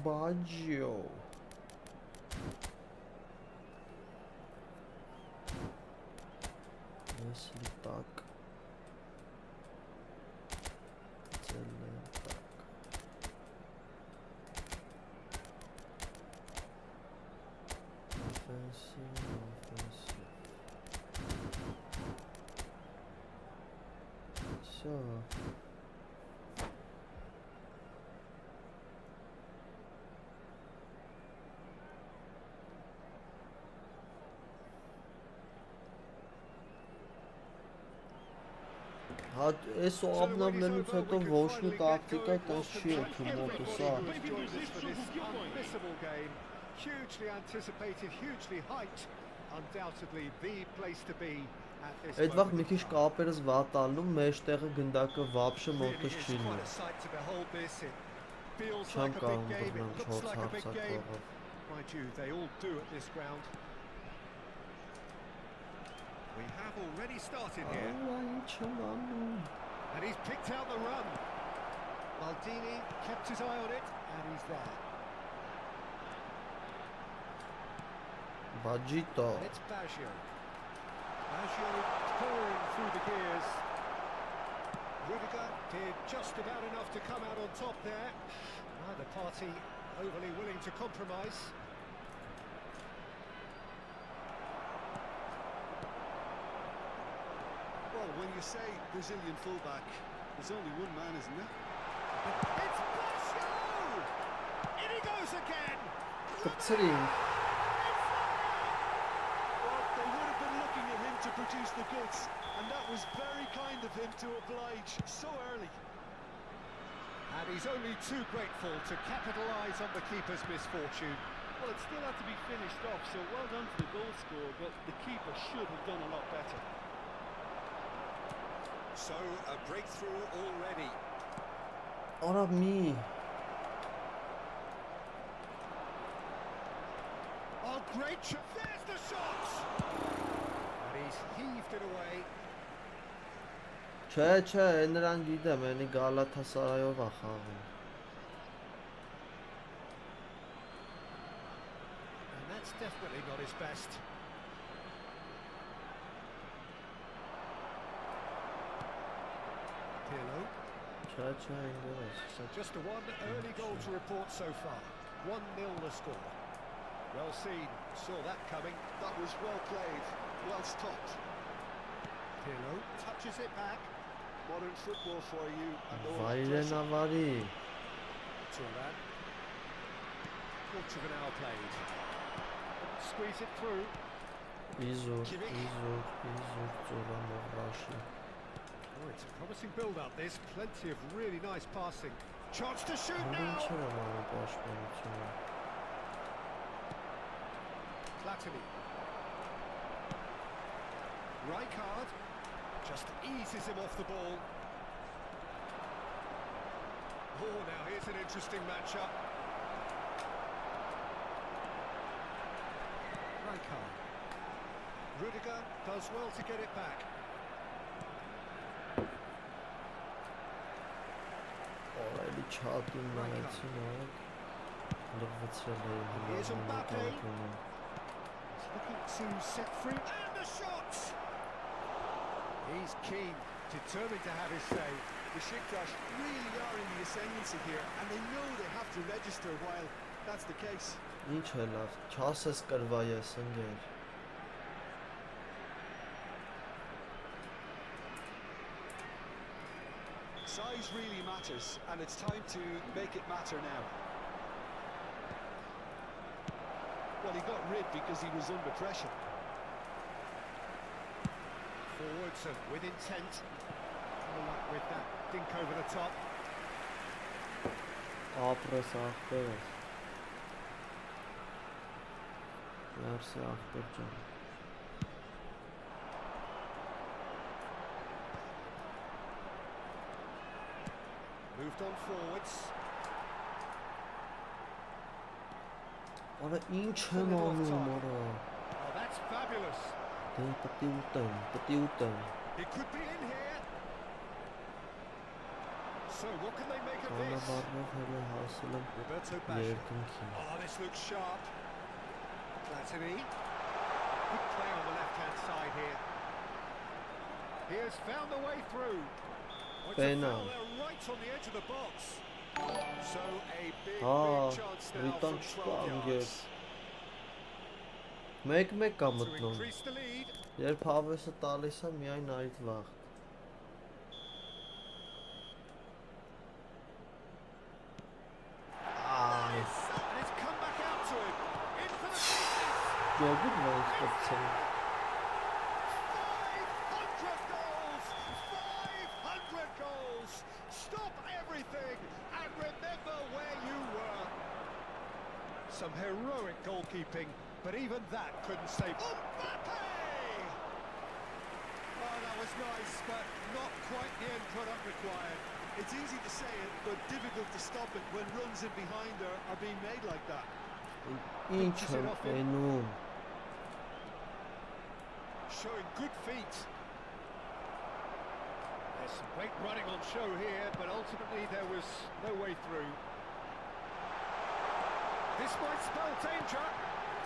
Baggio Если так Целый так Offensive Всё Այս обновленից հետո ոչ մի տակտիկա տես չի եկում մոտս Hugely anticipated, hugely hyped, undoubtedly the place to be at this Այդ վաղ մի քիչ կապերս վատ ալնում, մեջտեղը գնդակը վաբշը մոտս չի լինում Չեմ կարում բռնեմ 4 հարցակողով Mind you, they all do at this ground We have already started here And he's picked out the run Maldini kept his eye on it and he's there Baggito It's Baggio pouring through the gears Rudiger did just about enough to come out on top there Neither party overly willing to compromise Well, when you say Brazilian fullback, there's only one man, isn't there? It's Baggio! In he goes again! Կպցրին Well, they would have been looking at him to produce the goods, and that was very kind of him to oblige so early. And he's only too grateful to capitalise on the keeper's misfortune. Well, it still had to be finished off, so well done to the goal scorer, but the keeper should have done a lot better. So, a breakthrough already. Ora me. Oh, great shot. There's the shot! And he's heaved it away. Չէ, նրան գիտեմ, անի Գալաթասարայով է խաղում։ And that's definitely not his best. Pirlo. Չէ, ինձ։ So just a one early goal to report so far. 1-0 the score. Well seen, saw that coming. That was well played, well stopped. Pirlo touches it back. Modern football for you. And no Վայրենավարի։ Turan. Quarter of an hour played. Squeeze it through. Իզուր, ծորամով ռաշի։ Oh, it's a promising build-up. There's plenty of really nice passing. Chance to shoot now. Ինչ է անում պաշտպանությունը։ Platini. Rijkaard just eases him off the ball. Oh, now here's an interesting matchup. Rijkaard. Rudiger does well to get it back. Օրայլի չատին նայեցին արեք։ Լրվեցրել է Here's Mbappe. հիլամանը։ He's looking to set free. And the shot! He's keen, determined to have his say. Besiktas really are in the ascendancy here, and they know they have to register while that's the case. Ինչ է լավ, չասես կրվա ես ընկեր։ Size really matters, and it's time to make it matter now. Well, he got rid because he was under pressure. Forwards and with intent. No luck with that dink over the top. Ապրես ախպերս։ Ներսի ախպեր ջան։ Moved on forwards. Արա ինչ եմ անում արա։ Oh, that's fabulous. Դե պետք է ուտեմ։ It could be in here. So what can they make of this? Կանավառով հենց հասել եմ Roberto Baggio. երկնքի։ Oh, this looks sharp. Platini. Good play on the left-hand side here. He has found the way through. Oh, it's a foul there right on the edge of the box. So a big chance now Ռիտան from չկա 12 ընկեր։ yards. 1-1 կա To մտնում։ increase the lead. Երբ հավեսը տալիս է միայն այդ վաղ։ And it's come back out to him. In for the finish. Ջոգուտ ոնց կպցել։ 500 goals! 500 goals! Stop everything and remember where you were. Some heroic goalkeeping, but even that couldn't save. Mbappe! Oh, that was nice, but not quite the end product required. It's easy to say it, but difficult to stop it when runs in behind are being made like that. Ինչ եմ անում։ Showing good feet. There's some great running on show here, but ultimately there was no way through. This might spell danger.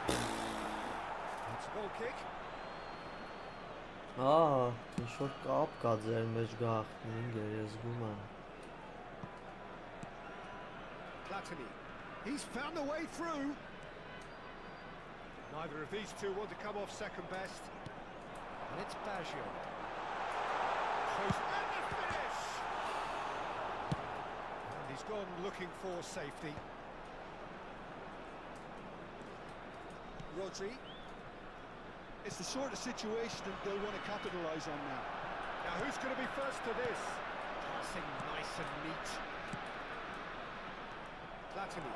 It's a goal kick. Ինչ որ կապ կա ձեր մեջ գախտնի ինգեր ես զգում եմ։ Platini. He's found the way through. Neither of these two want to come off second best. And it's Baggio. Close and the finish! And he's gone looking for safety. Rodri. It's the sort of situation that they'll want to capitalise on now. Now who's going to be first to this? Passing nice and neat. Platini.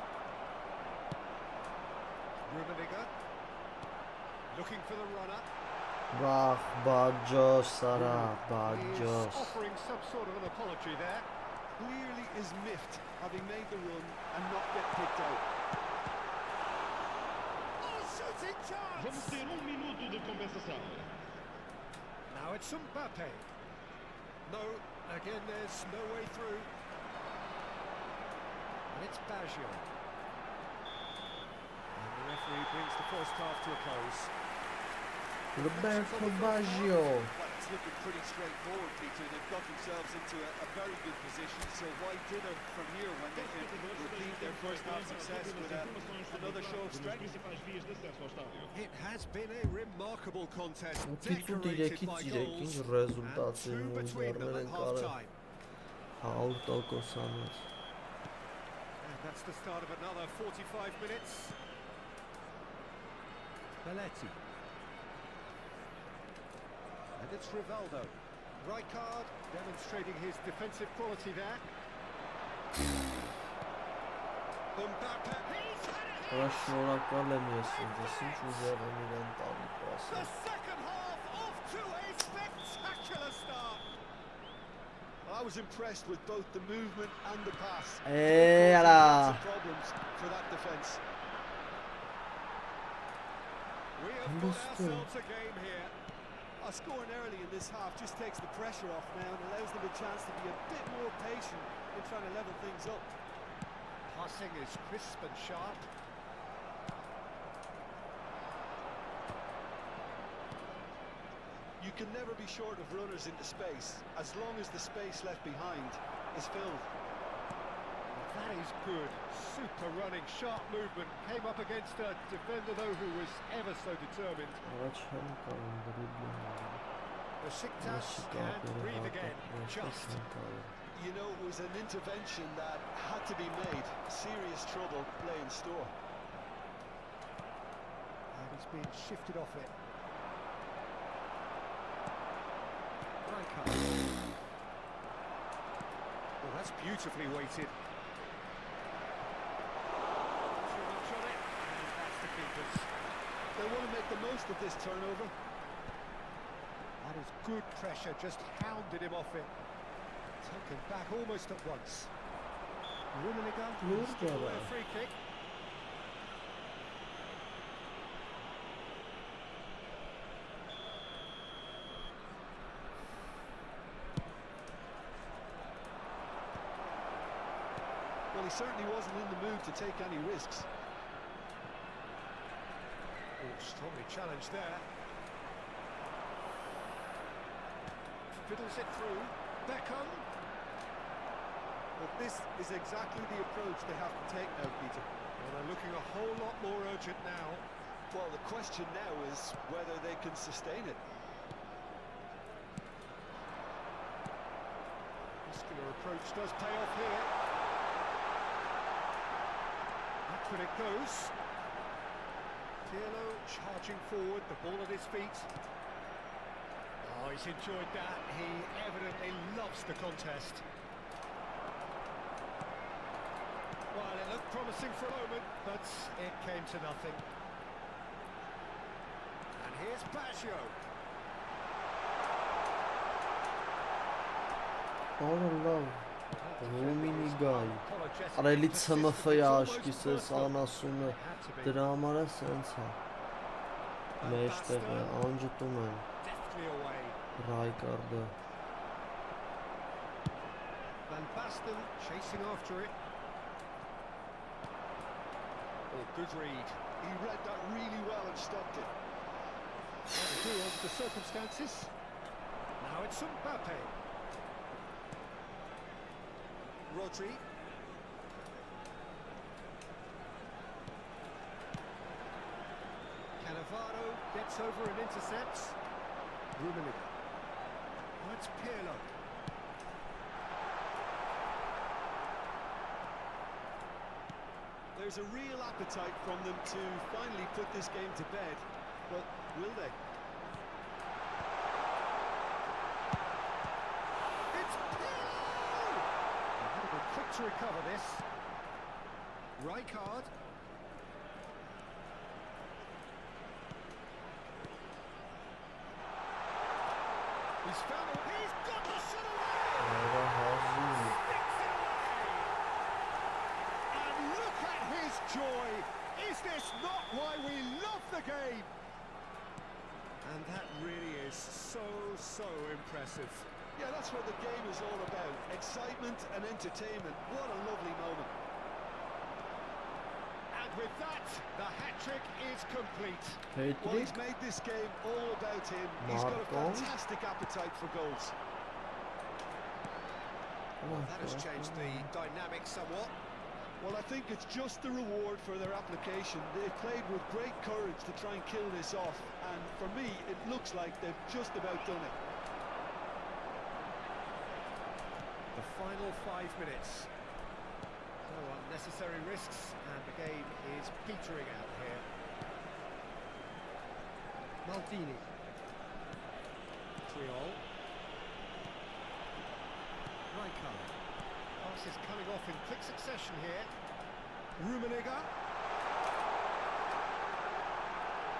Looking for the runner. Բաջոս արա, He is բաջոս։ offering some sort of an apology there. Clearly is miffed having made the run and not get picked out. Oh, shooting chance! Vamos ter minuto de compensação. Now it's Mbappe. No, again there's no way through. And it's Baggio. And the referee brings the first half to a close. Roberto Baggio. Well, it's looking pretty straightforward, Peter. They've got themselves into a very good position, so why dither from here when they can repeat their first half success with another show of strength? It has been a remarkable contest, Ու decorated 3-ից by 3-ին goals, and ռեզուլտացին two ու between them զարներ at են կարել half-time. 100%-անոց։ And that's the start of another 45 minutes. Belletti. And it's Rivaldo. Rijkaard demonstrating his defensive quality there. Mbappe. He's had it Արա here! շնորհակալ եմ ես ինձ, ինչ ուզեղ եմ իրեն տալի The պասը։ second half off to a spectacular start. I was impressed with both the movement and the pass. Արա։ Problems for that defence. We have got ourselves a game here. Scoring early in this half just takes the pressure off now and allows them a chance to be a bit more patient in trying to level things up. Passing is crisp and sharp. You can never be short of runners into space, as long as the space left behind is filled. That is good. Super running, sharp movement. Came up against a defender though who was ever so determined. Առաջ չեմ կարող դրիբլինգ անել։ Besiktas can't breathe again. Just. You know, it was an intervention that had to be made. Serious trouble lay in store. And he's being shifted off it. Rijkaard. Well, that's beautifully weighted. Too much on it, and that's the keepers. They want to make the most of this turnover. That is good pressure, just hounded him off it. Taken back almost at once. Rummenigge, still a free kick. Well, he certainly wasn't in the mood to take any risks. Oh, strongly challenged there. Fiddles it through. Beckham. But this is exactly the approach they have to take now, Peter. Well, they're looking a whole lot more urgent now. Well, the question now is whether they can sustain it. Muscular approach does pay off here. That's when it goes. Pirlo charging forward, the ball at his feet. Oh, he's enjoyed that. He evidently loves the contest. Well, it looked promising for a moment, but it came to nothing. And here's Baggio. Ալլահ, Ռումինիգայ։ Արելի ՑՄՖ-ի աշկիս էս անասունը դրա համար է սենց է։ Մեջտեղը անջտում են Deftly away. Ռայկարդը։ Van Basten chasing after it. Oh, good read. He read that really well and stopped it. What to do under the circumstances. Now it's Mbappe. Rodri. Cannavaro gets over and intercepts. Rummenigge. That's Pirlo. There's a real appetite from them to finally put this game to bed, but will they? It's Pirlo! He would have been quick to recover this. Rijkaard. He's found a... He's got the shot away! Ora hazır. Sticks it away! And look at his joy! Is this not why we love the game? And that really is so impressive. Yeah, that's what the game is all about. Excitement and entertainment. What a lovely moment. And with that, the hat-trick is complete. Well, he's Hat-trick. made this game all about him. He's got a Marco. fantastic appetite for goals. That has changed the dynamic somewhat. Well, I think it's just the reward for their application. They've played with great courage to try and kill this off, and for me, it looks like they've just about done it. The final 5 minutes. No unnecessary risks, and the game is petering out here. Maldini. Triol. Rijkaard. Pass is coming off in quick succession here. Rummenigge.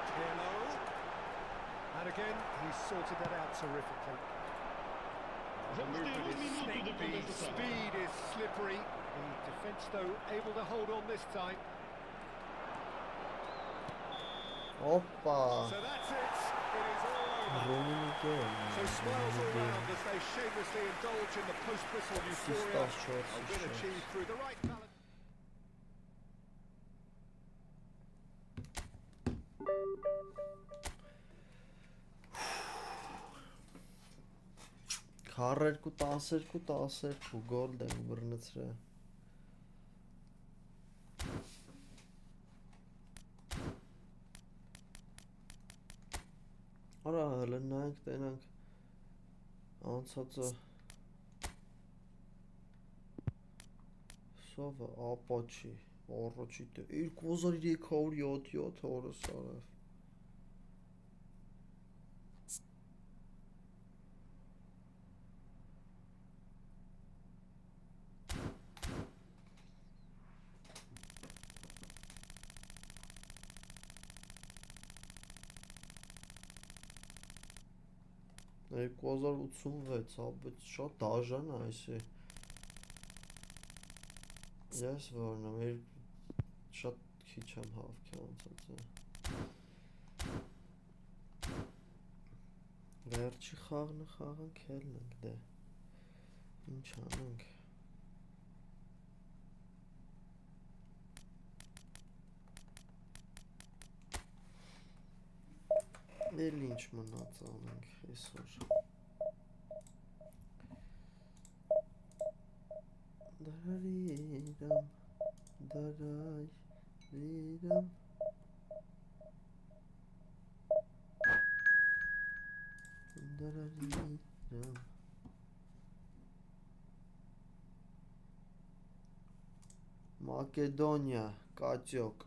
Tiello. And again, he's sorted that out terrifically. The movement is slick, the speed is slippery. The defence, though, able to hold on this time. Hoppa. So that's it. It is all over. So smiles all round as they shamelessly indulge in the post-whistle euphoria. A win achieved through the right balance. Քառերկու 12 գոլ դենք բռնցրել։ Արա հələ նայենք տենանք անցածը Սովը ապաչի առաջի 2377 օրս արավ Ay 2086 abi շատ դաժան է այսի Ես որնամ շատ քիչ եմ հավքի անցած Վերջի խաղն խաղանք ելնենք դե Ինչ անենք Էլ ինչ մնաց անենք այսօր Դարարիրամ Դարարիրամ Դարարիրամ Մակեդոնիա Կատյոկ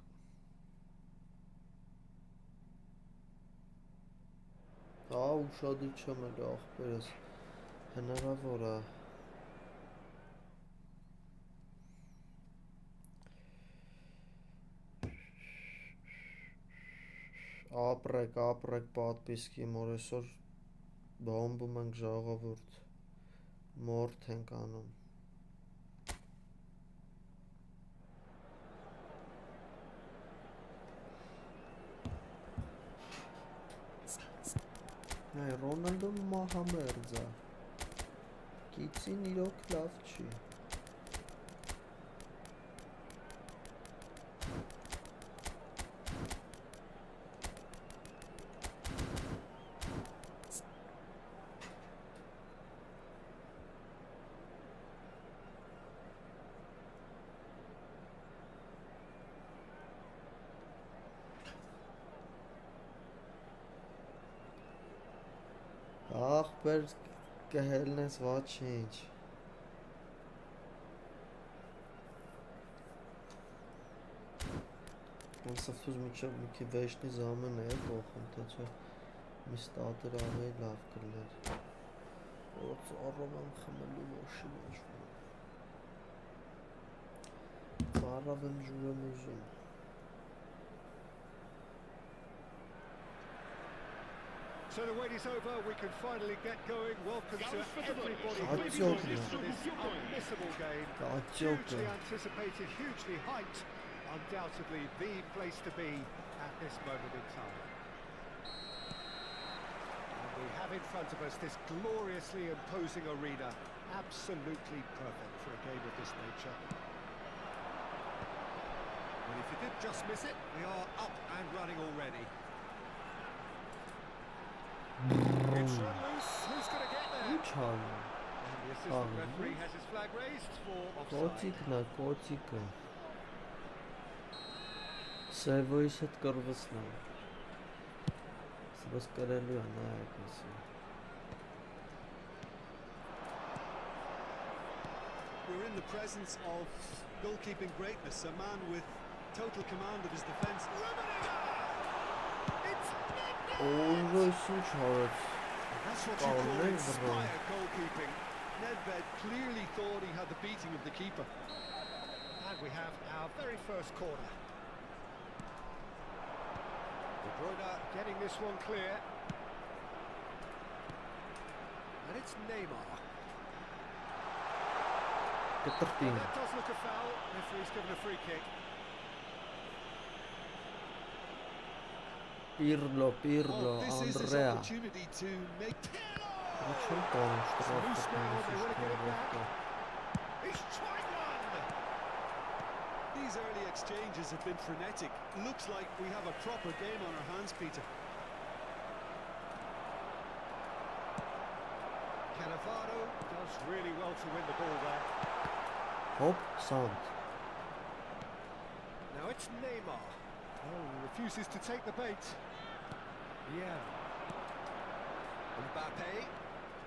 Ուշադիր չեմ էլ ախպերս հնարավոր է ապրեք պատպիսկի մոր այսօր բոմբում ենք ժողովուրդ մորդ ենք անում Այ Ռոնալդոն մահամերձ է Կիցին իրոք լավ չի Ախպեր կհելնես ոչինչ Անսավթուզ մի քիչ վեշնի զամեն է կողում թե չէ մի ստատեր ավելի լավ կլներ Ոց առով եմ խմելու ոշի ոչվում Ծարավ եմ ջուր եմ ուզում So the wait is over, we can finally get going. Welcome to everybody who's Atıyor joined us for ya. this unmissable game. Atıyor Hugely ya. anticipated, hugely hyped. Undoubtedly the place to be at this moment in time. And we have in front of us this gloriously imposing arena. Absolutely perfect for a game of this nature. Well, if you did just miss it, we are up and running already. It's run loose. Who's going to get there? Ինչ անում։ And the assistant referee has his flag raised for offside. Կոծիկն է, կոծիկը։ Սևոյից հետ կրվեցնա։ Սպես կրելու է նայեք ասի։ We're in the presence of goalkeeping greatness, a man with total command of his defence. Օրս ինչ արեց։ That's what you call Nedved, inspired goalkeeping. Nedved clearly thought he had the beating of the keeper. And we have our very first corner. De Bruyne getting this one clear. And it's Neymar. Կտրտին։ And that does look a foul. Referee's given a free kick. Պիրլո, Oh, this is his Անդրեա։ opportunity to make... Ինչու՞ տոնում Loose now, they want to get it back. շտրոֆ։ He's tried one! These early exchanges have been frenetic. Looks like we have a proper game on our hands, Peter. Cannavaro does really well to win the ball there. Հոպ, սանտ։ Now it's Neymar. Oh, he refuses to take the bait. Yeah. Mbappe.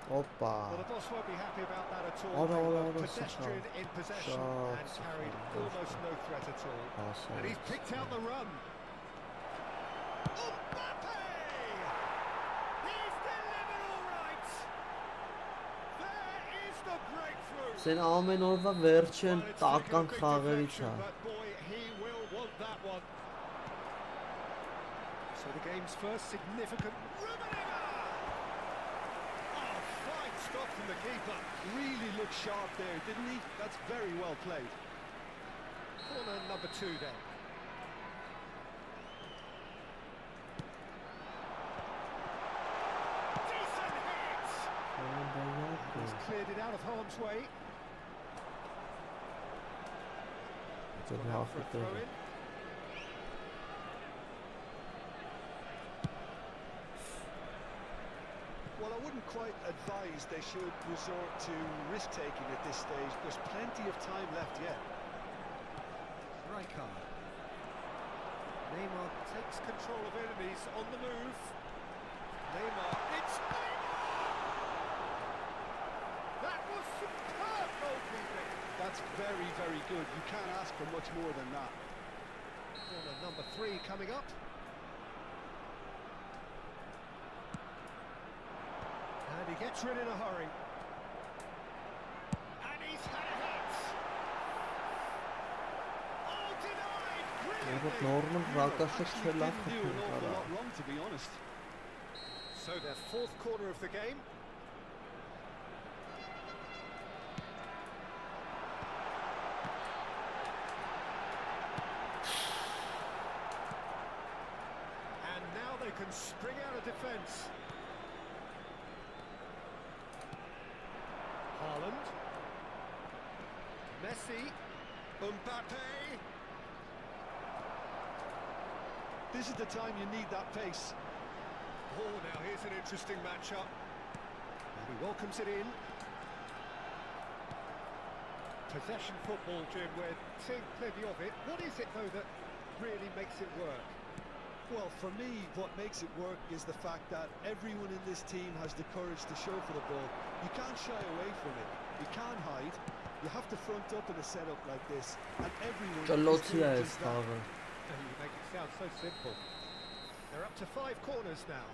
Հոպա։ Well, the boss won't be happy about that at all. Ora, They ora, were ora, pedestrian sıçra. in possession Şat, and carried sıçra, almost sıçra. no threat at all. Passer, And he's picked out the run. Mbappe! He's delivered all right. There is the breakthrough. Սեն ամեն օրվա վերջին Well, it's taken a տական big խաղերից deflection, է։ but boy, he will want that one. So the game's first significant. Oh, fine stop from the keeper. Really looked sharp there, didn't he? That's very well played. Corner number 2 then. Decent hit! He's cleared it out of harm's way. It's a Gone out for a throw in. Well, I wouldn't quite advise they should resort to risk-taking at this stage. There's plenty of time left yet. Rijkaard. Neymar takes control of it and he's on the move. Neymar, it's Neymar! That was superb goalkeeping. That's very, very good. You can't ask for much more than that. Corner number 3 coming up. And he gets rid in a hurry. And he's had a hit! Oh, denied! Որը Brilliantly! նորմալ ռակաշը Actually չելա didn't do an awful քնկարա։ lot wrong, to be honest. So their 4th corner of the game. And now they can spring out of defence. Haaland. Messi. Mbappe! This is the time you need that pace. Oh, now here's an interesting matchup. And he welcomes it in. Possession football, Jim, we're seeing plenty of it. What is it, though, that really makes it work? Well, for me, what makes it work is the fact that everyone in this team has the courage to show for the ball. You can't shy away from it. You can't hide. You have to front up in a setup like this, and everyone is Ճլոցի է doing այս just that. խաղը։ You make it sound so simple. They're up to 5 corners now.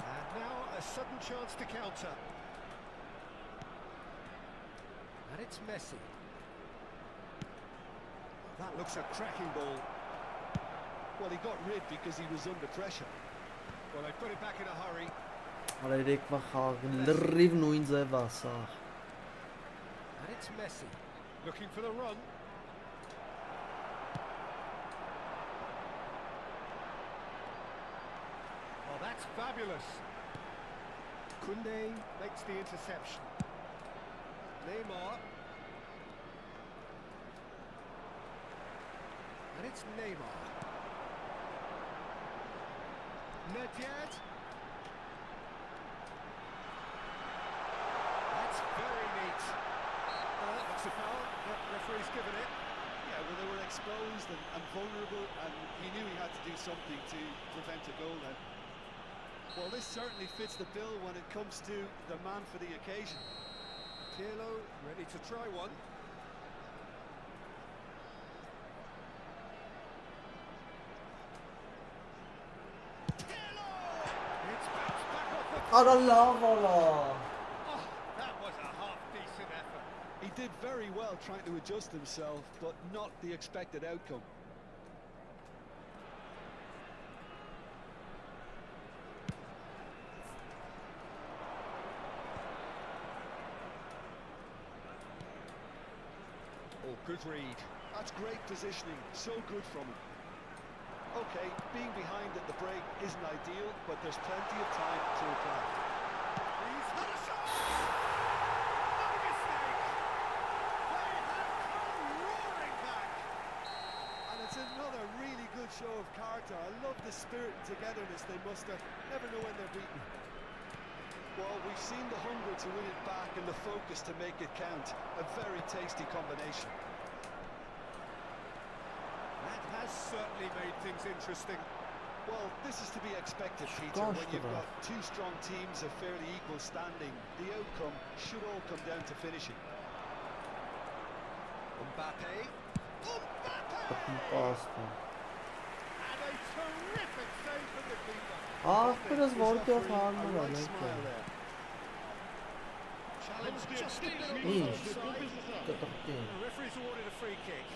And now a sudden chance to counter. And And it's Messi. That looks a cracking ball. Well, he got rid because he was under pressure. Well, they put it back in a hurry. Αλλά η ρίκμα χάγουν λρίβ νουίν ζεβάσα. And it's Messi. Looking for the run. Oh, that's fabulous. Koundé makes the interception. Neymar. And it's Neymar. Nedved. That's very neat. Looks a foul. The referee's given it. Yeah, well, they were exposed and vulnerable, and he knew he had to do something to prevent a goal then. Well, this certainly fits the bill when it comes to the man for the occasion. Pirlo ready to try one. Pirlo! It's bounced back off the... Արա լավ արա. Oh, that was a half-decent effort. He did very well trying to adjust himself, but not the expected outcome. Oh, good read. That's great positioning, so good from him. Okay, being behind at the break isn't ideal, but there's plenty of time to reply. He's had a shot! No mistake! They have come roaring back! And it's another really good show of character. I love the spirit and togetherness they muster. Never know when they're beaten. Well, we've seen the hunger to win it back and the focus to make it count. A very tasty combination. That has certainly made things interesting. Well, this is to be expected, Peter, when you've got two strong teams of fairly equal standing. The outcome should all come down to finishing. Mbappe. Mbappe! Pasta. And a terrific save from the keeper. Ահ, biraz որտեղ A հարմար right է, smile there. Challenge just a bit on the Ինչ, offside. կտղտին։ The referee's awarded a free kick.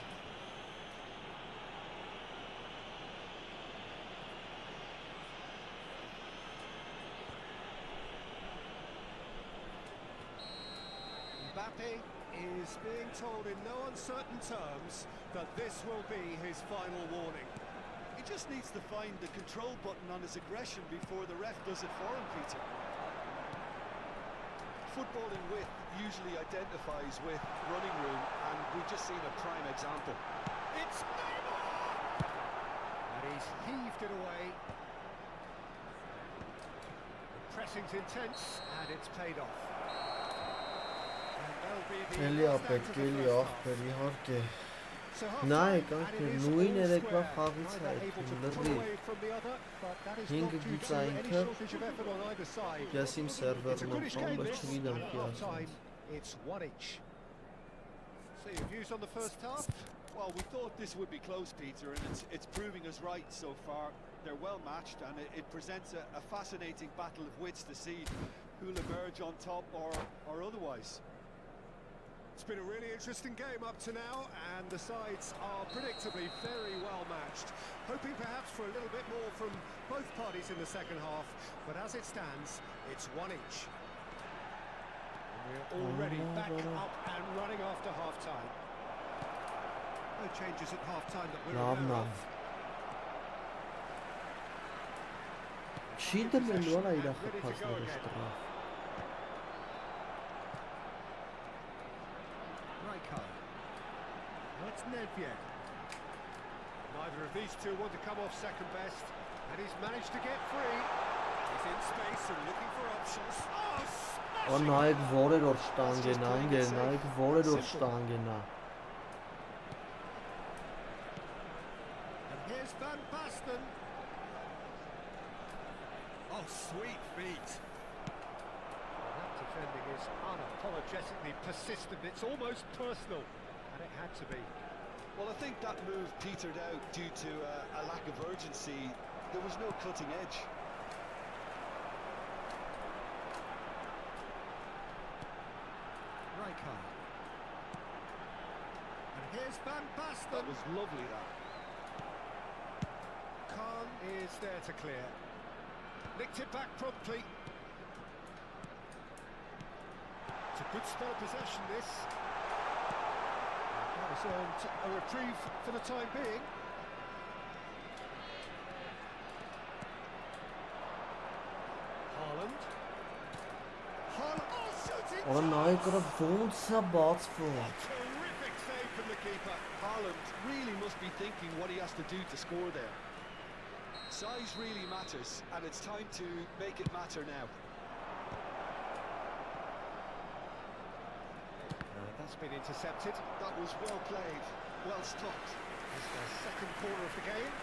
Mbappe is being told in no uncertain terms that this will be his final warning. He just needs to find the control button on his aggression before the ref does it for him, Peter. Football in width usually identifies with running room, and we've just seen a prime example. It's Neymar! And he's heaved it away. The pressing's intense, and it's paid off. And they'll be the Էլի last ապետ, act of the էլի first half. ախպեր, իհարկե։ So Նայեք, half-time, and ախպեր, it is նույն all երեկվա square. խաղից Neither այդ able to pull լրի։ away from the other, but that is Հինգ not due to any գիծայինքը shortage of effort on either side. Ես իմ It's a սերվերն goodish եմ, game բայց this, չգիտեմ and at Ki half-time, ասած։ it's one each. So your views on the first half? Well, we thought this would be close, Peter, and it's proving us right so far. They're well matched, and it presents a fascinating battle of wits to see who'll emerge on top or otherwise. It's been a really interesting game up to now, and the sides are predictably very well matched. Hoping perhaps for a little bit more from both parties in the second half, but as it stands, it's one each. And we're already back up and running after half-time. No changes at half-time that we're aware of. Չի դնելու արա իր խփածները շտրաֆ։ Now it's Nedved. Neither of these two want to come off second best, and he's managed to get free. He's in space and looking for options. Oh, Ո նայեք որեր որ շտանգենա, ընկեր, նայեք որեր որ շտանգենա։ And here's Van Basten. Oh, sweet feet. That defending is unapologetically persistent. It's almost personal. And it had to be. Well, I think that move petered out due to a lack of urgency. There was no cutting edge. Here's Van Basten. That was lovely, that. Khan is there to clear. Nicked it back promptly. It's a good spell of possession, this. That was a reprieve for the time being. Haaland. Haaland. Oh, shooting! Ora նայ կրը ոնց է բացվում։ Terrific save from the keeper. Haaland really must be thinking what he has to do to score there. Size really matters, and it's time to make it matter now. That's been intercepted. That was well played, well stopped. It's the second corner of the game.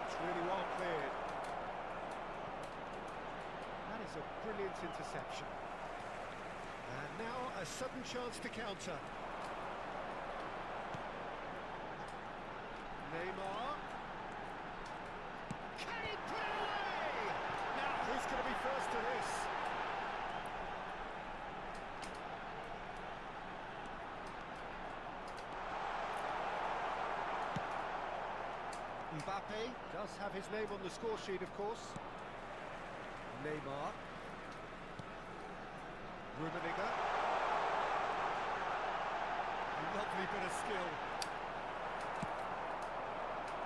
It's really well cleared. That is a brilliant interception. And now a sudden chance to counter. Neymar. Can he put it away? Now, who's going to be first to this? Mbappe does have his name on the score sheet, of course. Neymar. Rummenigge. Lovely bit of skill.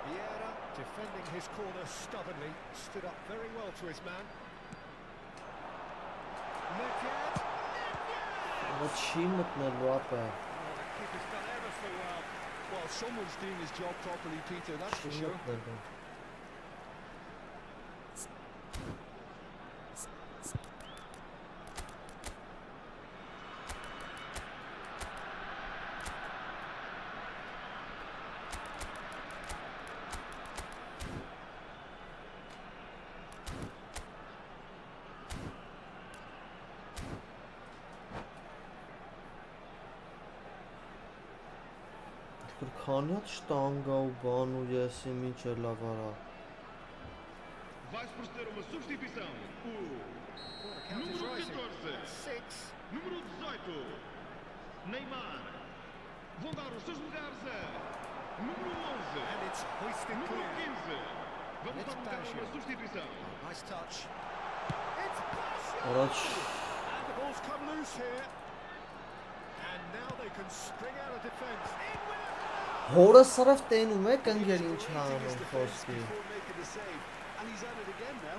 Vieira, defending his corner stubbornly, stood up very well to his man. Nedved! Ո՞չ չի մտնել ապա։ Oh, the keeper's done ever so well. Well, someone's doing his job properly, Peter, that's for sure. Քանյաց շտանգա ու բան ու եսի ինչ է լավ արա։ Vai proceder uma substituição. O número 14. 6. Número 18. Neymar. Vão dar os seus lugares a número 11. And it's hoisted Número clear. 15. Vamos It's marcar uma Bashir. substituição. Nice touch. It's Bashir! Առաջ And the ball's come loose here. And now they can spring out of defence. In with a header! հորը սրավ տենում է կնգեր ինչ Raising his անում defence խոսքի։ before making the save, and he's at it again now.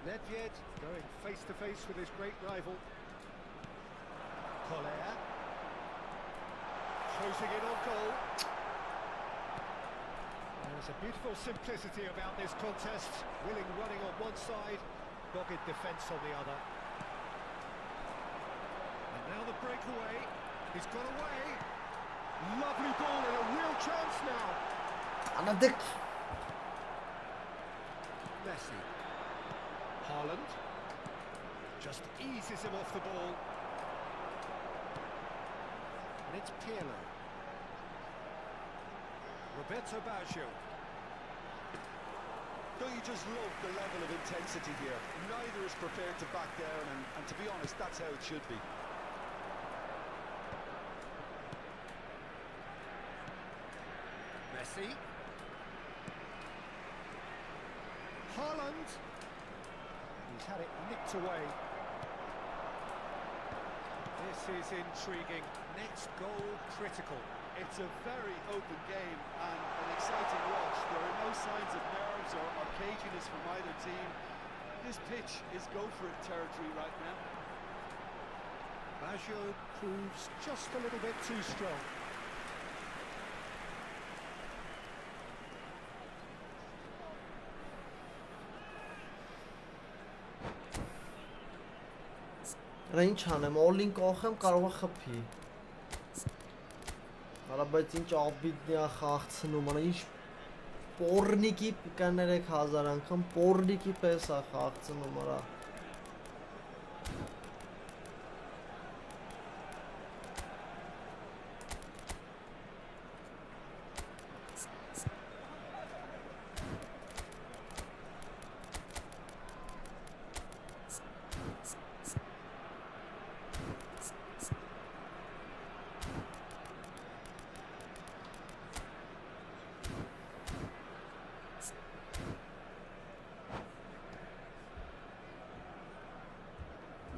Nedved going face to face with his great rival. Collier. Closing in on goal. There's a beautiful simplicity about this contest. Willing running on one side, dogged defence on the other. And now the breakaway. He's got away. Lovely ball and a real chance now. Անադեք Messi. Haaland. Just eases him off the ball. And it's Pirlo. Roberto Baggio. Don't you just love the level of intensity here? Neither is prepared to back down, and to be honest, that's how it should be. Messi. Haaland. He's had it nicked away. This is intriguing. Next goal critical. It's a very open game and an exciting watch. There are no signs of nerves or caginess from either team. This pitch is go-for-it territory right now. Baggio proves just a little bit too strong. Դա ինչ անեմ, օլին կողեմ կարող է խփի։ Արա բայց ինչ աբիդնի է խաղցնում, արա ինչ պորնիկի կան 3000 անգամ պորնիկի պես է խաղցնում, արա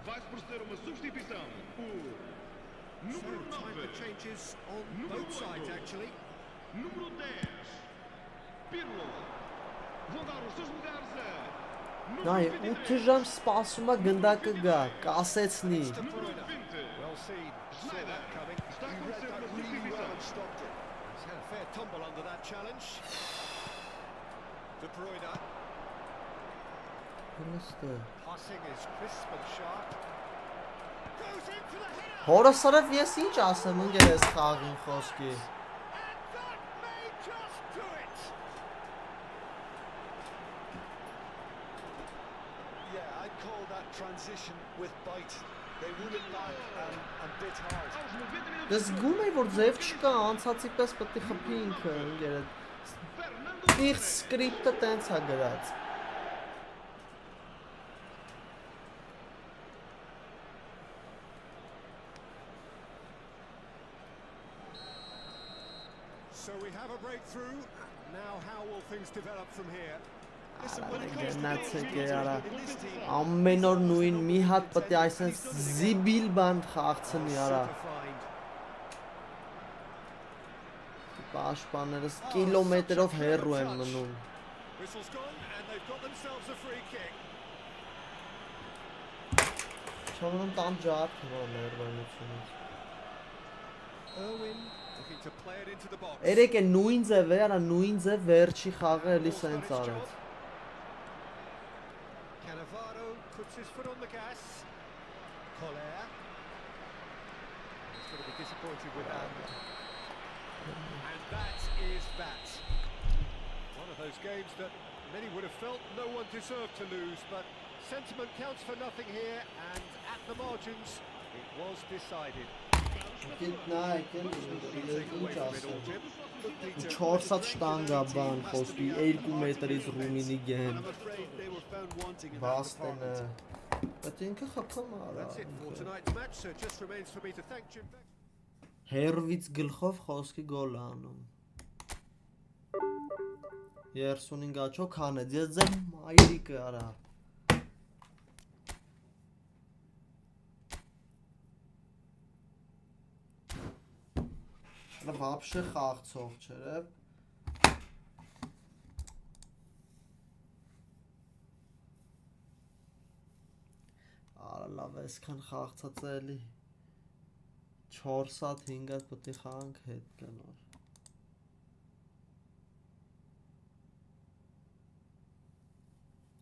Vai se proceder uma substituição. O número So, time 9. for changes on Número both sides, 8. actually. Número 10. Pirlo. Vão dar os seus lugares a Նայ, número 8 23. ժամ սպասում է գնդակը գա, կասեցնի Número 20. Well seen. Saw Schneider. that coming. Está a He read acontecer that uma really well and substituição. stopped it. He's had a fair tumble under that challenge. De Bruyne. Passing is crisp and sharp. Goes in for the header. Հորսարև ես ինչ ասեմ ընկեր ես խաղին խոսքի And that may just do it. Yeah, I'd call that transition with bite. They won it back and bit hard. Aos 90 minutos. Դες գում է որ ձև չկա, անցածի պես պետք է խփի ինքը ընկեր Fernando Տիղ Torres. սկրիպտը տենց է գրած So we have a breakthrough. Now how will things develop from here? Listen, when it comes to Գնացեք goals, արա in this team, ամեն օր նույն մի հատ պետք է այսպես զիբիլ բան խաղցնի արա Superfined. Պաշտպաններս կիլոմետրով հեռու են մնում Whistle's gone and they've got themselves a free kick. Չոնում տան ջարդ ներվայնությունից Irwin looking to play it into the box. Երեք է նույն ձև է, արա նույն ձև վերջի խաղը էլի սենց արեց Cannavaro puts his foot on the gas. Collier. He's going to be disappointed with that. And that is that. One of those games that many would have felt no one deserved to lose, but sentiment counts for nothing here, and at the margins, it was decided. Նայք են Take away ինչ from it all, ասեմ Jim. Look, Peter, 4-ած շտանգա բան խոսքի 2 մետրից ռումինի գեն I'm afraid they were found wanting in that Բաստենը department. Բայց ինքը խփում արա That's it for tonight's match, so it just remains for me to thank Jim Beck. Հերվից գլխով խոսքի գոլ է անում 35 աչո քանեց ես ձեր մայրիկը արա Նա вообще խաղցող չէ Արա լավ է այսքան խաղացած է էլի 4 հատ 5 հատ պետք է խաղանք հետ գնար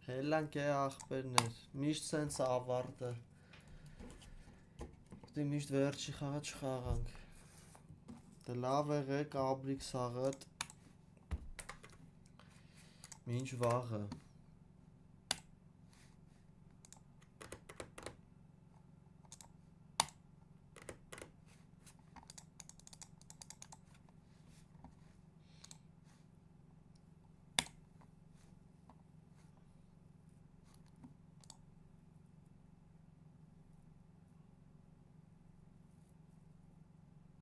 Հելանք է ախպերներ միշտ սենց ավարտը Պետք է միշտ վերջի խաղը չխաղանք Դե լավ եղեք աբրիկ սաղըտ Մինչ վաղը